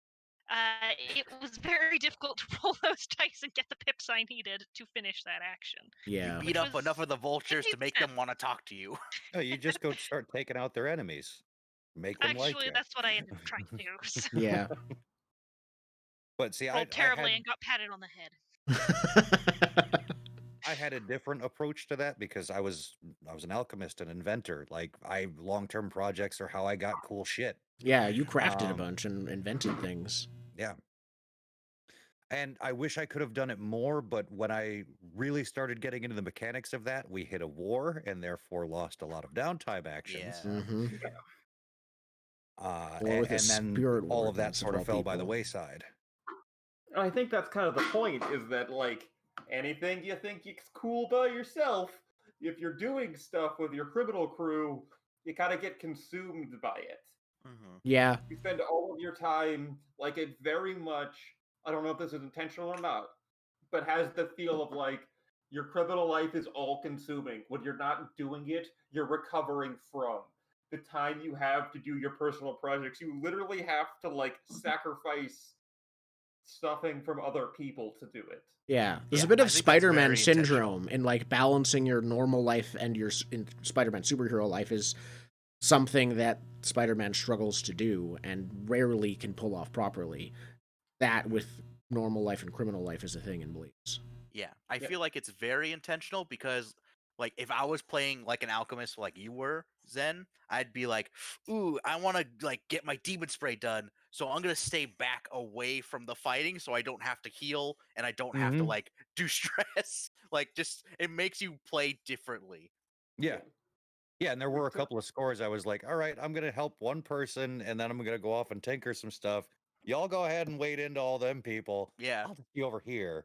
It was very difficult to roll those dice and get the pips I needed to finish that action. Yeah. You beat up enough of the vultures to make them want to talk to you. No, you just go start taking out their enemies. Make them like you. Actually, that's what I ended up trying to do. So. Yeah. But see, rolled terribly and got patted on the head. I had a different approach to that because I was an alchemist and inventor. Like long-term projects are how I got cool shit. Yeah, you crafted a bunch and invented things. Yeah. And I wish I could have done it more, but when I really started getting into the mechanics of that, we hit a war and therefore lost a lot of downtime actions. Yeah. Mm-hmm. And then all of that sort of fell by the wayside. I think that's kind of the point, is that like anything you think is cool by yourself, if you're doing stuff with your criminal crew, you kind of get consumed by it. Mm-hmm. Yeah. You spend all of your time, like it very much, I don't know if this is intentional or not, but has the feel of like your criminal life is all consuming. When you're not doing it, you're recovering from the time you have to do your personal projects. You literally have to like sacrifice stuffing from other people to do it. Yeah, there's a bit of Spider-Man syndrome in like balancing your normal life and your Spider-Man superhero life is something that Spider-Man struggles to do and rarely can pull off properly. That with normal life and criminal life is a thing in Bleeds. Yeah, I feel like it's very intentional because, like, if I was playing like an alchemist like you were, Zen, I'd be like, ooh, I want to like get my demon spray done, so I'm gonna stay back away from the fighting so I don't have to heal and I don't have to like do stress. Like, just it makes you play differently. Yeah. Yeah, and there were a couple of scores I was like, all right, I'm gonna help one person and then I'm gonna go off and tinker some stuff. Y'all go ahead and wade into all them people. Yeah. I'll just be over here.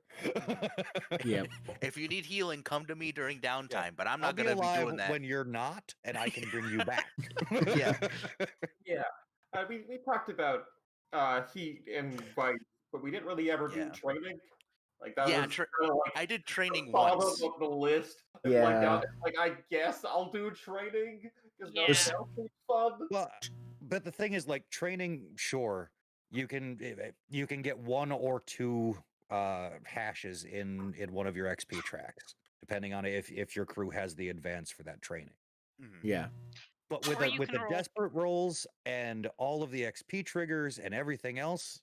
Yeah. If you need healing, come to me during downtime, but I'm not going to be doing that. When you're not, and I can bring you back. Yeah. Yeah. I mean, we talked about heat and fight, but we didn't really ever do training. Like that was like I did training once. once. Of the list. Yeah. Like I guess I'll do training because Yeah. nothing else is fun. Well, but the thing is, like training, sure, you can get 1 or 2 hashes in one of your XP tracks, depending on if your crew has the advance for that training. Mm-hmm. Yeah. But with the desperate rolls and all of the XP triggers and everything else,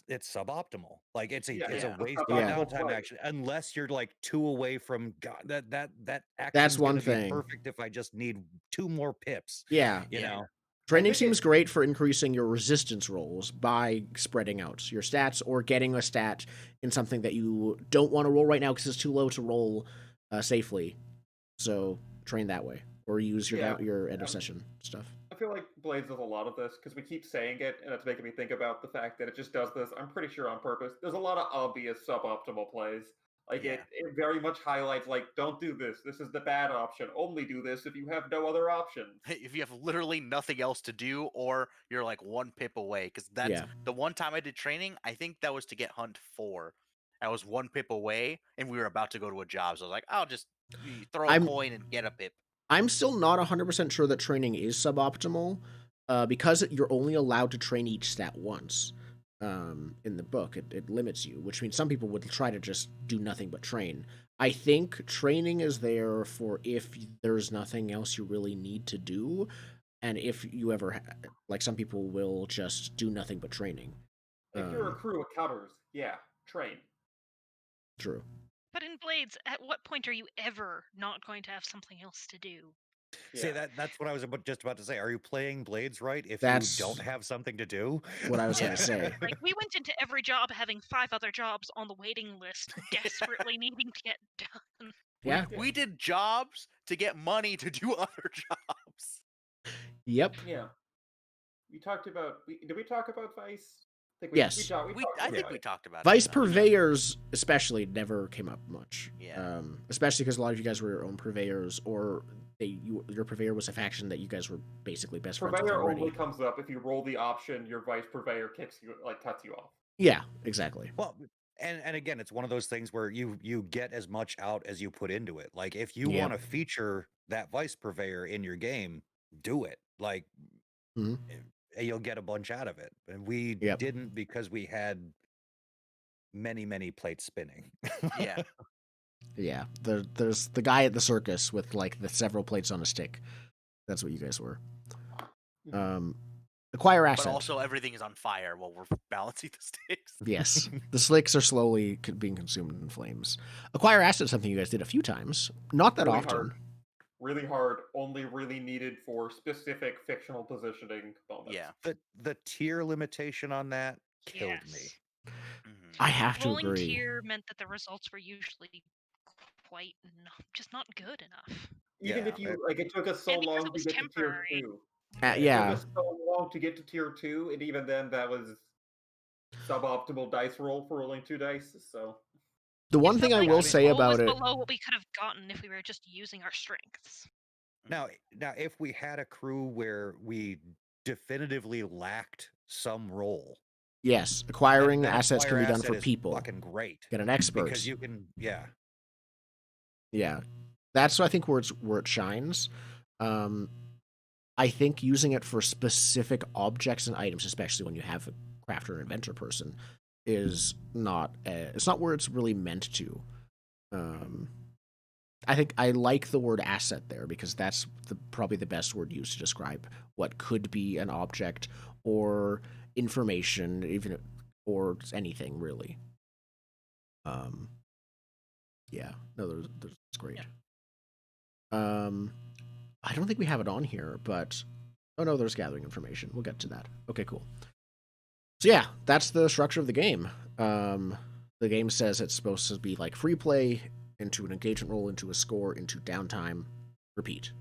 it's suboptimal. Like it's a waste of downtime action unless you're like 2 away from that action. That's one thing. Perfect if I just need 2 more pips. Yeah. You know. Training seems great for increasing your resistance rolls by spreading out your stats or getting a stat in something that you don't want to roll right now because it's too low to roll safely. So train that way. or use your end of session stuff. I feel like Blades does a lot of this because we keep saying it, and it's making me think about the fact that it just does this. I'm pretty sure on purpose. There's a lot of obvious suboptimal plays. Like it very much highlights like, don't do this. This is the bad option. Only do this if you have no other options. If you have literally nothing else to do, or you're like 1 pip away, because that's the one time I did training. I think that was to get Hunt 4. I was 1 pip away, and we were about to go to a job. So I was like, I'll just throw a coin and get a pip. I'm still not 100% sure that training is suboptimal, because you're only allowed to train each stat once. In the book, it limits you, which means some people would try to just do nothing but train. I think training is there for if there's nothing else you really need to do, and if you ever like some people will just do nothing but training. If you're a crew of cutters, train. True. But in Blades, at what point are you ever not going to have something else to do? See, that's what I was just about to say. Are you playing Blades right if you don't have something to do? What I was going to say. Like, we went into every job having 5 other jobs on the waiting list, desperately needing to get done. Yeah. We did jobs to get money to do other jobs. Yep. Yeah. We talked about... Did we talk about Vice? Yes. I think we talked about Vice purveyors especially never came up much. Yeah. Especially because a lot of you guys were your own purveyors, or your purveyor was a faction that you guys were basically best friends with Purveyor already. only comes up if you roll the option, your Vice purveyor cuts you off. Yeah, exactly. Well, and again, it's one of those things where you get as much out as you put into it. Like, if you want to feature that Vice purveyor in your game, do it. Like, you'll get a bunch out of it. And we didn't, because we had many plates spinning. Yeah. Yeah, there's the guy at the circus with like the several plates on a stick. That's what you guys were. Acquire asset. But also everything is on fire while we're balancing the sticks. Yes, the slicks are slowly being consumed in flames. Acquire asset is something you guys did a few times, not that often. Really hard, only really needed for specific fictional positioning moments. Yeah. The tier limitation on that killed me. I have to Rolling agree. tier meant that the results were usually just not good enough. Even if you it took us so long to get to tier 2. It took us so long to get to tier 2, and even then that was suboptimal dice roll for rolling 2 dice. So the one thing I will say about it, below what we could have gotten if we were just using our strengths. Now, if we had a crew where we definitively lacked some role. Yes, acquiring assets can be done for people. Fucking great. Get an expert. Because you can, Yeah, that's I think where it shines. I think using it for specific objects and items, especially when you have a crafter and inventor person, is not. It's not where it's really meant to. I think I like the word asset there because that's probably the best word used to describe what could be an object or information, or anything really. Yeah, no, that's great. Yeah. I don't think we have it on here, but no, there's gathering information. We'll get to that. Okay, cool. So yeah, that's the structure of the game. The game says it's supposed to be like free play, into an engagement roll, into a score, into downtime, repeat.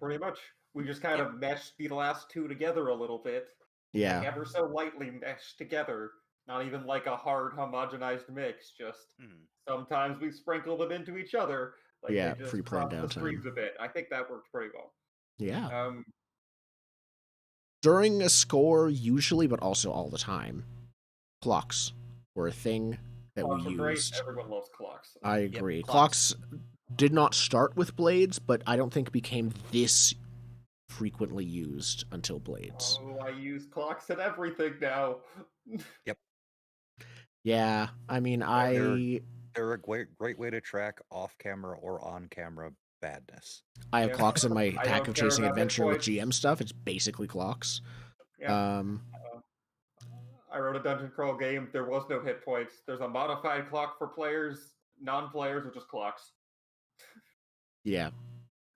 Pretty much. We just kind of meshed the last two together a little bit. Yeah. Like ever so lightly meshed together. Not even like a hard homogenized mix. Just sometimes we sprinkle them into each other. Like yeah, just free play and downtime. The streams a bit. I think that worked pretty well. Yeah. During a score, usually, but also all the time, clocks were a thing that clocks we used. Great. Everyone loves clocks. I agree. Yep, clocks did not start with Blades, but I don't think became this frequently used until Blades. Oh, I use clocks and everything now. Yep. Yeah, I mean, they're a great way to track off-camera or on-camera badness. I have clocks in my Attack of Chasing Adventure with GM stuff. It's basically clocks. Yeah. I wrote a dungeon crawl game. There was no hit points. There's a modified clock for players, non-players, which is clocks. Yeah.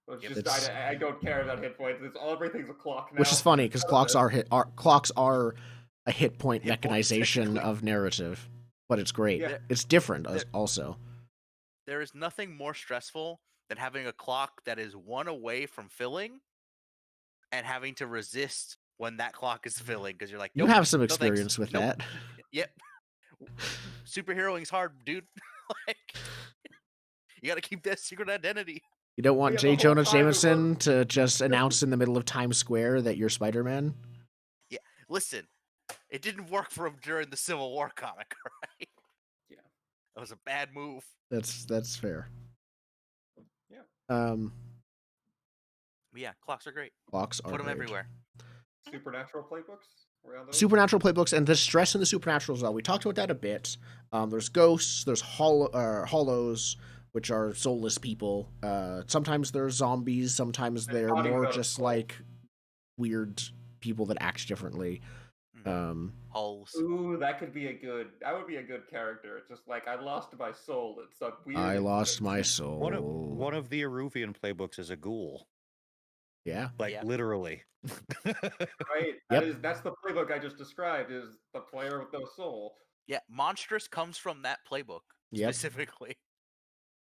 It's just I don't care about hit points. Everything's a clock now. Which is funny because clocks are a hit point mechanization of narrative, but it's great. Yeah. It's different also. there is nothing more stressful than having a clock that is 1 away from filling and having to resist when that clock is filling because you're like, You nope, have some no thanks. experience with Nope. that. Yep. Superheroing's hard, dude. Like, you got to keep that secret identity. You don't want Yeah, the J. whole Jonah time it Jameson was- to just announce in the middle of Times Square that you're Spider-Man? Yeah, listen, it didn't work for him during the Civil War comic, right? Yeah. That was a bad move. That's fair. Yeah. But yeah, clocks are great. Clocks are Put them great. everywhere. Supernatural playbooks? Around those? Supernatural playbooks and the stress in the supernatural as well. We talked about that a bit. There's ghosts, there's hollows, which are soulless people. Sometimes they're zombies, sometimes And they're talking more about just souls. like weird people that act differently. Hulls. Ooh, that would be a good character. It's just like I lost my soul. It's a weird. I lost my instance. soul. One of the Eruvian playbooks is a ghoul, Yeah. like Yeah. literally. Right. Yep. That's the playbook I just described. Is the player with no soul. Yeah, Monstrous comes from that playbook Yep. specifically.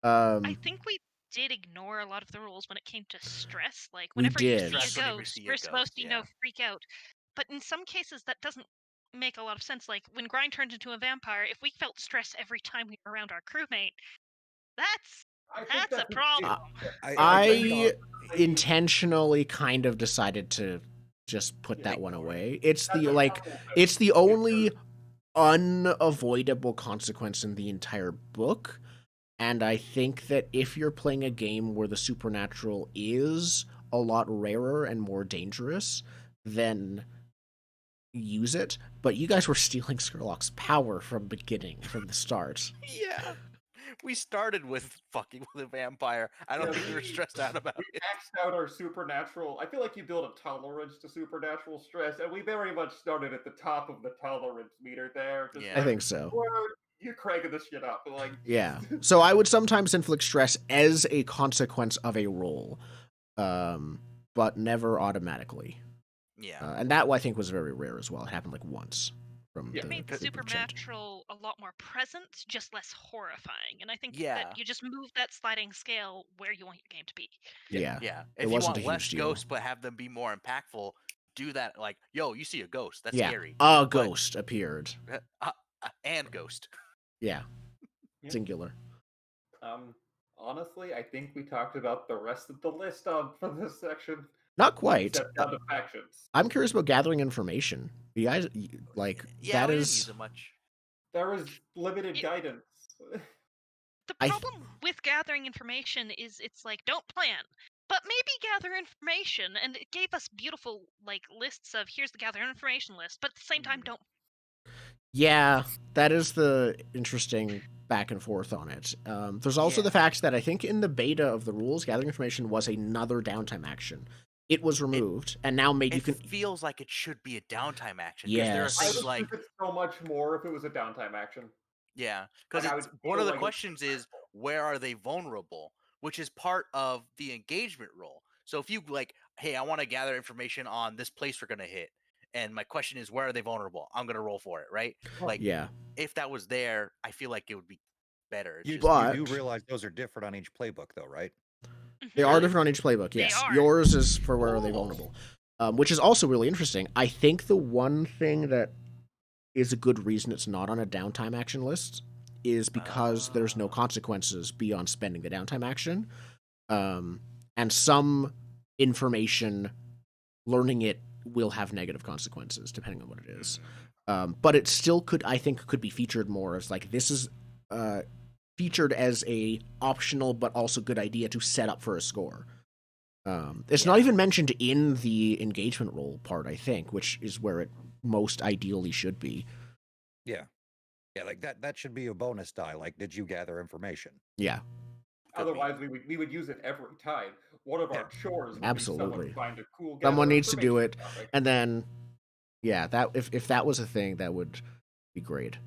I think we did ignore a lot of the rules when it came to stress. Like We whenever you did. see a Stress whenever you ghost, see a we're supposed to, ghost, yeah. freak out. But in some cases, that doesn't make a lot of sense. Like when Grind turned into a vampire, if we felt stress every time we were around our crewmate, that's I think a problem. I intentionally kind of decided to just put that one away. It's That's the a like problem. it's the only unavoidable consequence in the entire book. And I think that if you're playing a game where the supernatural is a lot rarer and more dangerous, then use it. But you guys were stealing Skurlock's power from the start. Yeah. We started with fucking with a vampire. I don't Yeah, think we were stressed out about We it. maxed out our supernatural. I feel like you build a tolerance to supernatural stress, and we very much started at the top of the tolerance meter there. Just Yeah. I think so. You're cranking this shit up. Like, Yeah. So I would sometimes inflict stress as a consequence of a roll, but never automatically. Yeah. And that I think was very rare as well. It happened like once from Yeah. the It made the group chat. supernatural a lot more present, just less horrifying. And I think Yeah. that you just move that sliding scale where you want your game to be. Yeah. Yeah. It If you wasn't want a huge less deal. ghosts but have them be more impactful, do that. Like, yo, you see a ghost. That's Yeah. scary. A ghost appeared. And ghost. Yeah. Yeah. Singular. Honestly, I think we talked about the rest of the list for this section. Not quite. Except for the factions. I'm curious about gathering information. You guys like Yeah, that we is didn't use it much. There was limited guidance. The I- problem with gathering information is it's like, don't plan, but maybe gather information. And it gave us beautiful like lists of here's the gather information list, but at the same time, don't. Yeah, that is the interesting back and forth on it. There's also the fact that I think in the beta of the rules, gathering information was another downtime action. It was removed, and now maybe you can. Feels like it should be a downtime action. Yes. I There are would things like, think it's so much more if it was a downtime action. yeah, because Like, I would one feel of the like questions is where are they vulnerable, which is part of the engagement role. So if you like, hey, I want to gather information on this place we're gonna hit, and my question is where are they vulnerable? I'm gonna roll for it, right? Like, Yeah. if that was there, I feel like it would be better. It's You, just- But- you do realize those are different on each playbook, though, right? They are different on each playbook, They yes. are. Yours is for where are they Oh. vulnerable. Which is also really interesting. I think the one thing that is a good reason it's not on a downtime action list is because there's no consequences beyond spending the downtime action. And some information, learning it will have negative consequences depending on what it is. But it still could be featured more as like this is featured as a optional but also good idea to set up for a score. It's not even mentioned in the engagement role part, I think, which is where it most ideally should be. Yeah. Yeah, like that should be a bonus die. Like, did you gather information? Yeah, Otherwise, we would use it every time. One of our chores would Absolutely. be someone find a cool. someone gather needs to do it, information topic. and then that if that was a thing, that would be great.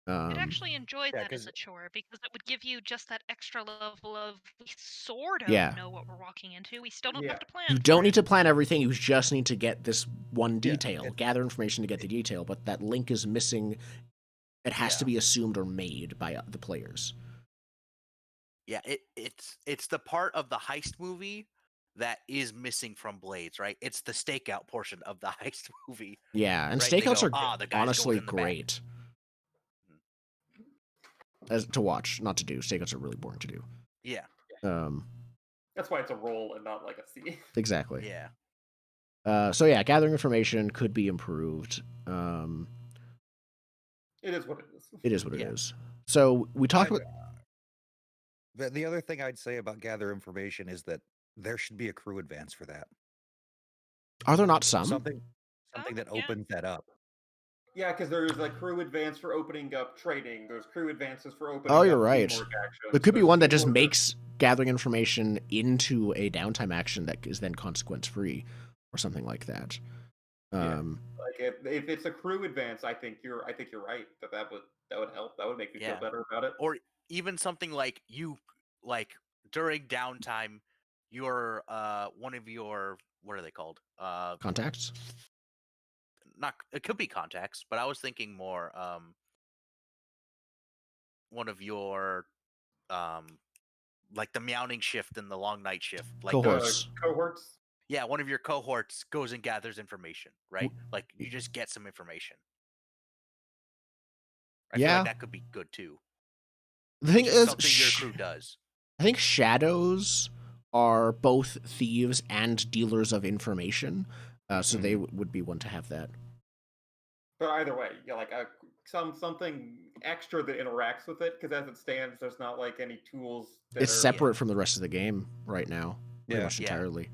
I'd actually enjoy yeah, that as 'cause- a chore because it would give you just that extra level of we sort of Yeah. know what we're walking into. We still don't Yeah. have to plan. You for don't it. need to plan everything. You just need to get this one Yeah, detail, it- gather information to get the detail. But that link is missing. It has to Yeah. be assumed or made by the players. Yeah, it's the part of the heist movie that is missing from Blades, right? It's the stakeout portion of the heist movie, Yeah, and right? They stakeouts go, are the guy's honestly going in the back. great as to watch, not to do. Stakeouts are really boring to do. Yeah. That's why it's a roll and not like a C. Exactly. Yeah. So yeah, gathering information could be improved. It is what it is. It is what it Yeah. is. So we talked about. The other thing I'd say about gather information is that there should be a crew advance for that. Are there not some? Something that yeah. opens that up. Yeah, because there's like crew advance for opening up trading. There's crew advances for opening. Oh, you're up right. teamwork actions. There could be There's one that just teamwork- makes gathering information into a downtime action that is then consequence free, or something like that. Like if it's a crew advance, I think you're right that would help. That would make me feel Yeah. better about it. Or even something like during downtime, your one of your, what are they called? Contacts. Not, it could be contacts, but I was thinking more one of your like the meowing shift and the long night shift, like Cohorts. Cohorts. Yeah, one of your cohorts goes and gathers information, right? Like you just get some information. I feel Yeah. like that could be good too. The thing Just is, something your crew does. I think shadows are both thieves and dealers of information, so they would be one to have that. But either way, yeah, like something extra that interacts with it, because as it stands, there's not like any tools. It's separate from the rest of the game right now, pretty much Yeah. entirely.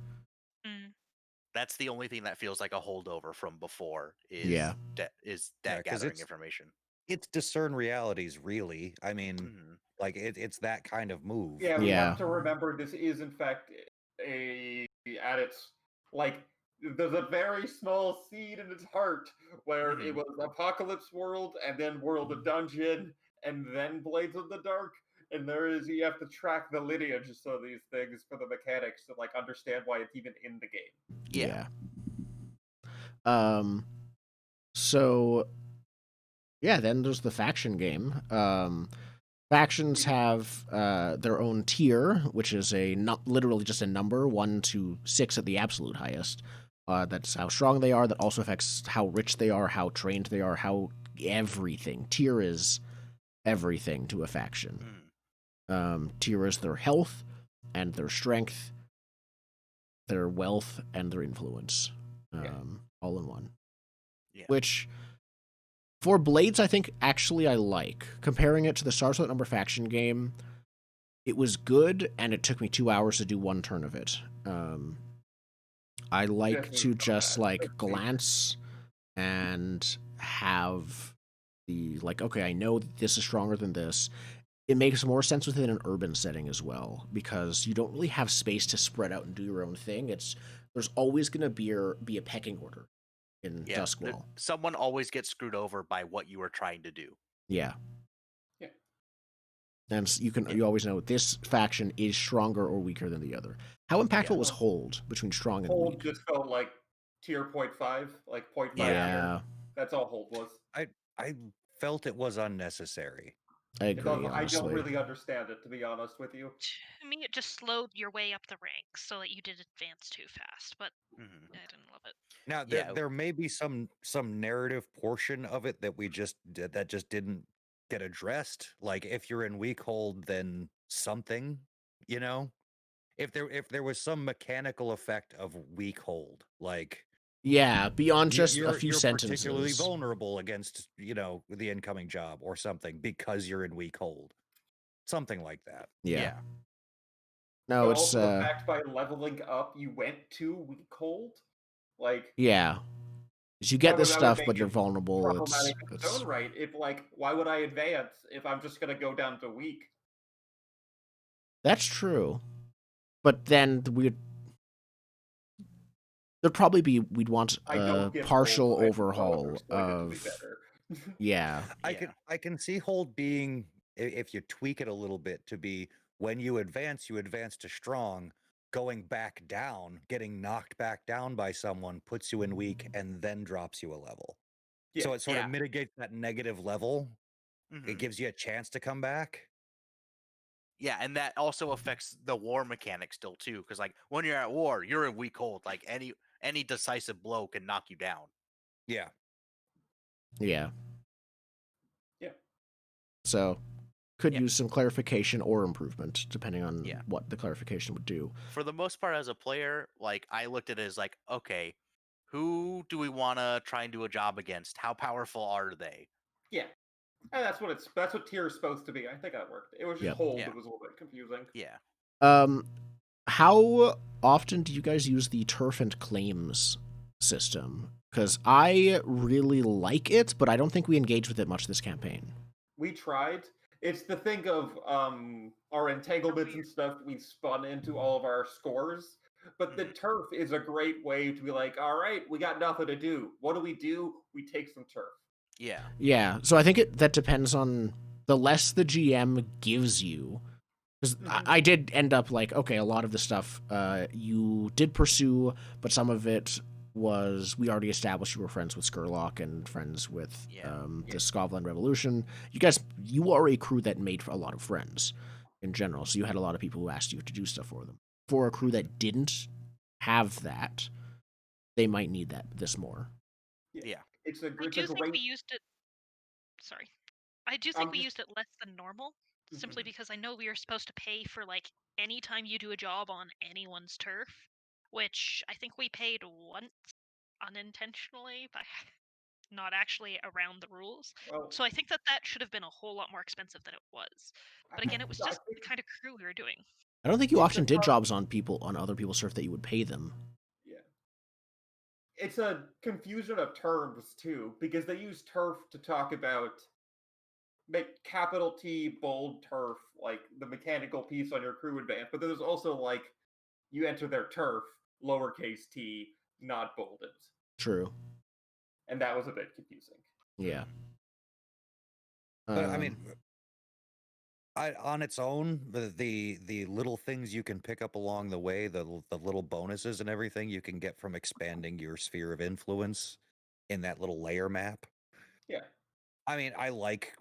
That's the only thing that feels like a holdover from before. Is Yeah. that gathering information. It's discern realities, really. I mean, like it's that kind of move. Yeah, we have to remember this is in fact at its like there's a very small seed in its heart where it was Apocalypse World and then World of Dungeon and then Blades of the Dark. And you have to track the lineage of these things for the mechanics to like understand why it's even in the game. Yeah. So yeah, then there's the faction game. Factions have their own tier, which is literally just a number, 1 to 6 at the absolute highest. That's how strong they are. That also affects how rich they are, how trained they are, how everything. Tier is everything to a faction. Tier is their health and their strength, their wealth and their influence, all in one. Yeah. Which, for Blades, I think actually I like. Comparing it to the Stars Without Number faction game, it was good, and it took me 2 hours to do one turn of it. I like to just like glance and have the like, okay, I know this is stronger than this. It makes more sense within an urban setting as well, because you don't really have space to spread out and do your own thing. There's always going to be a pecking order in Duskwall. Someone always gets screwed over by what you are trying to do. Yeah. And you always know this faction is stronger or weaker than the other. How impactful was Hold between strong and Hold weak? just felt like tier 0.5, like 0.5. Yeah. That's all Hold was. I felt it was unnecessary. I agree, I don't really understand it, to be honest with you. To me, it just slowed your way up the ranks so that you did advance too fast, but I didn't love it. Now, there may be some narrative portion of it that that just didn't get addressed. Like if you're in weak hold, then something, if there was some mechanical effect of weak hold, like beyond just a few you're sentences. particularly vulnerable against the incoming job or something because you're in weak hold, something like that. Yeah. No, but it's also the fact by leveling up you went to weak hold, like because you get this stuff, but you're vulnerable. It's its own right. If why would I advance if I'm just gonna go down to weak? That's true, but then there'd probably we'd want a partial overhaul of yeah. I can see hold being, if you tweak it a little bit, to be when you advance to strong, going back down, getting knocked back down by someone puts you in weak and then drops you a level. So it sort of mitigates that negative level. It gives you a chance to come back. Yeah, and that also affects the war mechanic still too, because like when you're at war, you're in weak hold. Like any decisive blow can knock you down. Yeah. Yeah. Yeah. So could Yeah. use some clarification or improvement, depending on Yeah. what the clarification would do. For the most part, as a player, like I looked at it as like, okay, who do we want to try and do a job against? How powerful are they? Yeah. And that's what tier is supposed to be. I think that worked. It was just Yep. hold Yeah. that was a little bit confusing. Yeah. How often do you guys use the turf and claims system? Because I really like it, but I don't think we engaged with it much this campaign. We tried. It's the thing of our entanglements and stuff we spun into all of our scores. But the turf is a great way to be like, all right, we got nothing to do. What do? We take some turf. Yeah. Yeah, so I think that depends on the less the GM gives you. Because I did end up like, okay, a lot of the stuff you did pursue, but some of it was we already established you were friends with Skurlock and friends with the Scotland Revolution. You are a crew that made a lot of friends in general, so you had a lot of people who asked you to do stuff for them. For a crew that didn't have that, they might need this more. Yeah. I do think we used it. Sorry. I do think we used it less than normal, simply because I know we are supposed to pay for like any time you do a job on anyone's turf, which I think we paid once unintentionally by not actually around the rules. Well, so I think that should have been a whole lot more expensive than it was. But again, it was just the kind of crew we were doing. I don't think you often did jobs on other people's turf that you would pay them. Yeah. It's a confusion of terms too, because they use turf to talk about make capital T bold turf, like the mechanical piece on your crew advance, but there's also like you enter their turf, lowercase t, not bolded. True. And that was a bit confusing. Yeah. But I mean, on its own, the little things you can pick up along the way, the little bonuses and everything you can get from expanding your sphere of influence in that little layer map. Yeah. I mean, I like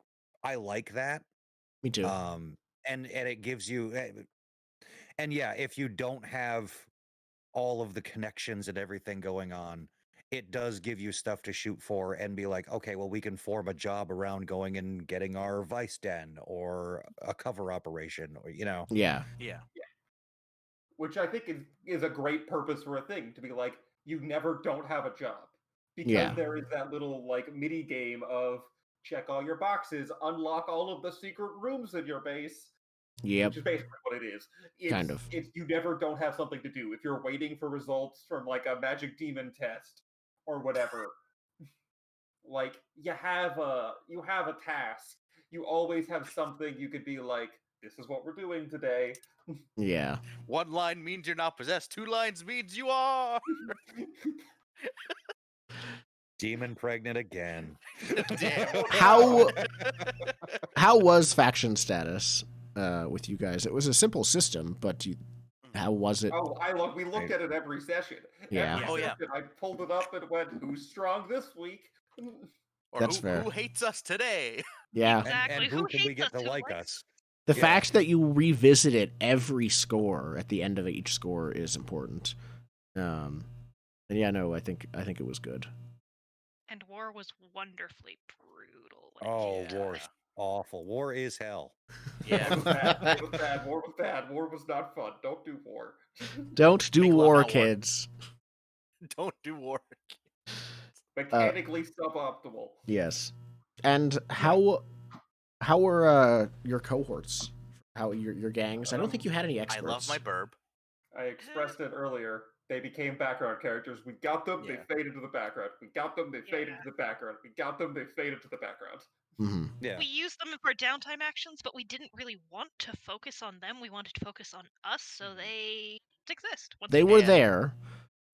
that. Me too. And it gives you, and yeah, if you don't have all of the connections and everything going on, it does give you stuff to shoot for and be like, okay, well, we can form a job around going and getting our vice den or a cover operation, or Yeah. Which I think is a great purpose for a thing, to be like, you never don't have a job, because Yeah. there is that little like mini game of check all your boxes, unlock all of the secret rooms in your base. Yep. Which is basically what it is. Kind of. It's you never don't have something to do. If you're waiting for results from like a magic demon test or whatever, like you have a task. You always have something you could be like, this is what we're doing today. Yeah. One line means you're not possessed. 2 lines means you are. Demon pregnant again. Damn. How was faction status with you guys? It was a simple system, but how was it? Oh, we looked at it every session. Yeah. Every session, I pulled it up and went, "Who's strong this week?" Or That's fair. Who hates us today? Yeah. Exactly. And who can we get to like us? The fact that you revisit it every score at the end of each score is important. And yeah, no, I think it was good. And war was wonderfully brutal. War's awful. War is hell. Yeah. War was bad. War was bad. War was bad. War was not fun. Don't do war. Don't do Make love, war, not war. kids. Don't do war. Mechanically suboptimal. Yes. And how were your cohorts? How your gangs? I don't think you had any I experts. love my burb. I expressed it earlier. They became background characters. We got them, Yeah. they faded to the background. We got them, they faded to the background. We got them, they faded to the background. Mm-hmm. Yeah. We used them for downtime actions, but we didn't really want to focus on them. We wanted to focus on us, so they exist. They were there.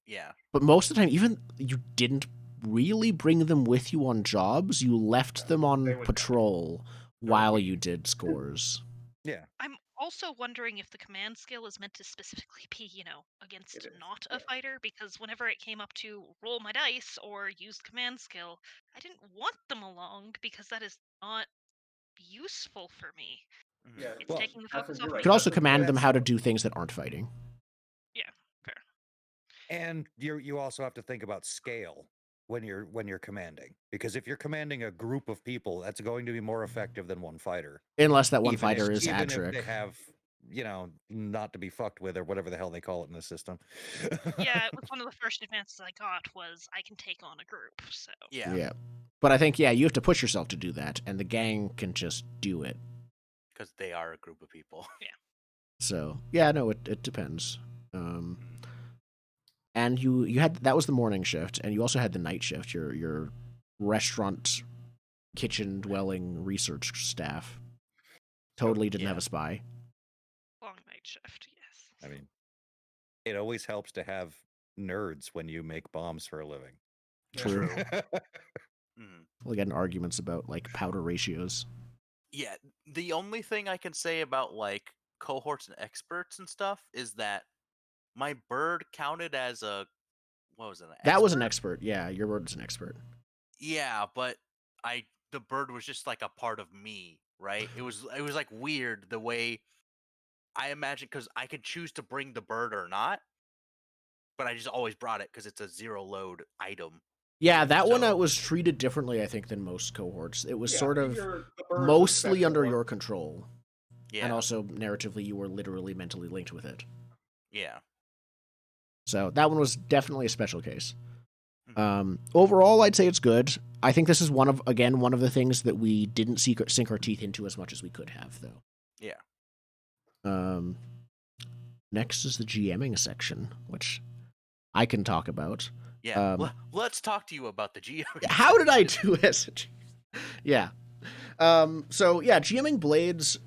Yeah. But most of the time, even you didn't really bring them with you on jobs. You left them on patrol while you did scores. Yeah. I'm also wondering if the command skill is meant to specifically be, against not a fighter, because whenever it came up to roll my dice or use command skill, I didn't want them along because that is not useful for me. Yeah, It's Well, taking the focus you're off right. You could also That's- command them that's- how to do things that aren't fighting. And you also have to think about scale when you're commanding, because if you're commanding a group of people, that's going to be more effective than one fighter. Unless that one Even fighter if, is even if Adric. they have, not to be fucked with or whatever the hell they call it in the system. Yeah, it was one of the first advances I got was I can take on a group. So Yeah, But I think, you have to push yourself to do that, and the gang can just do it. because they are a group of people. So, no, it depends. And you had, that was the morning shift, and you also had the night shift, your restaurant, kitchen dwelling research staff. Totally didn't have a spy. long night shift. Yes. I mean, it always helps to have nerds when you make bombs for a living. True. Mhm. We'll get in arguments about like powder ratios. Yeah, the only thing I can say about like cohorts and experts and stuff is that my bird counted as a what was it? That was an expert. Yeah, your word is an expert. Yeah, but the bird was just like a part of me, right? It was like weird the way I imagine, because I could choose to bring the bird or not, but I just always brought it because it's a zero load item. Yeah, that one So- was treated differently, I think, than most cohorts. It was Yeah, sort of the birds are mostly special under ones. your control. Yeah, And also, narratively, you were literally mentally linked with it. yeah. So that one was definitely a special case. Overall, I'd say it's good. I think this is one of the things that we didn't sink our teeth into as much as we could have, though. Yeah. Next is the GMing section, which I can talk about. Yeah. Let's talk to you about the GM. How did I do it? Yeah. GMing Blades.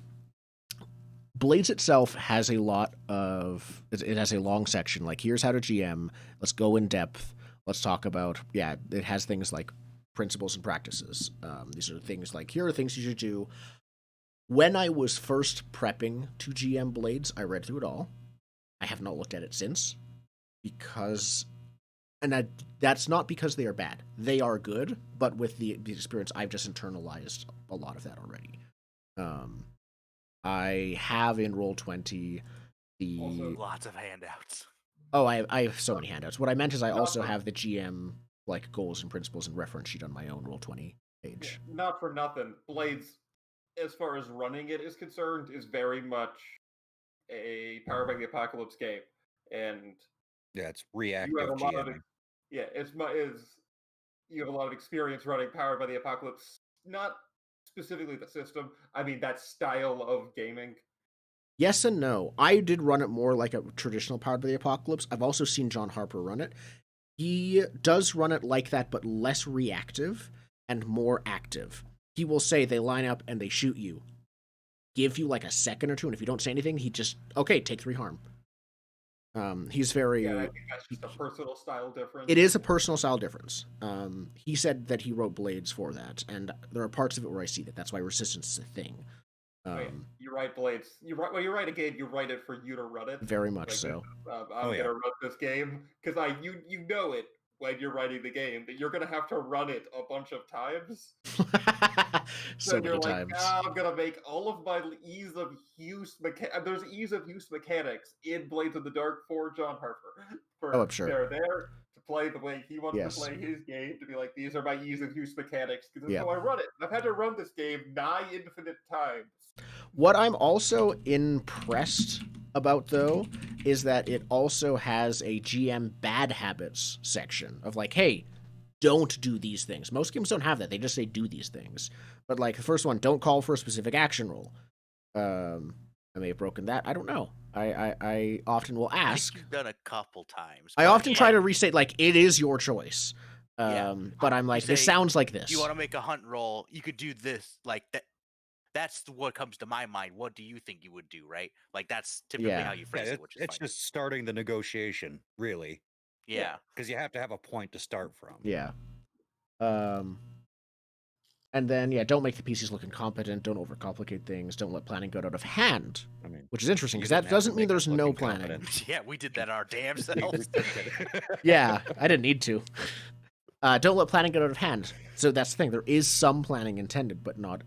Blades itself has a lot of. It has a long section. Like, here's how to GM. Let's go in depth. Let's talk about. Yeah, it has things like principles and practices. These are things like, here are things you should do. When I was first prepping to GM Blades, I read through it all. I have not looked at it since, because. And that's not because they are bad. They are good, but with the experience, I've just internalized a lot of that already. I have in Roll20 the... Also, Lots of handouts. Oh, I have so many handouts. What I meant is I also have the GM like goals and principles and reference sheet on my own Roll20 page. Not for nothing. Blades, as far as running it is concerned, is very much a Power by the Apocalypse game. And Yeah, it's reactive you have a lot of GMing. you have a lot of experience running Powered by the Apocalypse, not specifically the system. I mean that style of gaming. Yes and no. I did run it more like a traditional Powered by the Apocalypse. I've also seen John Harper run it. He does run it like that, but less reactive and more active. He will say they line up and they shoot you. Give you like a second or two, and if you don't say anything, he just, okay, take 3 harm. He's very... Yeah, I think that's just a personal style difference. It is a personal style difference. He said that he wrote Blades for that, and there are parts of it where I see that. That's why Resistance is a thing. You write Blades. You write a game. You write it for you to run it. Very much so. I'm gonna run this game because you know it when you're writing the game that you're gonna have to run it a bunch of times. So you're many like, times. I'm gonna make all of my ease of use there's ease of use mechanics in Blades of the Dark for John Harper. I'm sure. They're there to play the way he wants Yes. to play his game, to be like, these are my ease of use mechanics because that's Yeah. how I run it. I've had to run this game nigh infinite times. What I'm also impressed about, though, is that it also has a GM bad habits section of like, hey, don't do these things. Most games don't have that. They just say do these things. But like the first one, don't call for a specific action roll. I may have broken that. I don't know. I often will I ask. think you've done a couple times. I but often try like, to restate like it is your choice. Yeah. But I'm like, this say, sounds like this. You want to make a hunt roll? You could do this. Like that. That's what comes to my mind. What do you think you would do? Right? Like that's typically Yeah. how you phrase it, which is It's fine. just starting the negotiation, really, Yeah. because you have to have a point to start from. Yeah. And then, don't make the PCs look incompetent. Don't overcomplicate things. Don't let planning go out of hand. I mean, Which is interesting, you because didn't that have to doesn't mean make there's us look no incompetent. planning. Yeah, we did that our damn We selves. did it. Yeah, I didn't need to. Don't let planning get out of hand. So that's the thing. There is some planning intended, but not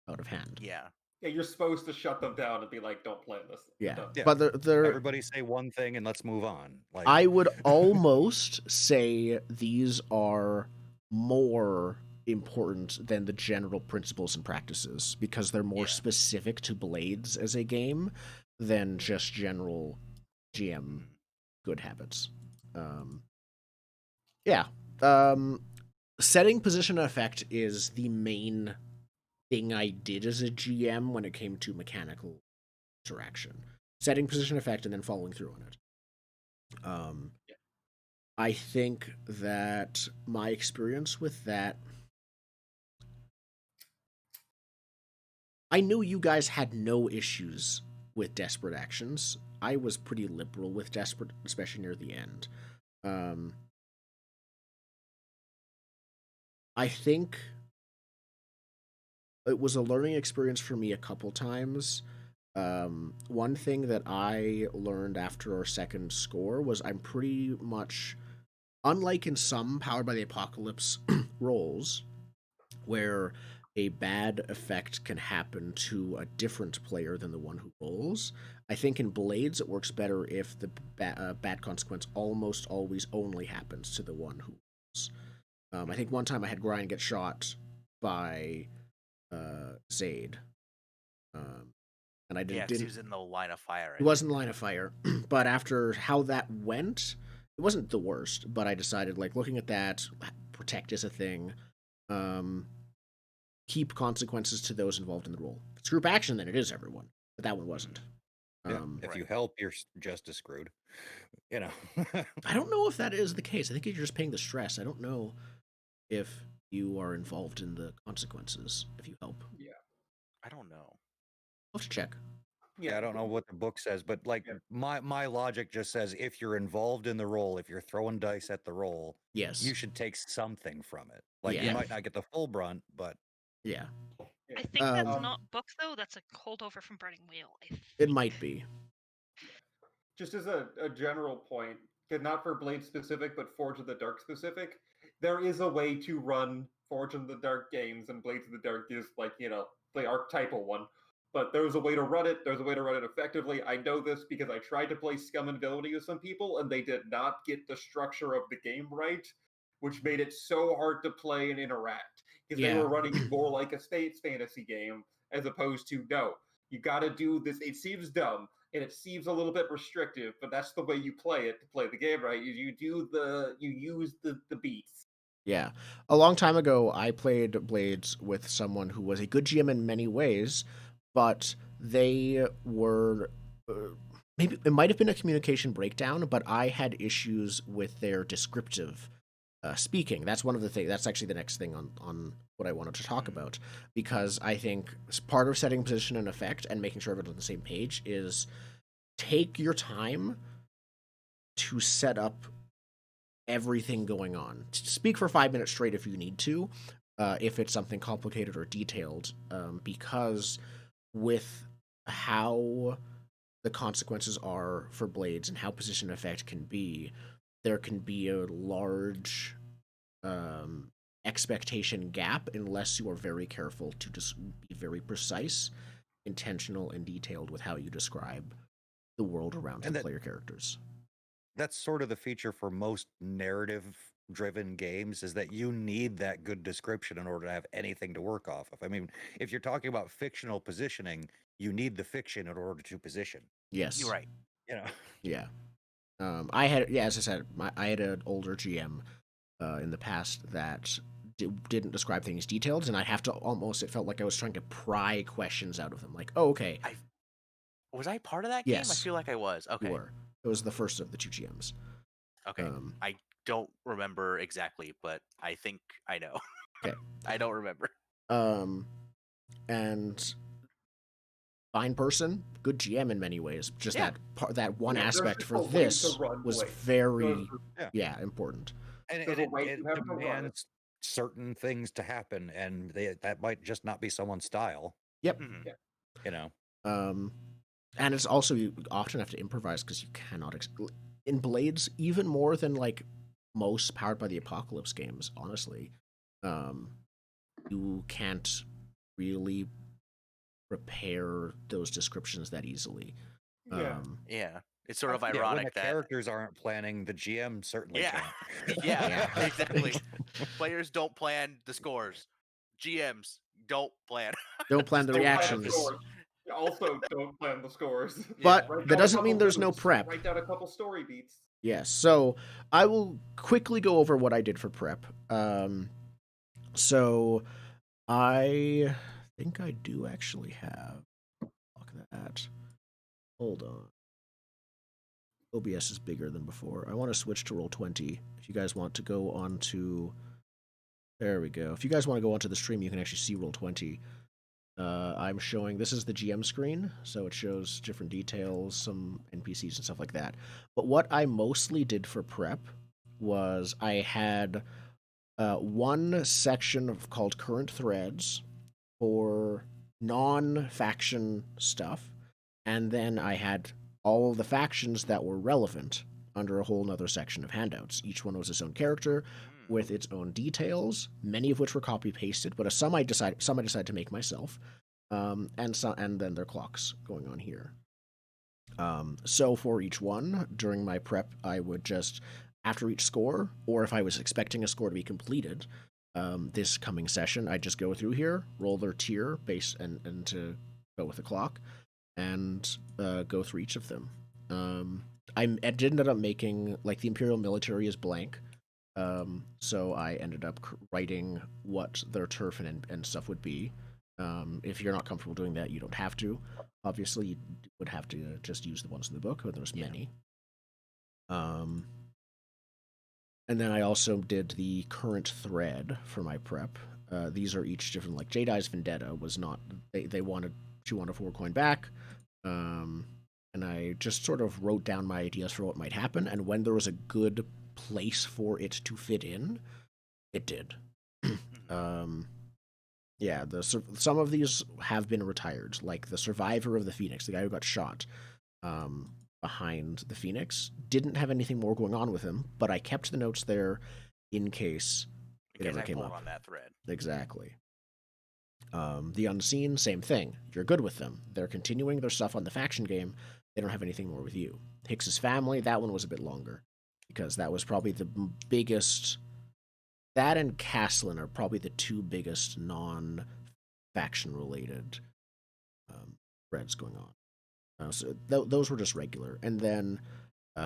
out of hand. Yeah. Yeah, you're supposed to shut them down and be like, "Don't plan this." Yeah, Yeah. but they're Everybody say one thing and let's move on. Like, I would almost say these are more important than the general principles and practices because they're more specific to Blades as a game than just general GM good habits. Yeah. Setting position effect is the main thing I did as a GM when it came to mechanical interaction. Setting position effect and then following through on it. I think that my experience with that, I knew you guys had no issues with desperate actions. I was pretty liberal with desperate, especially near the end. I think it was a learning experience for me a couple times. One thing that I learned after our second score was I'm pretty much, unlike in some Powered by the Apocalypse roles, where a bad effect can happen to a different player than the one who rolls. I think in Blades it works better if the bad consequence almost always only happens to the one who rolls. I think one time I had Grind get shot by Zaid. And I didn't. Yeah, because he was in the line of fire. He was in the line of fire, but after how that went, it wasn't the worst. But I decided, like, looking at that, protect is a thing. Keep consequences to those involved in the role. If it's group action, then it is everyone. But that one wasn't. Yeah, if you help, you're just as screwed. You know. I don't know if that is the case. I think you're just paying the stress. I don't know if you are involved in the consequences if you help. Yeah. I don't know. Let's check. Yeah, I don't know what the book says, but like my logic just says if you're involved in the role, if you're throwing dice at the role, yes, you should take something from it. Like you might not get the full brunt, but yeah. I think that's not book though. That's a holdover from Burning Wheel. It might be. Just as a general point, not for Blade specific, but Forge of the Dark specific, there is a way to run Forge of the Dark games, and Blades of the Dark is like, the archetypal one. But there's a way to run it. There's a way to run it effectively. I know this because I tried to play Scum and Villainy with some people, and they did not get the structure of the game right, which made it so hard to play and interact. Because they were running it more like a space fantasy game, as opposed to, no, you got to do this. It seems dumb, and it seems a little bit restrictive, but that's the way you play it to play the game, right? You use the beats. Yeah. A long time ago, I played Blades with someone who was a good GM in many ways, but they were maybe it might have been a communication breakdown, but I had issues with their descriptive speaking. That's one of the things. That's actually the next thing on what I wanted to talk about, because I think part of setting position and effect and making sure everyone's on the same page is take your time to set up everything going on. Speak for 5 minutes straight if you need to, if it's something complicated or detailed, because with how the consequences are for Blades and how position effect can be, there can be a large expectation gap unless you are very careful to just be very precise, intentional, and detailed with how you describe the world around the player characters. That's sort of the feature for most narrative-driven games, is that you need that good description in order to have anything to work off of. I mean, if you're talking about fictional positioning, you need the fiction in order to position. Yes. You're right. Yeah. I had, as I said, I had an older GM in the past that didn't describe things detailed, and I'd have to it felt like I was trying to pry questions out of them. Like, oh, okay. Was I part of that game? Yes. I feel like I was. Okay. You were. It was the first of the two GMs. Okay. I don't remember exactly, but I think I know. Okay. I don't remember. And fine person, good GM in many ways. Just that one aspect for this was very important. And it demands certain things to happen, and that might just not be someone's style. Yep. And it's also, you often have to improvise because you cannot in Blades, even more than like most Powered by the Apocalypse games, honestly. You can't really prepare those descriptions that easily. Yeah. It's sort of when ironic the that characters aren't planning, the GM certainly yeah, can't. yeah, exactly. Players don't plan the scores. GMs don't plan. Don't plan the Don't plan the reactions. scores. Also, don't plan the scores. But Yeah. that doesn't mean there's no prep. Write down a couple story beats. Yes, so I will quickly go over what I did for prep. So I think I do actually have. Look at that. Hold on. OBS is bigger than before. I want to switch to Roll20. If you guys want to go on to... There we go. If you guys want to go onto the stream, you can actually see Roll20. I'm showing... This is the GM screen, so it shows different details, some NPCs and stuff like that. But what I mostly did for prep was I had one section called Current Threads for non-faction stuff, and then I had all of the factions that were relevant under a whole nother section of handouts. Each one was its own character with its own details, many of which were copy-pasted, but some I decided to make myself, and then their clocks going on here. So for each one, during my prep, I would just, after each score, or if I was expecting a score to be completed this coming session, I'd just go through here, roll their tier base and to go with the clock, and go through each of them. I did end up making, like, the Imperial military is blank, so I ended up writing what their turf and stuff would be. If you're not comfortable doing that, you don't have to. Obviously, you would have to just use the ones in the book, but there's many. And then I also did the current thread for my prep. These are each different. Like Jedi's Vendetta was not. They wanted 2-4 coin back, and I just sort of wrote down my ideas for what might happen. And when there was a good place for it to fit in, it did. Yeah, some of these have been retired, like the survivor of the Phoenix, the guy who got shot behind the Phoenix, didn't have anything more going on with him, but I kept the notes there in case it ever came up. On that thread. Exactly. The Unseen, same thing. You're good with them. They're continuing their stuff on the faction game. They don't have anything more with you. Hicks's family, that one was a bit longer, because that was probably the biggest... That and Caslin are probably the two biggest non-faction related threads going on. So those were just regular. And then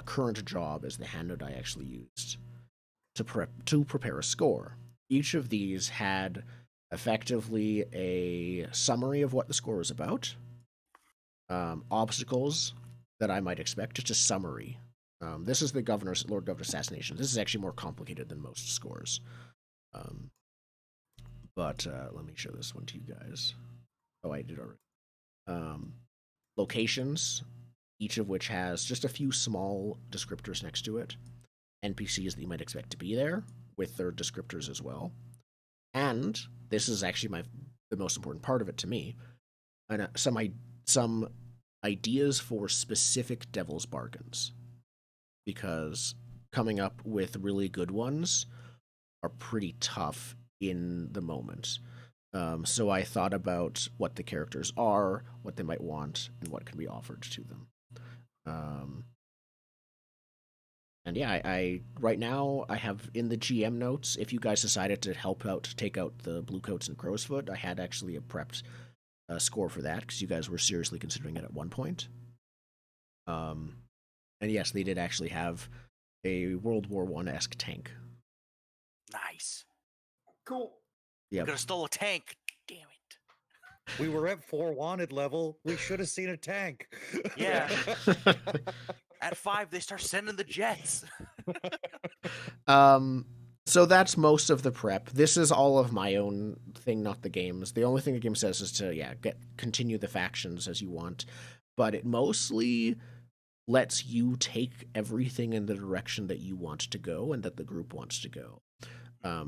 Current Job is the handout I actually used to prepare a score. Each of these had effectively a summary of what the score was about, obstacles that I might expect, just a summary. This is the Lord Governor assassination. This is actually more complicated than most scores. But let me show this one to you guys. Oh, I did already. Locations, each of which has just a few small descriptors next to it. NPCs that you might expect to be there, with their descriptors as well. And this is actually the most important part of it to me. And some ideas for specific Devil's Bargains. Because coming up with really good ones are pretty tough in the moment. So I thought about what the characters are, what they might want, and what can be offered to them. And yeah, I right now I have in the GM notes, if you guys decided to help out, take out the Bluecoats and Crowsfoot, I had actually a prepped score for that, because you guys were seriously considering it at one point. And yes, they did actually have a World War I-esque tank. Nice. Cool. Yeah. Could have stole a tank. Damn it. We were at 4 wanted level. We should have seen a tank. Yeah. At 5, they start sending the jets. So that's most of the prep. This is all of my own thing, not the game's. The only thing the game says is to continue the factions as you want, but it mostly lets you take everything in the direction that you want to go and that the group wants to go.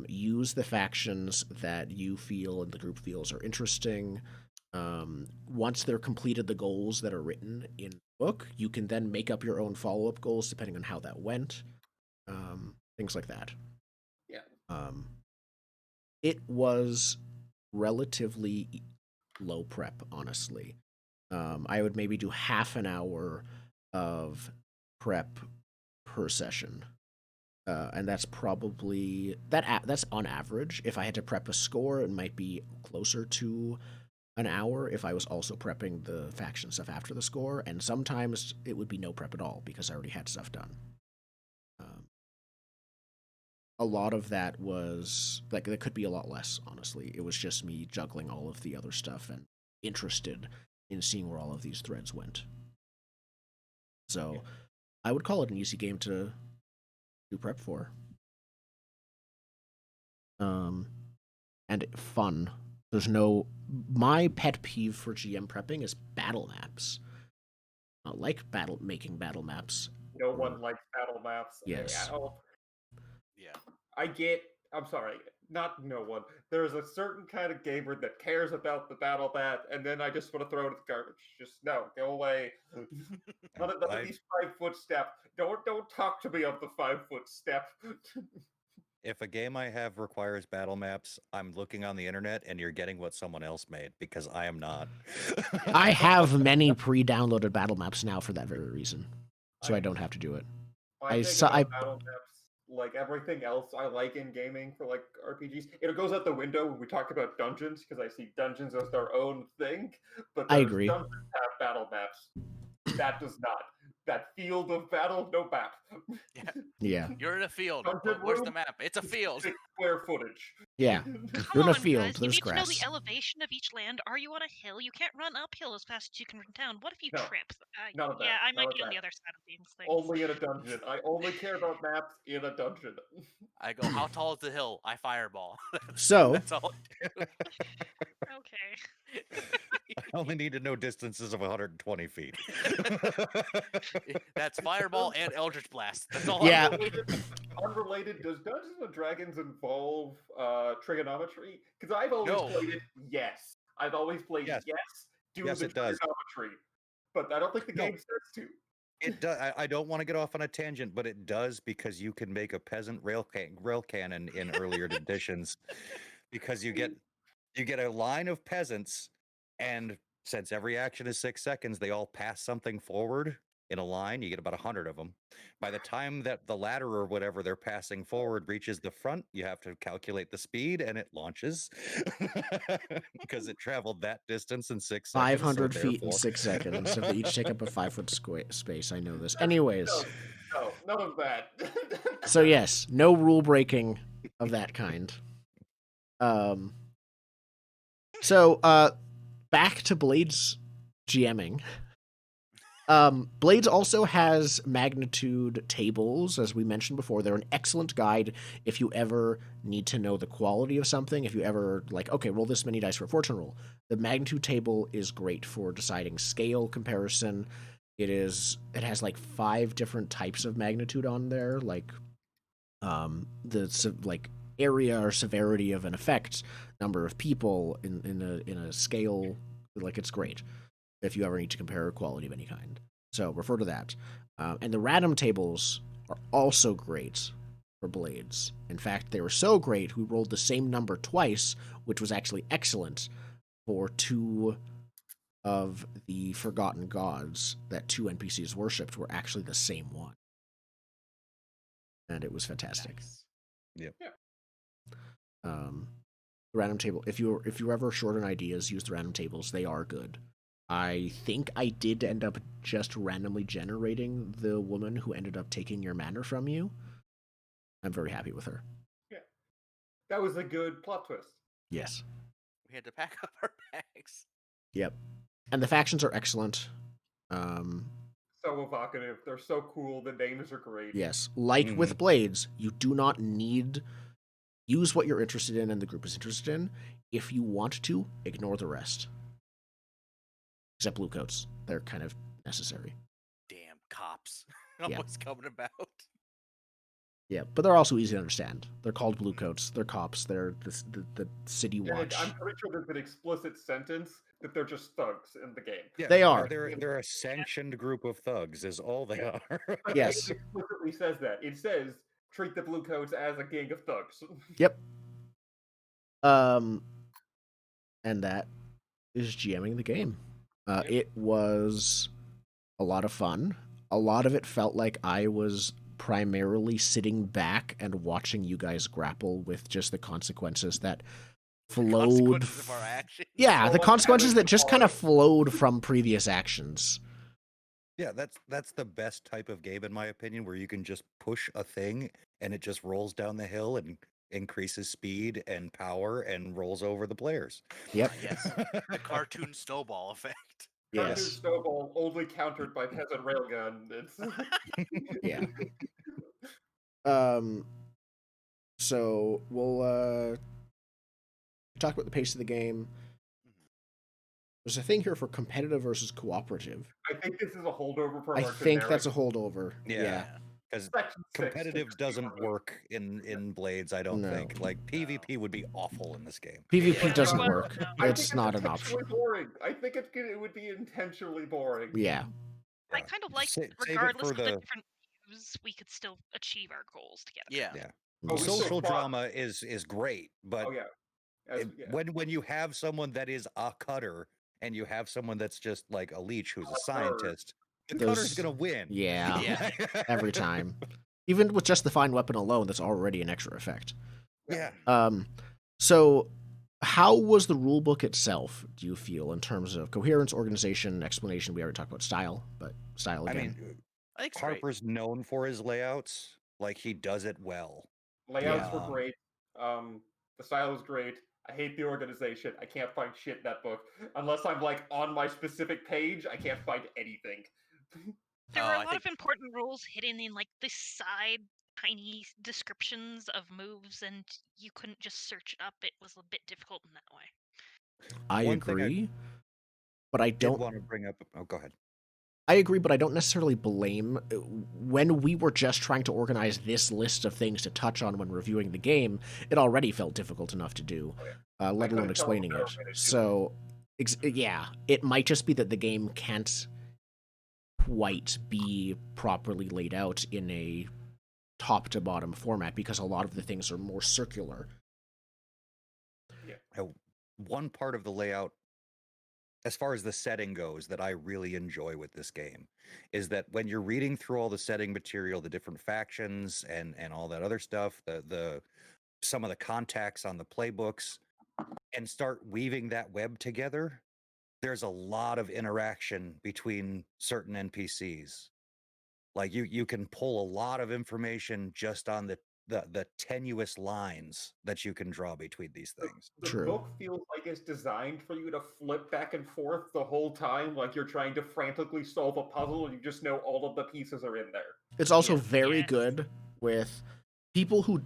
Use the factions that you feel and the group feels are interesting. Once they're completed the goals that are written in the book, you can then make up your own follow-up goals depending on how that went. Things like that. Yeah. It was relatively low prep, honestly. I would maybe do half an hour of prep per session. And that's probably that's on average. If I had to prep a score, it might be closer to an hour if I was also prepping the faction stuff after the score, and sometimes it would be no prep at all because I already had stuff done. A lot of that was like it could be a lot less, honestly. It was just me juggling all of the other stuff and interested in seeing where all of these threads went. So I would call it an easy game to do prep for. And fun. There's no. My pet peeve for GM prepping is battle maps. I like making battle maps. No one likes battle maps. Yes. Yeah. I'm sorry, not no one. There's a certain kind of gamer that cares about the battle map, and then I just want to throw it in the garbage. Just no, go away. None of these 5-foot step. Don't talk to me on the 5-foot step. If a game I have requires battle maps, I'm looking on the internet and you're getting what someone else made because I am not. I have many pre-downloaded battle maps now for that very reason, so I don't have to do it. Battle maps, like everything else I like in gaming for like RPGs, it goes out the window when we talk about dungeons because I see dungeons as their own thing. But I agree. Dungeons have battle maps. That does not. That field of battle, no map. Yeah. You're in a field. Where's the map? It's a field. 6 square footage. Yeah. You're in a field. There's you need grass. to know the elevation of each land. Are you on a hill? You can't run uphill as fast as you can run down. What if you trip? None of that. Yeah, I might be on the other side of things. Only in a dungeon. I only care about maps in a dungeon. I go, how tall is the hill? I fireball. So that's all I do. Okay. I only need to know distances of 120 feet. That's fireball and Eldritch Blast. That's all. Yeah. Unrelated, does Dungeons and Dragons involve trigonometry? Because I've always played it. Yes, I've always played yes. Do the trigonometry, but I don't think the game says to. It does. I don't want to get off on a tangent, but it does because you can make a peasant rail cannon in earlier editions because you get a line of peasants, and since every action is 6 seconds, they all pass something forward in a line. You get about 100 of them. By the time that the ladder or whatever they're passing forward reaches the front, you have to calculate the speed, and it launches because it traveled that distance in 6 seconds. 500 feet in 6 seconds. So they each take up a 5-foot space. I know this. Anyways. No, none of that. So yes, no rule breaking of that kind. So back to Blades GMing. Blades also has magnitude tables, as we mentioned before. They're an excellent guide if you ever need to know the quality of something. If you ever okay, roll this many dice for a fortune roll. The magnitude table is great for deciding scale comparison. It has 5 different types of magnitude on there, the area or severity of an effect, number of people in a scale. It's great if you ever need to compare quality of any kind. So refer to that. And the random tables are also great for Blades. In fact, they were so great, we rolled the same number twice, which was actually excellent for 2 of the forgotten gods that 2 NPCs worshipped were actually the same one. And it was fantastic. Nice. Yep. The random table, if you're ever short on ideas, use the random tables. They are good. I think I did end up just randomly generating the woman who ended up taking your manor from you. I'm very happy with her. Yeah. That was a good plot twist. Yes. We had to pack up our bags. Yep. And the factions are excellent. So evocative. They're so cool. The names are great. Yes. With Blades, you do not need... Use what you're interested in and the group is interested in. If you want to, ignore the rest. Except bluecoats. They're kind of necessary. Damn cops. Yeah. What's coming about? Yeah, but they're also easy to understand. They're called bluecoats. They're cops. They're the city watch. I'm pretty sure there's an explicit sentence that they're just thugs in the game. Yeah, they are. They're a sanctioned group of thugs, is all they are. Yes. It explicitly says that. It says, treat the bluecoats as a gang of thugs. Yep. And that is GMing the game. It was a lot of fun. A lot of it felt like I was primarily sitting back and watching you guys grapple with just the consequences that flowed. Consequences of our actions. Yeah, the consequences that just kind of flowed from previous actions. Yeah, that's the best type of game in my opinion, where you can just push a thing and it just rolls down the hill and increases speed and power and rolls over the players. Yep. Yes. The cartoon snowball effect. Cartoon Yes. snowball only countered by peasant railgun. It's Yeah. So we'll talk about the pace of the game. There's a thing here for competitive versus cooperative. I think this is a holdover from I our think generic that's a holdover. Yeah. Because Section 6 competitive doesn't 64. work in Blades, I don't No. think. Like PvP would be awful in this game. PvP Yeah. doesn't Well, work. no. I It's think not an option. intentionally boring. I think it would be intentionally boring. Yeah. I kind of like, Save it regardless for of the the- different views, we could still achieve our goals together. Yeah. Yeah. Oh, we still Social fought. drama is great, but Oh yeah. Yeah. when you have someone that is a cutter and you have someone that's just like a leech who's a Cutter. scientist, the Those- cutter's gonna win. Yeah. Yeah. Every time. Even with just the fine weapon alone, that's already an extra effect. Yeah. So how was the rulebook itself, do you feel, in terms of coherence, organization, explanation? We already talked about style, but style I again. mean, I think it's great. Harper's known for his layouts. Like he does it well. Layouts Yeah. were great. The style was great. I hate the organization. I can't find shit in that book unless I'm like on my specific page. I can't find anything. There Oh, were a I lot of think- important rules hidden in like the side tiny descriptions of moves, and you couldn't just search it up. It was a bit difficult in that way. I one thing I agree, but I Did don't. want to bring up. Oh, go ahead. I agree, but I don't necessarily blame. When we were just trying to organize this list of things to touch on when reviewing the game, it already felt difficult enough to do, let alone couldn't tell explaining what they it. were gonna do. So, yeah, it might just be that the game can't quite be properly laid out in a top to bottom format because a lot of the things are more circular. One part of the layout, as far as the setting goes, that I really enjoy with this game is that when you're reading through all the setting material, the different factions and all that other stuff, the some of the contacts on the playbooks, and start weaving that web together, there's a lot of interaction between certain NPCs. Like you can pull a lot of information just on the tenuous lines that you can draw between these things. The True. book feels like it's designed for you to flip back and forth the whole time, like you're trying to frantically solve a puzzle and you just know all of the pieces are in there. It's also Yeah. very Yes. good with people who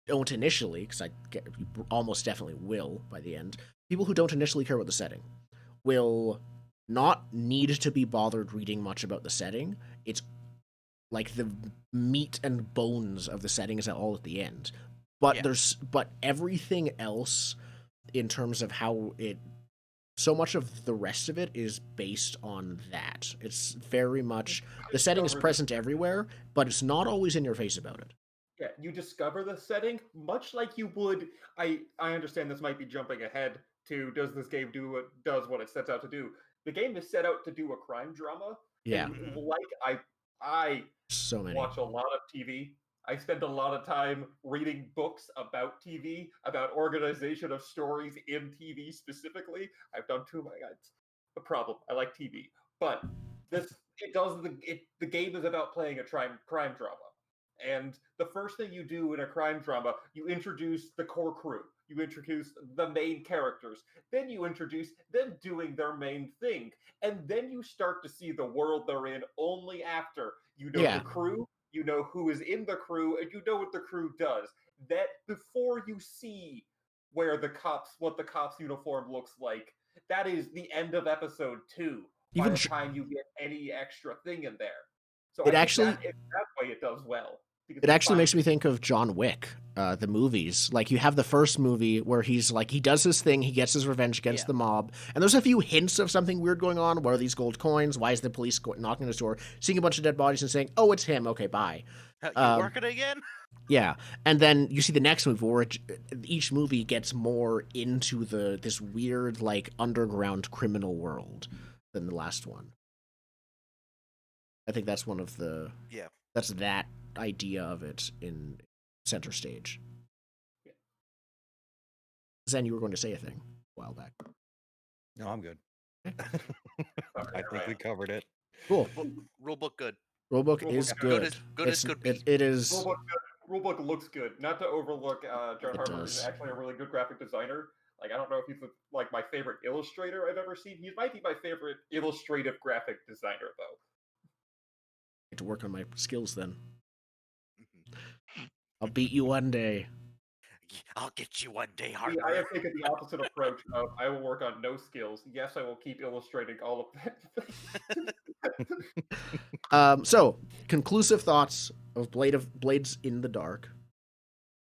don't initially, because you almost definitely will by the end. People who don't initially care about the setting will not need to be bothered reading much about the setting. It's like the meat and bones of the setting is all at the end. But Yeah. but everything else in terms of how it, so much of the rest of it is based on that. It's very much, the setting is Discover the- present everywhere, but it's not always in your face about it. Yeah, you discover the setting much like you would. I understand this might be jumping ahead to does this game do what it sets out to do? The game is set out to do a crime drama. Yeah, And like I so many. watch a lot of TV. I spend a lot of time reading books about TV, about organization of stories in TV specifically. I've done too many. It's a problem. I like TV, but the game is about playing a crime drama. And the first thing you do in a crime drama, you introduce the core crew. You introduce the main characters. Then you introduce them doing their main thing. And then you start to see the world they're in only after you know Yeah. the crew, you know who is in the crew, and you know what the crew does. That before you see what the cops uniform looks like, that is the end of episode 2. By Even the j- time you get any extra thing in there. So It I think actually- that way it does well. because It actually finds- makes me think of John Wick, the movies. Like, you have the first movie where he's like, he does his thing, he gets his revenge against Yeah. the mob, and there's a few hints of something weird going on. What are these gold coins? Why is the police knocking on his door, seeing a bunch of dead bodies and saying, oh, it's him, okay, bye. You working again? Yeah, and then you see the next movie where each movie gets more into this weird like underground criminal world than the last one. I think that's one of the that's that idea of it in Center Stage. Zen, you were going to say a thing a while back. No, I'm good. Okay. I think we covered it. Cool. Rulebook good. Rulebook is good. Good as could be. It is. Rulebook looks good. Not to overlook, John Harmon is does. actually a really good graphic designer. Like, I don't know if he's like my favorite illustrator I've ever seen. He might be my favorite illustrative graphic designer, though. I need to work on my skills then. I'll beat you one day. I'll get you one day, See, Harper. I have taken the opposite approach of I will work on no skills. Yes, I will keep illustrating all of that. So, conclusive thoughts of Blades in the Dark.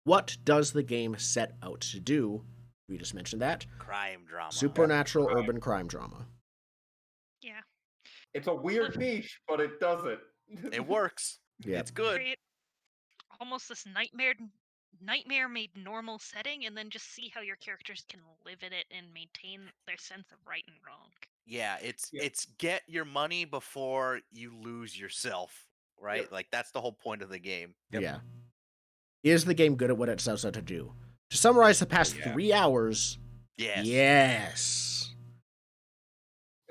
What does the game set out to do? We just mentioned that. Crime drama. Supernatural urban crime drama. Yeah. It's a weird niche, but it does it. It works. Yeah. It's good. Create almost this nightmare made normal setting, and then just see how your characters can live in it and maintain their sense of right and wrong. Yeah, it's get your money before you lose yourself, right? Yep. Like that's the whole point of the game. Yep. Yeah. Is the game good at what it sets out to do? To summarize the past 3 hours, Yes. yes.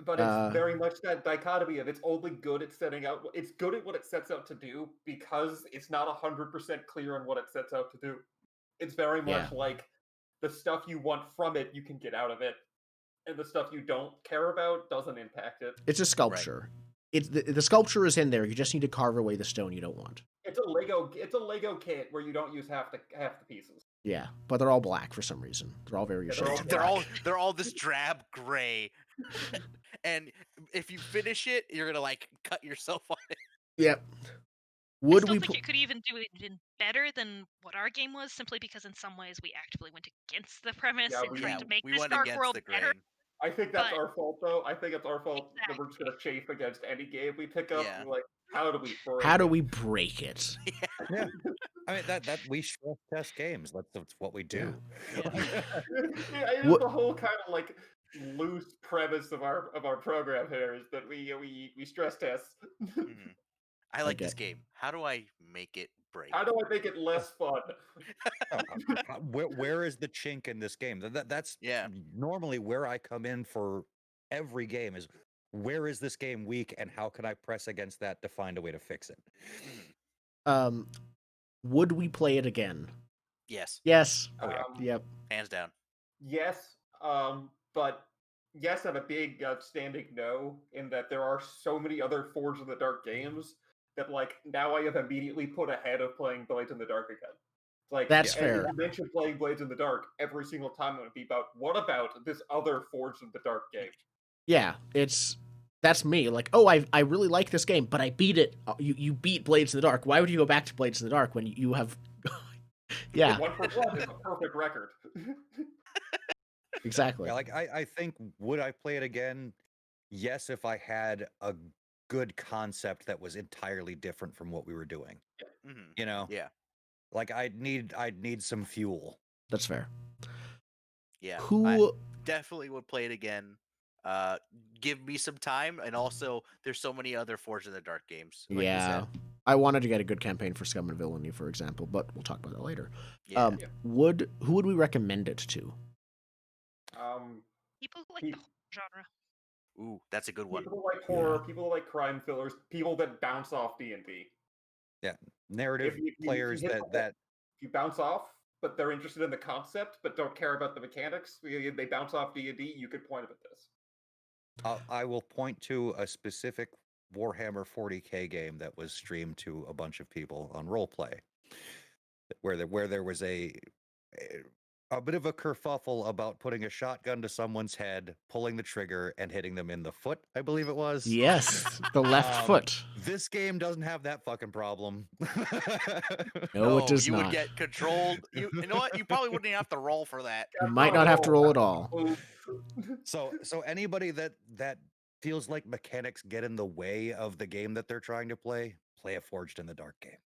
But it's very much that dichotomy of it's only good at setting out. It's good at what it sets out to do because it's not 100% clear on what it sets out to do. It's very much like the stuff you want from it, you can get out of it, and the stuff you don't care about doesn't impact it. It's a sculpture. It's the sculpture is in there. You just need to carve away the stone you don't want. It's a Lego kit where you don't use half the pieces. Yeah, but they're all black for some reason. They're all various Yeah, shades. They're all this drab gray. And if you finish it, you're gonna like cut yourself on it. Yep. I still think it could even do it even better than what our game was, simply because in some ways we actively went against the premise and tried to make this dark world better. I think that's our fault, though. I think it's our fault that we're just gonna chafe against any game we pick up. Yeah. Like, how do we break it? Yeah. I mean that we stress test games. That's what we do. It's the whole kind of like loose premise of our program here is that we stress test. I like this game. How do I make it break? How do I make it less fun? Where is the chink in this game? That's normally where I come in for every game is where is this game weak and how can I press against that to find a way to fix it? Would we play it again? Yes. Yes. Oh, yeah. Yep. Hands down. Yes. But yes, I'm a big standing no in that there are so many other Forge in the Dark games that like now I have immediately put ahead of playing Blades in the Dark again. It's like that's fair. You mentioned playing Blades in the Dark every single time. It would be about what about this other Forge in the Dark game? Yeah, that's me. Like, oh, I really like this game, but I beat it. You beat Blades in the Dark. Why would you go back to Blades in the Dark when you have? Yeah. 1-for-1 is a perfect record. Exactly. Yeah, like I think would I play it again? Yes, if I had a good concept that was entirely different from what we were doing. Mm-hmm. You know? Yeah. Like I'd need some fuel. That's fair. Yeah. Who I definitely would play it again. Give me some time, and also there's so many other Forge in the Dark games. Like yeah. I wanted to get a good campaign for Scum and Villainy, for example, but we'll talk about that later. Yeah. Who would we recommend it to? People who like the whole genre. Ooh, that's a good one. People like horror, people like crime fillers, people that bounce off D&D. Yeah, narrative players that if you bounce off, but they're interested in the concept, but don't care about the mechanics. They bounce off D&D. You could point them at this. I will point to a specific Warhammer 40K game that was streamed to a bunch of people on roleplay, where there was a bit of a kerfuffle about putting a shotgun to someone's head, pulling the trigger, and hitting them in the foot, I believe it was. Yes, the left foot. This game doesn't have that fucking problem. No, it does you not. Would get controlled. You know what? You probably wouldn't have to roll for that. You might not have to roll at all. So anybody that feels like mechanics get in the way of the game that they're trying to play a Forged in the Dark game.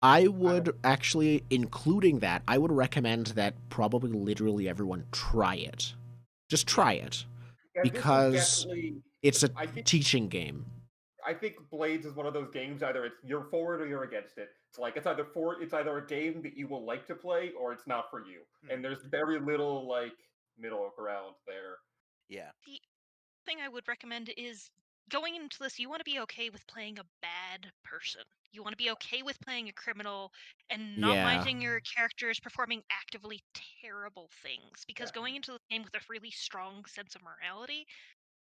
I would actually, including that, I would recommend that probably literally everyone try it. Just try it. Yeah, because it's a teaching game. I think Blades is one of those games, either you're for it or you're against it. It's either a game that you will like to play or it's not for you. And there's very little middle ground there. Yeah. The thing I would recommend is going into this, you want to be okay with playing a bad person. You want to be okay with playing a criminal and not minding your characters performing actively terrible things. Because going into the game with a really strong sense of morality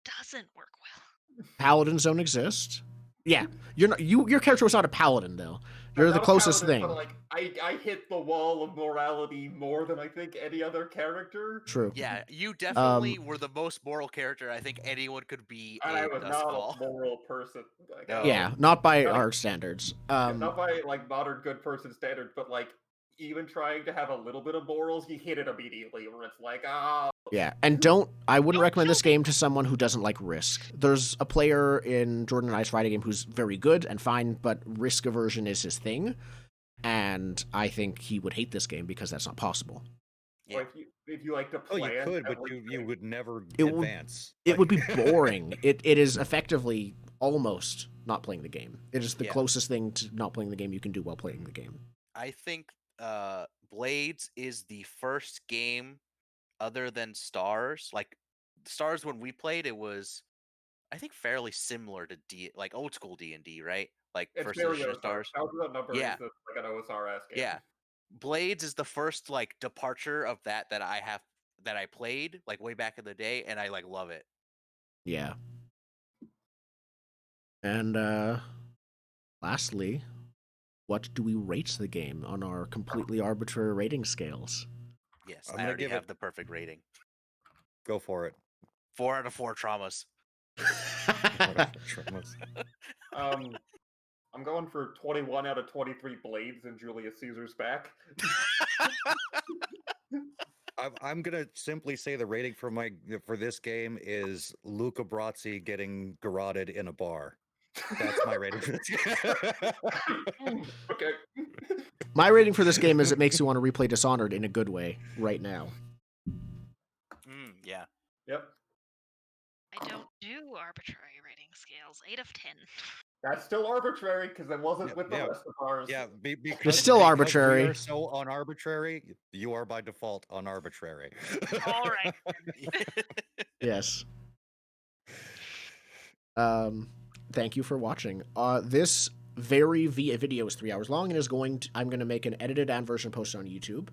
doesn't work well. Paladins don't exist. Yeah, you're not. Your character was not a paladin though. You're the closest thing. But I hit the wall of morality more than I think any other character. True. Yeah, you definitely were the most moral character I think anyone could be. And I was not a moral person. Yeah, not by our standards. Not by modern good person standards, but even trying to have a little bit of morals, you hit it immediately, where it's Yeah, and I wouldn't recommend this game to someone who doesn't like Risk. There's a player in Jordan and I's fighting game who's very good and fine, but Risk aversion is his thing, and I think he would hate this game because that's not possible. Yeah. If you like to plan... you could, but you would never advance. It would be boring. It is effectively almost not playing the game. It is the closest thing to not playing the game you can do while playing the game. I think Blades is the first game other than Stars. Stars, when we played, it was, I think, fairly similar to old school D&D, right? It's first edition of Stars. Yeah. Is an OSRS game. Yeah. Blades is the first departure of that I played way back in the day, and I love it. Yeah. And lastly, what do we rate the game on our completely arbitrary rating scales? Yes, I already have the perfect rating. Go for it. 4 out of 4 traumas. I'm going for 21 out of 23 Blades and Julius Caesar's back. I'm gonna simply say the rating for this game is Luca Brasi getting garroted in a bar. That's my rating for this game. Okay. My rating for this game is it makes you want to replay Dishonored in a good way right now. Yeah. Yep. I don't do arbitrary rating scales. 8 of 10. That's still arbitrary because it wasn't with the rest of ours. Yeah, it's still arbitrary. We are so unarbitrary. You are by default unarbitrary. All right. Yes. Thank you for watching. This video is 3 hours long and I'm going to make an edited and version posted on YouTube.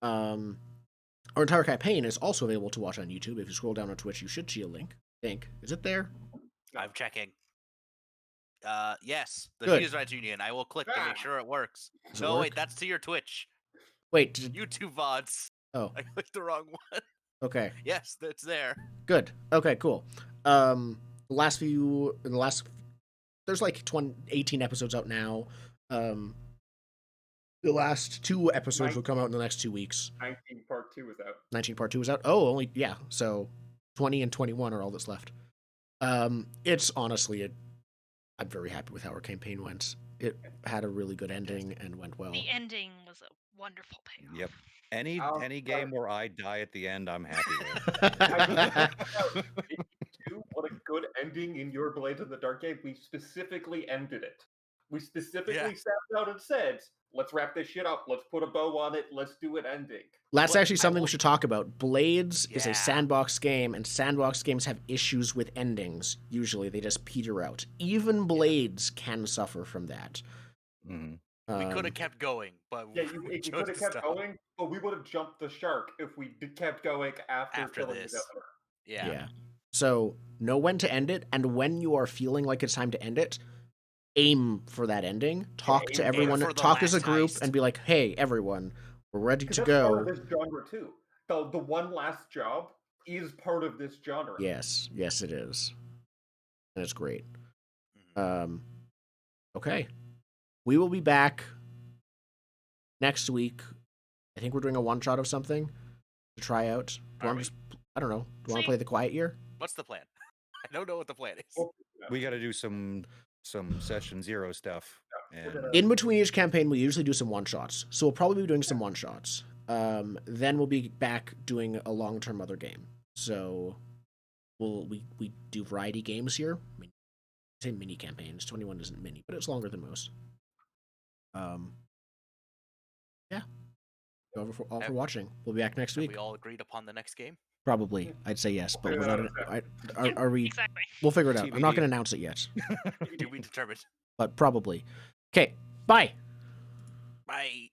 Our entire campaign is also available to watch on YouTube. If you scroll down on Twitch, you should see a link. Is it there? I'm checking. Yes, the Good. Cheese Rights Union. I will click to make sure it works. Wait, that's to your Twitch. Wait, YouTube VODs. Oh, I clicked the wrong one. Okay. Yes, it's there. Good. Okay, cool. There's 18 episodes out now. The last 2 episodes will come out in the next 2 weeks. 19 part 2 is out. 19 part 2 is out. Oh, so 20 and 21 are all that's left. It's honestly I'm very happy with how our campaign went. It had a really good ending and went well. The ending was a wonderful payoff. Yep. Any game where I die at the end, I'm happy with. What a good ending in your Blades in the Dark game. We specifically ended it. We specifically sat down and said, let's wrap this shit up. Let's put a bow on it. Let's do an ending. That's actually something we should talk about. Blades is a sandbox game, and sandbox games have issues with endings. Usually they just peter out. Even Blades can suffer from that. Mm-hmm. We could have kept going, but you could have kept going, but we would have jumped the shark if we kept going after this. Yeah. So know when to end it, and when you are feeling like it's time to end it, aim for that ending. Talk to everyone. Talk as a group and be like, "Hey, everyone, we're ready to go." Part of this genre too. The one last job is part of this genre. Yes, it is, and it's great. Okay, we will be back next week. I think we're doing a one shot of something to try out. I don't know. Do you want to play The Quiet Year? What's the plan? I don't know what the plan is. We got to do some some session 0 stuff. And In between each campaign, we usually do some one-shots. So we'll probably be doing some one-shots. Then we'll be back doing a long-term other game. So we do variety games here. I mean, I say mini campaigns. 21 isn't mini, but it's longer than most. Yeah. All for watching. We'll be back next week. We all agreed upon the next game. Probably, I'd say yes, but without it, are we? Exactly. We'll figure it out. TBD. I'm not going to announce it yet, To be determined. but probably. Okay. Bye. Bye.